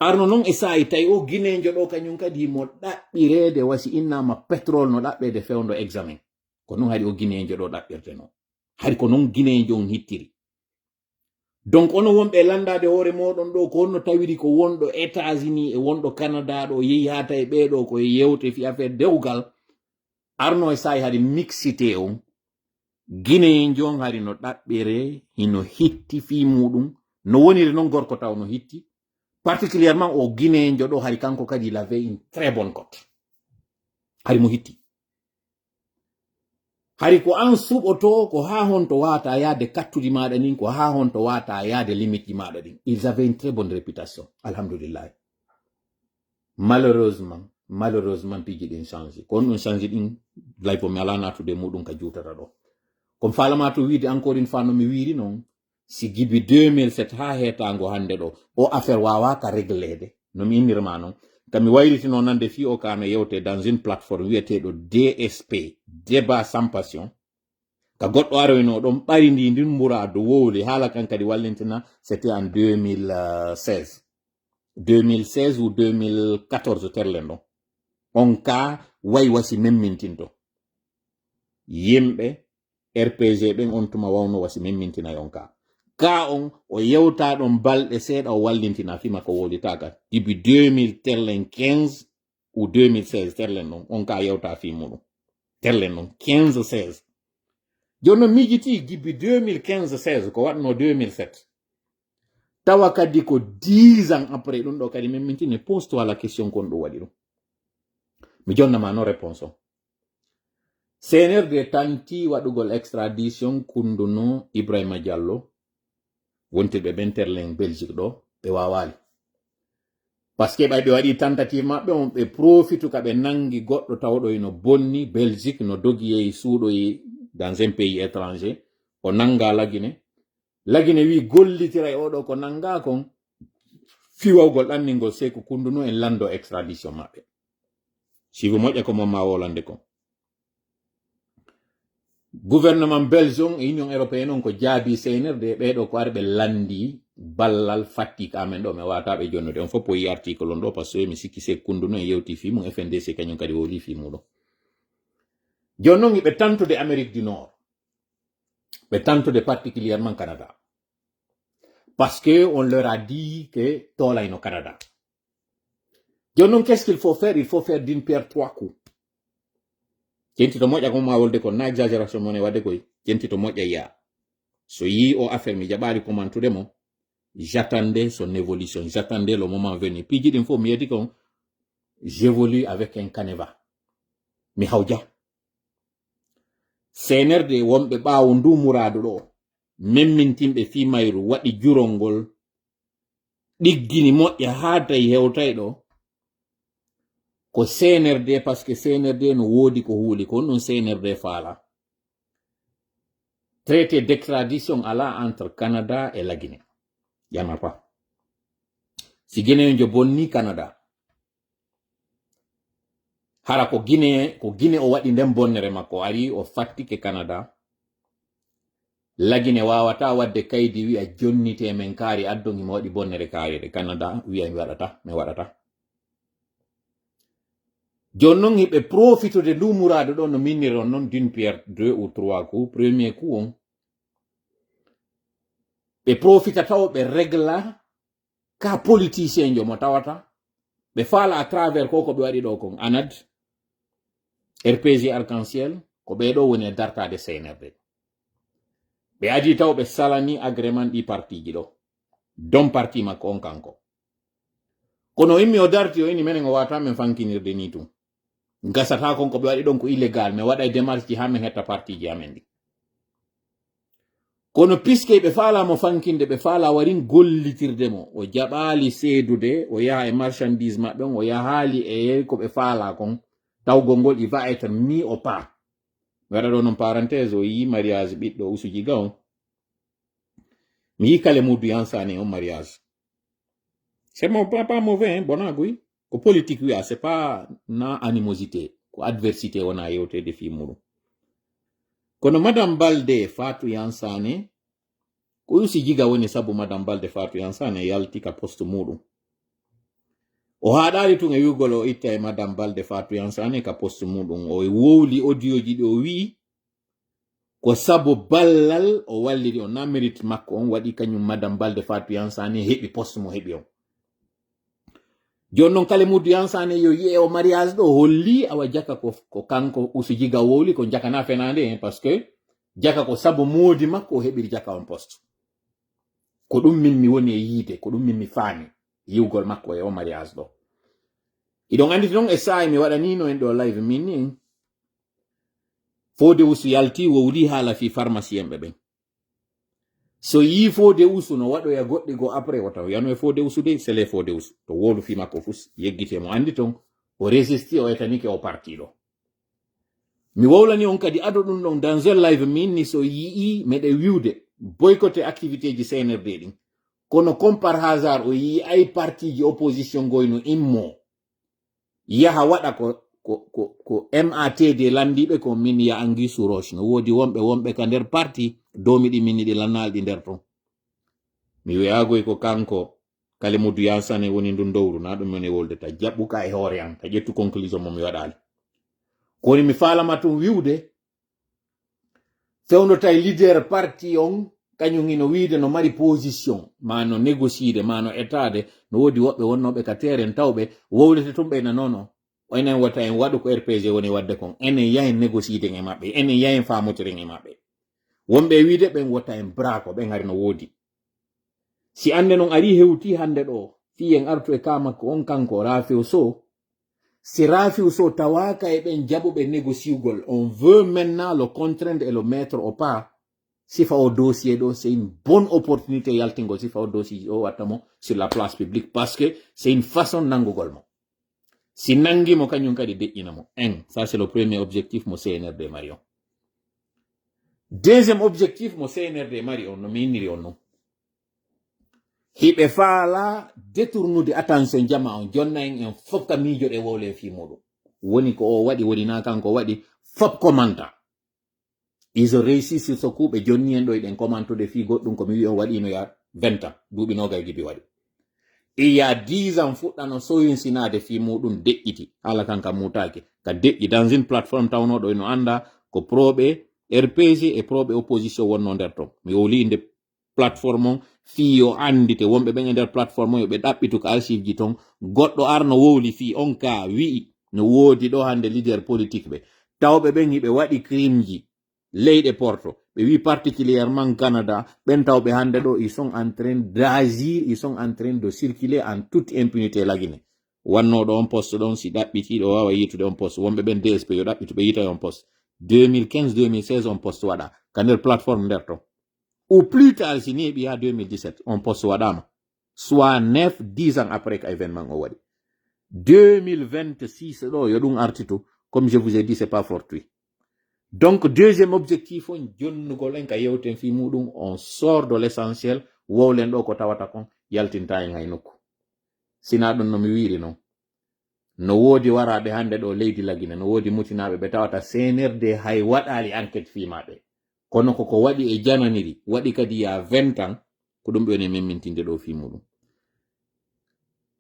arno noon e sayi tawi o guinéjo ɗo kañum kadi mo ɗaɓɓirede wasi innama pétrole no ɗaɓɓede fewndo examen ko noon hari o guinéjo ɗo ɗaɓɓirte no hari ko noon guinéjo on hittiri donc ono wonɓe landade hoore moɗon ɗo ko honno tawiri ko wonɗo États-Unis e wonɗo Canada ɗo yehi hata e ɓeɗo ko yewte fi affaire dewgal arno e sayi hari mixité on guinéjo on hari no ɗaɓɓire hino hitti fi muɗum no woniri noon gorko taw no hitti particulièrement au guinéjo ɗo hari kanko kadi il avait une très bonne cote hari mo hitti hari ko an suɓoto ko ha honto wata yaade kattuji maɗa nin ko ha honto wata yaade limite ji maɗa ɗin ils avaient une très bonne réputation alhamdulillah malheureusement piji ɗin change ko on ɗum change ɗin laypo mi ala natude muɗum ka jutata ɗo komi falama to wiide encore une fois no mi wiri noon si gibi 2007 ha hetango hande ɗo o affaire wawaka réglede no mi innirma noon kami wayritino nande fi o kano yewte dans une plateforme wiyeteɗo DSP débat sans passion ka goɗɗo aroyno ɗon ɓari ndi ndin murado wowli haala kan kadi wallintina c'était en 2016 ou 2014 terlen ɗon on ka way wasi memmintinto yimɓe RPG ɓen on tuma wawno wasi memmintina on ka on o yewta ɗon balɗe seeɗa o wallintina fima ko wowlitaka dibi 2015 ou 2016 terlen ɗon on ka yewta fi muɗum terlen ɗon 15-16 joni noon mijiti dibi 2015-16 ko waɗno 2007 tawa kadi ko 10 ans après ɗum ɗo kadi memintine pose toi la question kon ɗo waɗi ɗum mi jonnama no réponse o CNRD tanti waɗugol extradition kunduno Ibrahima Diallo wontirɓe ɓen terlen Belgique ɗo ɓe wawali par ce que ɓay ɓe waɗi tentative maɓɓe on ɓe profitu ka ɓe nangi goɗɗo tawɗo ino bonni Belgique no dogi yehi suuɗoyi dans un pays étranger o nanga lagine wi gollitira e oɗo ko nanga kon fiwawgol ɗanningol sey ko kunduno en lando extradition maɓɓe si vous moƴƴa ko mon ma wolande kon gouvernement belgium e union européenne on ko jaabi CNRD ɓeɗo ko ari ɓe landi ballal fatti kamen ɗo mi wataɓe jonnude on fof o yi article on ɗo par ce que mi sikki se kunduno e yewti fi mum FNDC kañum kadi woli fi muɗo joni noon ɓe tantude Amérique du Nord ɓe tantude particulièrement Canada parce que on leur a dit que tolayno Canada joni noon qu'est-ce qu'il faut faire d'une pierre trois coups jenti to moƴƴa ko ma wolde ko na exagération mon e wadde koy jenti to moƴƴa yiya so yi o affaire mi jaɓali commentude mo j'attendais son évolution j'attendais le moment venu piji ɗin fof mi yedi kon j'évolue avec un canevas mi hawja CNRD wonɓe ɓaawo ndu muradu ɗo memmintinɓe fimayru waɗi jurol ngol ɗiggini moƴƴa haa tawi hewtay ɗo ko CNRD parce que CNRD no woodi ko huuli ko ɗum CNRD faala traité d'extradition ala entre Canada et la Guinée yana pas si Guinéen jo bonni Canada hara ko Guinea o waɗi nden bonnere makko ari o fattike Canada lagine wawata wadde kaydi wi'a jonnite men kaari addon himo waɗi bonnere kaarire Canada wi'a mi waɗata jonnon hiɓe profitude ndu murado ɗo no minniron non d'une pierre 2 ou 3 coup premier coup on ɓe profita taw ɓe régla ka politicien jo mo tawata ɓe faala à travers ko ɓe waɗi ɗo kon ANAD RPG Arc-en-Ciel ko ɓeɗo woni e dartade CNRD ɓe adi taw ɓe salani agrément ɗi partiji ɗo don parti makko on kanko kono immi o darti o ini menen o wata men fankinirde ni tum gasata kon ko ɓe waɗi ɗon ko illégal mi waɗa démarche ji ha min hetta partiji amen ɗi kono puisque ɓe faalamo fankinde ɓe faala warin gollitirde mo o jaɓali seedude o yaha e marchandise maɓɓe on o yahali e ko ɓe faala kon tawgol ngol il va être mis au pas mi waɗa ɗo non parenthèse o yi mariage ɓiɗɗo Usuji Ga on mi yi kale Modou Yansane on mariage c'est mon pas mauvais bonaguy ko politique wiya c'est pas na animosité ko adversité wona yewtede fi muɗum kono madame Balde Fatou Yansane ko Usuji Ga woni sabu madame Balde Fatou Yansane yalti ka poste muɗum o haɗali tun e wigol o itta e madame Balde Fatou Yansane ka poste muɗum o wowli audio ji ɗi o wi ko sabu ballal o walliri on na mérite makko on waɗi kañum madame Balde Fatou Yansane heɓi poste mo heɓi on joni noon kala Modou Yansane yo yi'e o mariage ɗo holli awa jaka ko kanko Usuji Ga wowli ko jakana fenande par ce que jaka ko sabu moodi makko o heɓiri jaka on poste ko ɗum min mi woni e yiide ko ɗum min mi faami yiwgol makko e o mariage ɗo iɗon anditi noon e sa'i mi waɗanino en ɗo live min ni Fode Usu yalti wowli haala fi pharmacie en ɓe so yi Fode Usu no waɗoya goɗɗi go après o taw yano e Fode Usu de c'est les Fode Usu to wolu fi makko fus yeggite mo andi ton o résisti o etanike o parti ɗo mi wowlani on kadi ado ɗum ɗon dans un live min ni so yii meɗe wiwde boycotté activité ji CNRD ɗin kono comme par hasard o yi ay parti ji opposition goyno immo yaha waɗa ko MATD landiɓe ko min ya Anguille sous roche no wodi wonɓe ka nder parti domiɗi min ɗi lannalɗi nder ton mi wiyagoy ko kanko kale Modou Yansane woni ndun dowru na ɗum woni wolde ta jaɓɓuka e hoore am ta ƴettu conclusion mo mi waɗali koni mi falama tum wiwde fewnota e leader parti on kañum ino wiide no mari position ma no négociide ma no etade no wodi woɓɓe wonnoɓe ka terrain tawɓe wowlete tum ɓeyna nono enen wata en waɗu ko RPG woni wadde kon enen yahen négociide e maɓɓe enen yahen famotiren e maɓɓe wonɓe wiide ɓen wata en brako ɓen hari no woodi si ande non ari hewti hande ɗo fi en artu e kamakko on kanko Rafiu Sow si Rafiu Sow tawaka e ɓen jaɓuɓe négociugol on veut maintenant le contraindre et le mettre au pas sifa o dossier ɗo c'est une bonne opportunité yaltingol sifa o dossier o watta mo sur la place publique parce que c'est une façon nangugol mo si nangimo kañum kadi deƴƴina mo ça c'est le premier objectif mo CNRD mari on deuxième objectif mo CNRD mari on no mi inniri on non hiɓe faala détournude attention jama on jonna en fof ka miijoɗe wowle fi muɗum woni ko o waɗi woni na kanko waɗi fop commenta ils ont réussi sur ce coup ɓe jonni en ɗo eɗen commentude fi goɗɗum ko mi wi on waɗino ya 20 ans duuɓi nogay giɓi waɗi il y a 10 ans fuɗɗano soyinsinade fi muɗum deƴƴiti hala kanka mutaki ka deƴƴi dans une plateforme tawnoɗo eno anda ko proɓe RPG e proɓe opposition wonno nder ton mi wowli inde plateforme on fi yo andite wonɓe ɓen e nder plateforme o yoɓe ɗaɓɓitu ko archive ji ton goɗɗo arno wowli fi on ka wi'i no woodi ɗo hande leader politique ɓe tawɓe ɓen hiɓe waɗi crime ji leyɗe porto ɓe wi particulièrement Canada ɓen tawɓe hande ɗo ils sont en train d'agir ils sont en train de circuler en toute impunité lagine wannoɗo on poste ɗon si ɗaɓɓiti ɗo wawa yitude on poste wonɓe ɓen DSP yo ɗaɓɓitu ɓe yita on poste 2015 2016 on poste waɗa ka nder plateforme nder ton ou plus tard si neeɓi ha 2017 on poste waɗama soit 9-10 ans après ka événement o waɗi 2026 ɗo yo ɗum artitu comme je vous ai dit c'est pas fortuit donc deuxième objectif on jonnugol en ka yewten fi muɗum on sort de l'essentiel wowlen ɗo ko tawata kon yaltinta en hay nokku sina ɗum no mi wiiri noon no woodi waraɓe hande ɗo leydi lagine no woodi mutinaɓe ɓe tawata senirde hay waɗali enquête fimaɓe kono koko waɗi e jananiri waɗi kadi ya 20 ans ko ɗum ɓe woni memmintinde ɗo fi muɗum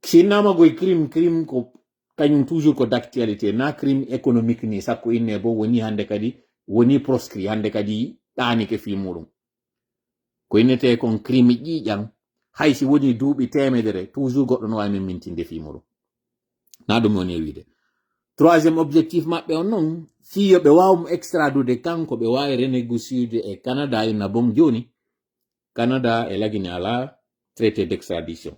sinnamagoye crime ko kañum toujours ko d'actualité na crime économique ni sakko inne bo woni hande kadi woni proscrit hande kadi ɗanike fi muɗum ko innete kon crime ƴiƴam hay si woni duuɓi temedere toujours goɗɗo no wawi memmintinde fi muɗum na ɗum woni e wiide troisiéme objectif maɓɓe on noon fiyo ɓe wawmo extradude kanko ɓe wawi renégociude e Canada inna bom joni Canada e lagine ala traité d'extradition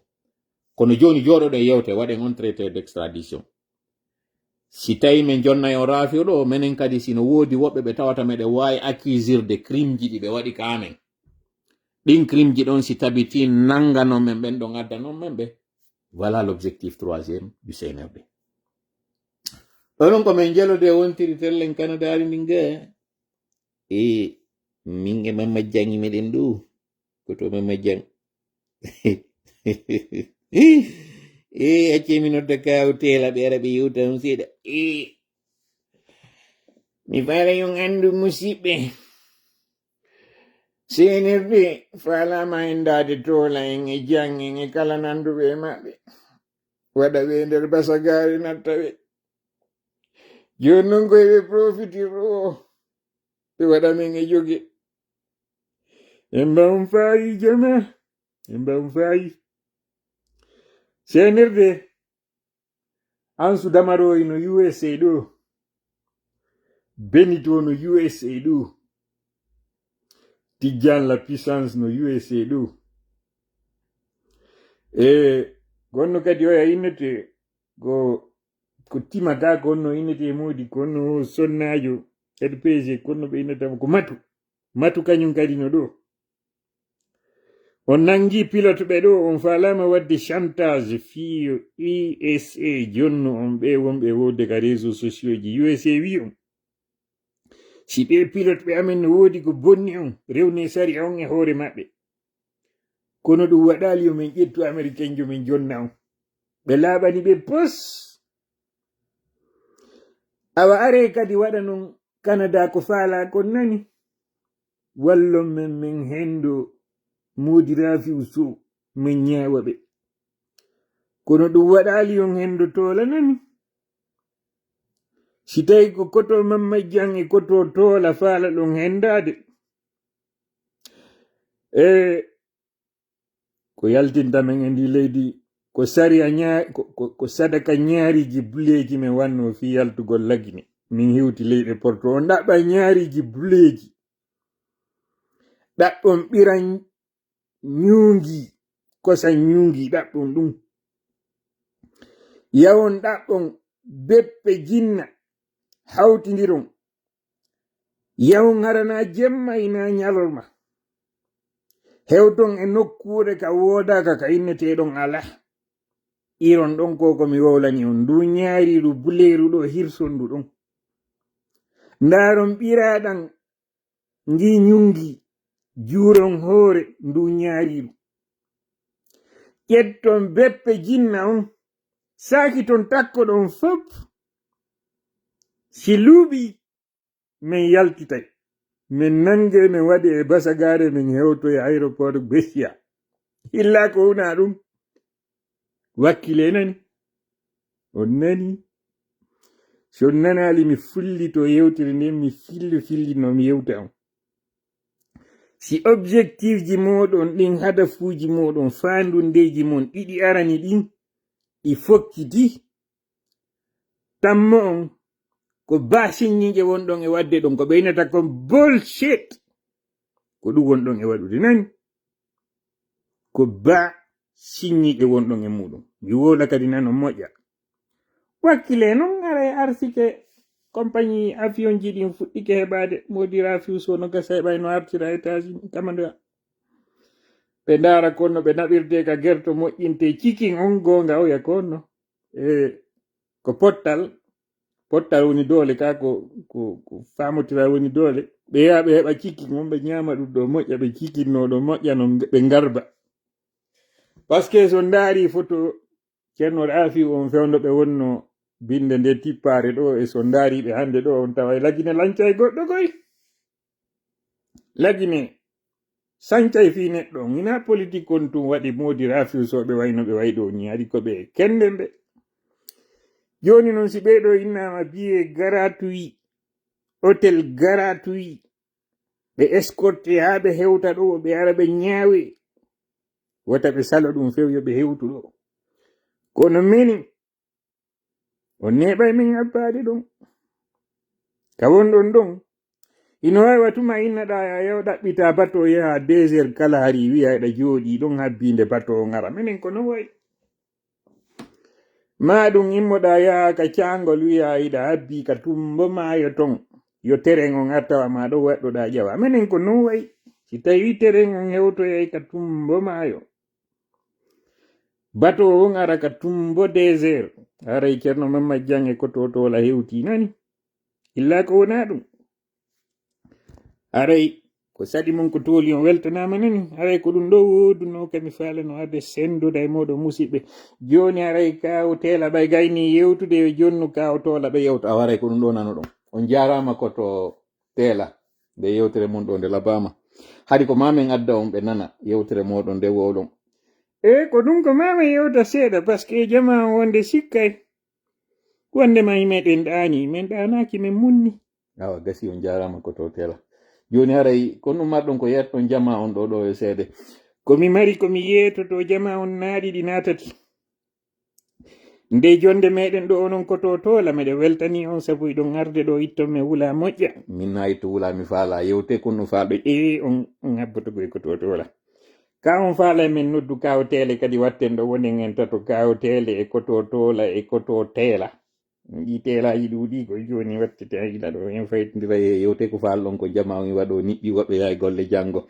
kono joni joɗoɗo e yewte waɗen on traité d'extradition si tawi min jonna on raafiyo ɗo minen kadi sino woodi woɓɓe ɓe tawata meɗe wawi accusirde crime ji ɗi ɓe waɗi ka amen ɗin crime ji ɗon si tabiti nangano men ɓen ɗon adda noon men ɓe voilà l'objectif troisiéme du CNRD onon komin jelode wontiri tellen Canada ari ndin ga e min e Mamma Jang meɗen ɗo koto Mamma Jang acce mi nodda kawtela ɓe ara ɓe yewtam seeɗa mi fala yon andu musidɓe CNRD falama en dade tola en e jang en e kala nanduɓe e maɓɓe waɗa ɓe nder basagari natta ɓe joni noon koye ɓe profitirɗo ɓe waɗa men e jogue en mbawon faayi jama en mbawon faayi CNRD Ansu Damaroy no USA ɗo Benito no USA ɗo Tidjane la puissance no USA ɗo gonno kadi oya innete ko timata konno innete modi konno sonnajo RPG konno ɓe innetamo ko matu kañum kadi no ɗo on nangi pilote ɓe ɗo on falama wadde chantage fiyo USA jonno on ɓe wonɓe wodde ka réseau sociaux ji USA wi on si ɓe pilote ɓe amen no woodi ko bonni on rewne sari on e hoore maɓɓe kono ɗum waɗali yo min ƴettu américain jo min jonna on ɓe laaɓani ɓe pos awa are kadi waɗa non Canada ko faala kon nani wallon men min hendo Modi Rafiu Sow min ñaawa ɓe kono ɗum waɗali on hendo toola nani si tawi ko koto Mamma Jang e koto toola faala ɗon hendade ko yaltinta men e ndi leydi ko sariya ko sadaka ñaariji buleji min wanno fi yaltugol lagine min hewti leyɗe Porto on ɗaɓɓa ñaariji buleji ɗaɓɓon ɓiran ñuungi kosan ñuungi ɗaɓɓon ɗum yawon ɗaɓɓon beppe jinna hawtidiron yawon harana jemma ina ñalorma hewton e nokkure ka wodaka ka inneteɗon ala iron ɗon ko mi wowlani on ndu ñaariru buleru ɗo hirsondu ɗon ndaron ɓiraɗan ngi ñungi juuron hoore ndu ñaariru ƴetton beppe jinna on saaki ton takko ɗon fop si luuɓi min yaltitay min nange min waɗi e basagare min hewto e aéroport Bessia illa ko wona ɗum wakkile nani on nani so nanali mi fullito yewtere nden mi filli mi yewta on si objectif ji moɗon ɗin hadafuji moɗon fandundeji mon ɗiɗi arani ɗin ɗi fokkiti tammo on ko basinñiƴe wonɗon e wadde ɗon ko ɓeynata kon bullshit ko ɗum wonɗon e waɗude nani ko basinñiƴe wonɗon e muɗum mi wola kadi nano moƴƴa wakkile noon ara e arsike compagnie avion ji ɗin fuɗɗike heɓade Modi Rafiu Sow no gasa heɓay no artira États-Unis kamandoya ɓe ndaara konno ɓe naɓirte ka gerto moƴƴinte cikin on gonga oya konno ko pottal woni doole ka ko famotira woni doole ɓe yaha ɓe heɓa cikin on ɓe ñama ɗum ɗo moƴƴa ɓe cikinno ɗo moƴƴa no ɓe garba par ce que so ndaari photo ceerno Rafiu on fewndo ɓe wonno binde nde tippare ɗo e so ndaariɓe hande ɗo on tawa lagine lancay goɗɗo koy lagine sancay fi neɗɗo on ina politique on tum waɗi modi rafiusoɓe wayno ɓe wayi ɗo ni haɗi koɓe kende ɓe joni noon si ɓeɗo innama biye gratuit hôtel gratuit ɓe escorté ha ɓe hewta ɗo ɓe ara ɓe ñaawe wota ɓe sala ɗum fewyo ɓe hewtu ɗo kono mini on neɓay min abbade ɗon ka wonɗon ɗon ino wawi watuma innaɗa a yaw ɗaɓɓita bato yaha 2 heures kala hari wiya ɗa jooɗi ɗon habbinde bato o ngara minen ko non wayi ma ɗum immoɗa yaha ka cangol wiya yiɗa habbi ka tumbo maayo ton yo teren on artawa ma ɗo waɗɗoɗa ƴawa minen ko non wayi si tawi teren on hewtoyay ka tumbo maayo bato on ara ka tumbo 2 heures haray ceerno Mamad Diang e kototola hewti nani illa ko wona ɗum aray ko saɗi mon ko tooli on weltanama nani aray ko ɗum ɗo woduno kami falano arde sendude e moɗo musidɓe joni aray kawo tela ɓay gayni yewtude e jonnu kawo tola ɓe yewta a waray ko ɗum ɗo nano ɗon on jarama koto tela nde yewtere mon ɗo nde labama haɗi ko mamen adda on ɓe nana yewtere moɗon nde wowɗon ko ɗum ko mamen yewta seeɗa par ce que jama on wonde sikkay wonde ma meɗen ɗani min ɗanaki min munni awa gasi on jarama koto tela joni haray kon ɗum marɗon ko yetton jama on ɗo e seede komi mari komi yetoto jama on naaɗi ɗi natati nde jonde meɗen ɗo onon koto tola meɗe weltani on sabu iɗon arde ɗo itton mi wula moƴƴa min na itto wula mi faala yewte kon ɗum faalɗo on habbotogo e koto tola ka on faala min noddu kawo tele kadi watten ɗo wonen en tato kawo tele e koto tola e koto tela ɗi telaji ɗuuɗi ko joni wattete haila ɗo en faytodira e yewte ko falɗon ko jama on waɗo niɓɓi woɓɓe yaha golle janggo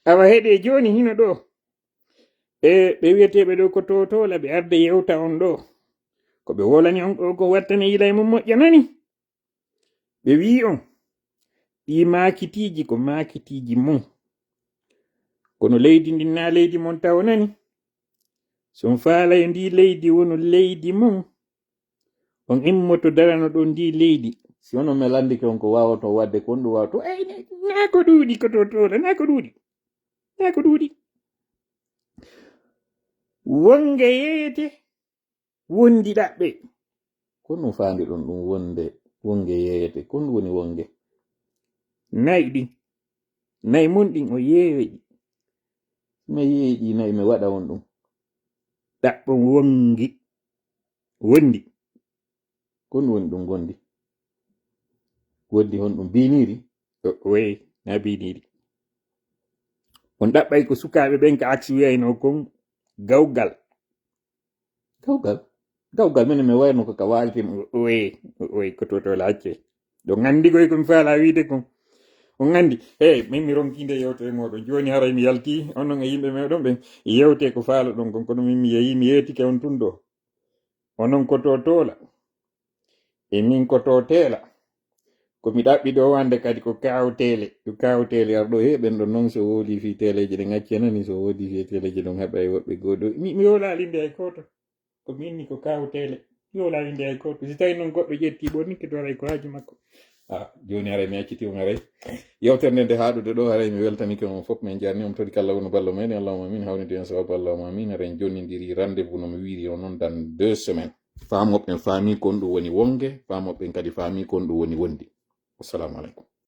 awa heeɗe joni hino ɗo ɓe wiyeteɓe ɗo ko totola ɓe arde yewta on ɗo ko ɓe wolani on ɗo ko wattane yila e mum moƴƴa nani ɓe wi on ɗi makitiji ko makitiji mum kono leydi ndin na leydi mon taw nani son faala e ndi leydi wono leydi mum on immoto darano ɗon ndi leydi si onon me landike on ko wawato wadde kon ɗum wawato nako ɗuuɗi ko totola nako ɗuuɗi wonge yeeyete wondi ɗaɓɓe kon ɗum faandi ɗon ɗum wonge yeeyete kon ɗum woni wonge nayi ɗin nayi mon ɗin o yeeweɗi mi yeeyi ɗi nayi mi waɗa on ɗum ɗaɓɓon wondi kon woni ɗum wondi hon ɗum biniri oye na biniri on ɗaɓɓay ko sukaɓe ɓen ka aksi wiyayno kon gawgal minen mi wayno ko ka walitima oye ko totola acce ɗo gandi koye komi faala wiide kon on gandi min mi ronkinde yewtere moɗon joni haray mi yalti onon e yimɓe meɗon ɓen yewte ko faala ɗon kon kono min mi yeehi mi yetike on tun ɗo onon ko totola e min ko to tela komi ɗaɓɓi ɗo wande kadi ko kawtele arɗo heɓen ɗon noon so woodi fi teleji ɗe gaccenani so woodi fi teleji ɗon heɓa e woɓɓe goɗɗo mi wolaalinde hay goto ko minni ko kawtele mi wolaalinde hay goto si tawi noon goɗɗo ƴetti ɓonni to waray ko haaju makko joni haray mi acciti on haray yewtere nde haaɗude ɗo haray mi weltanike on fof min jarni on toɗi kala wono ballo meɗen allahuma amin hawnide en sababu allahuma amin haren jonnidiri rendez-vous no mi wiiri on noon dans 2 semaines famoɓɓen faami kon ɗum woni wonge famoɓɓen kadi faami kon ɗum woni wondi. Assalamu alaikum.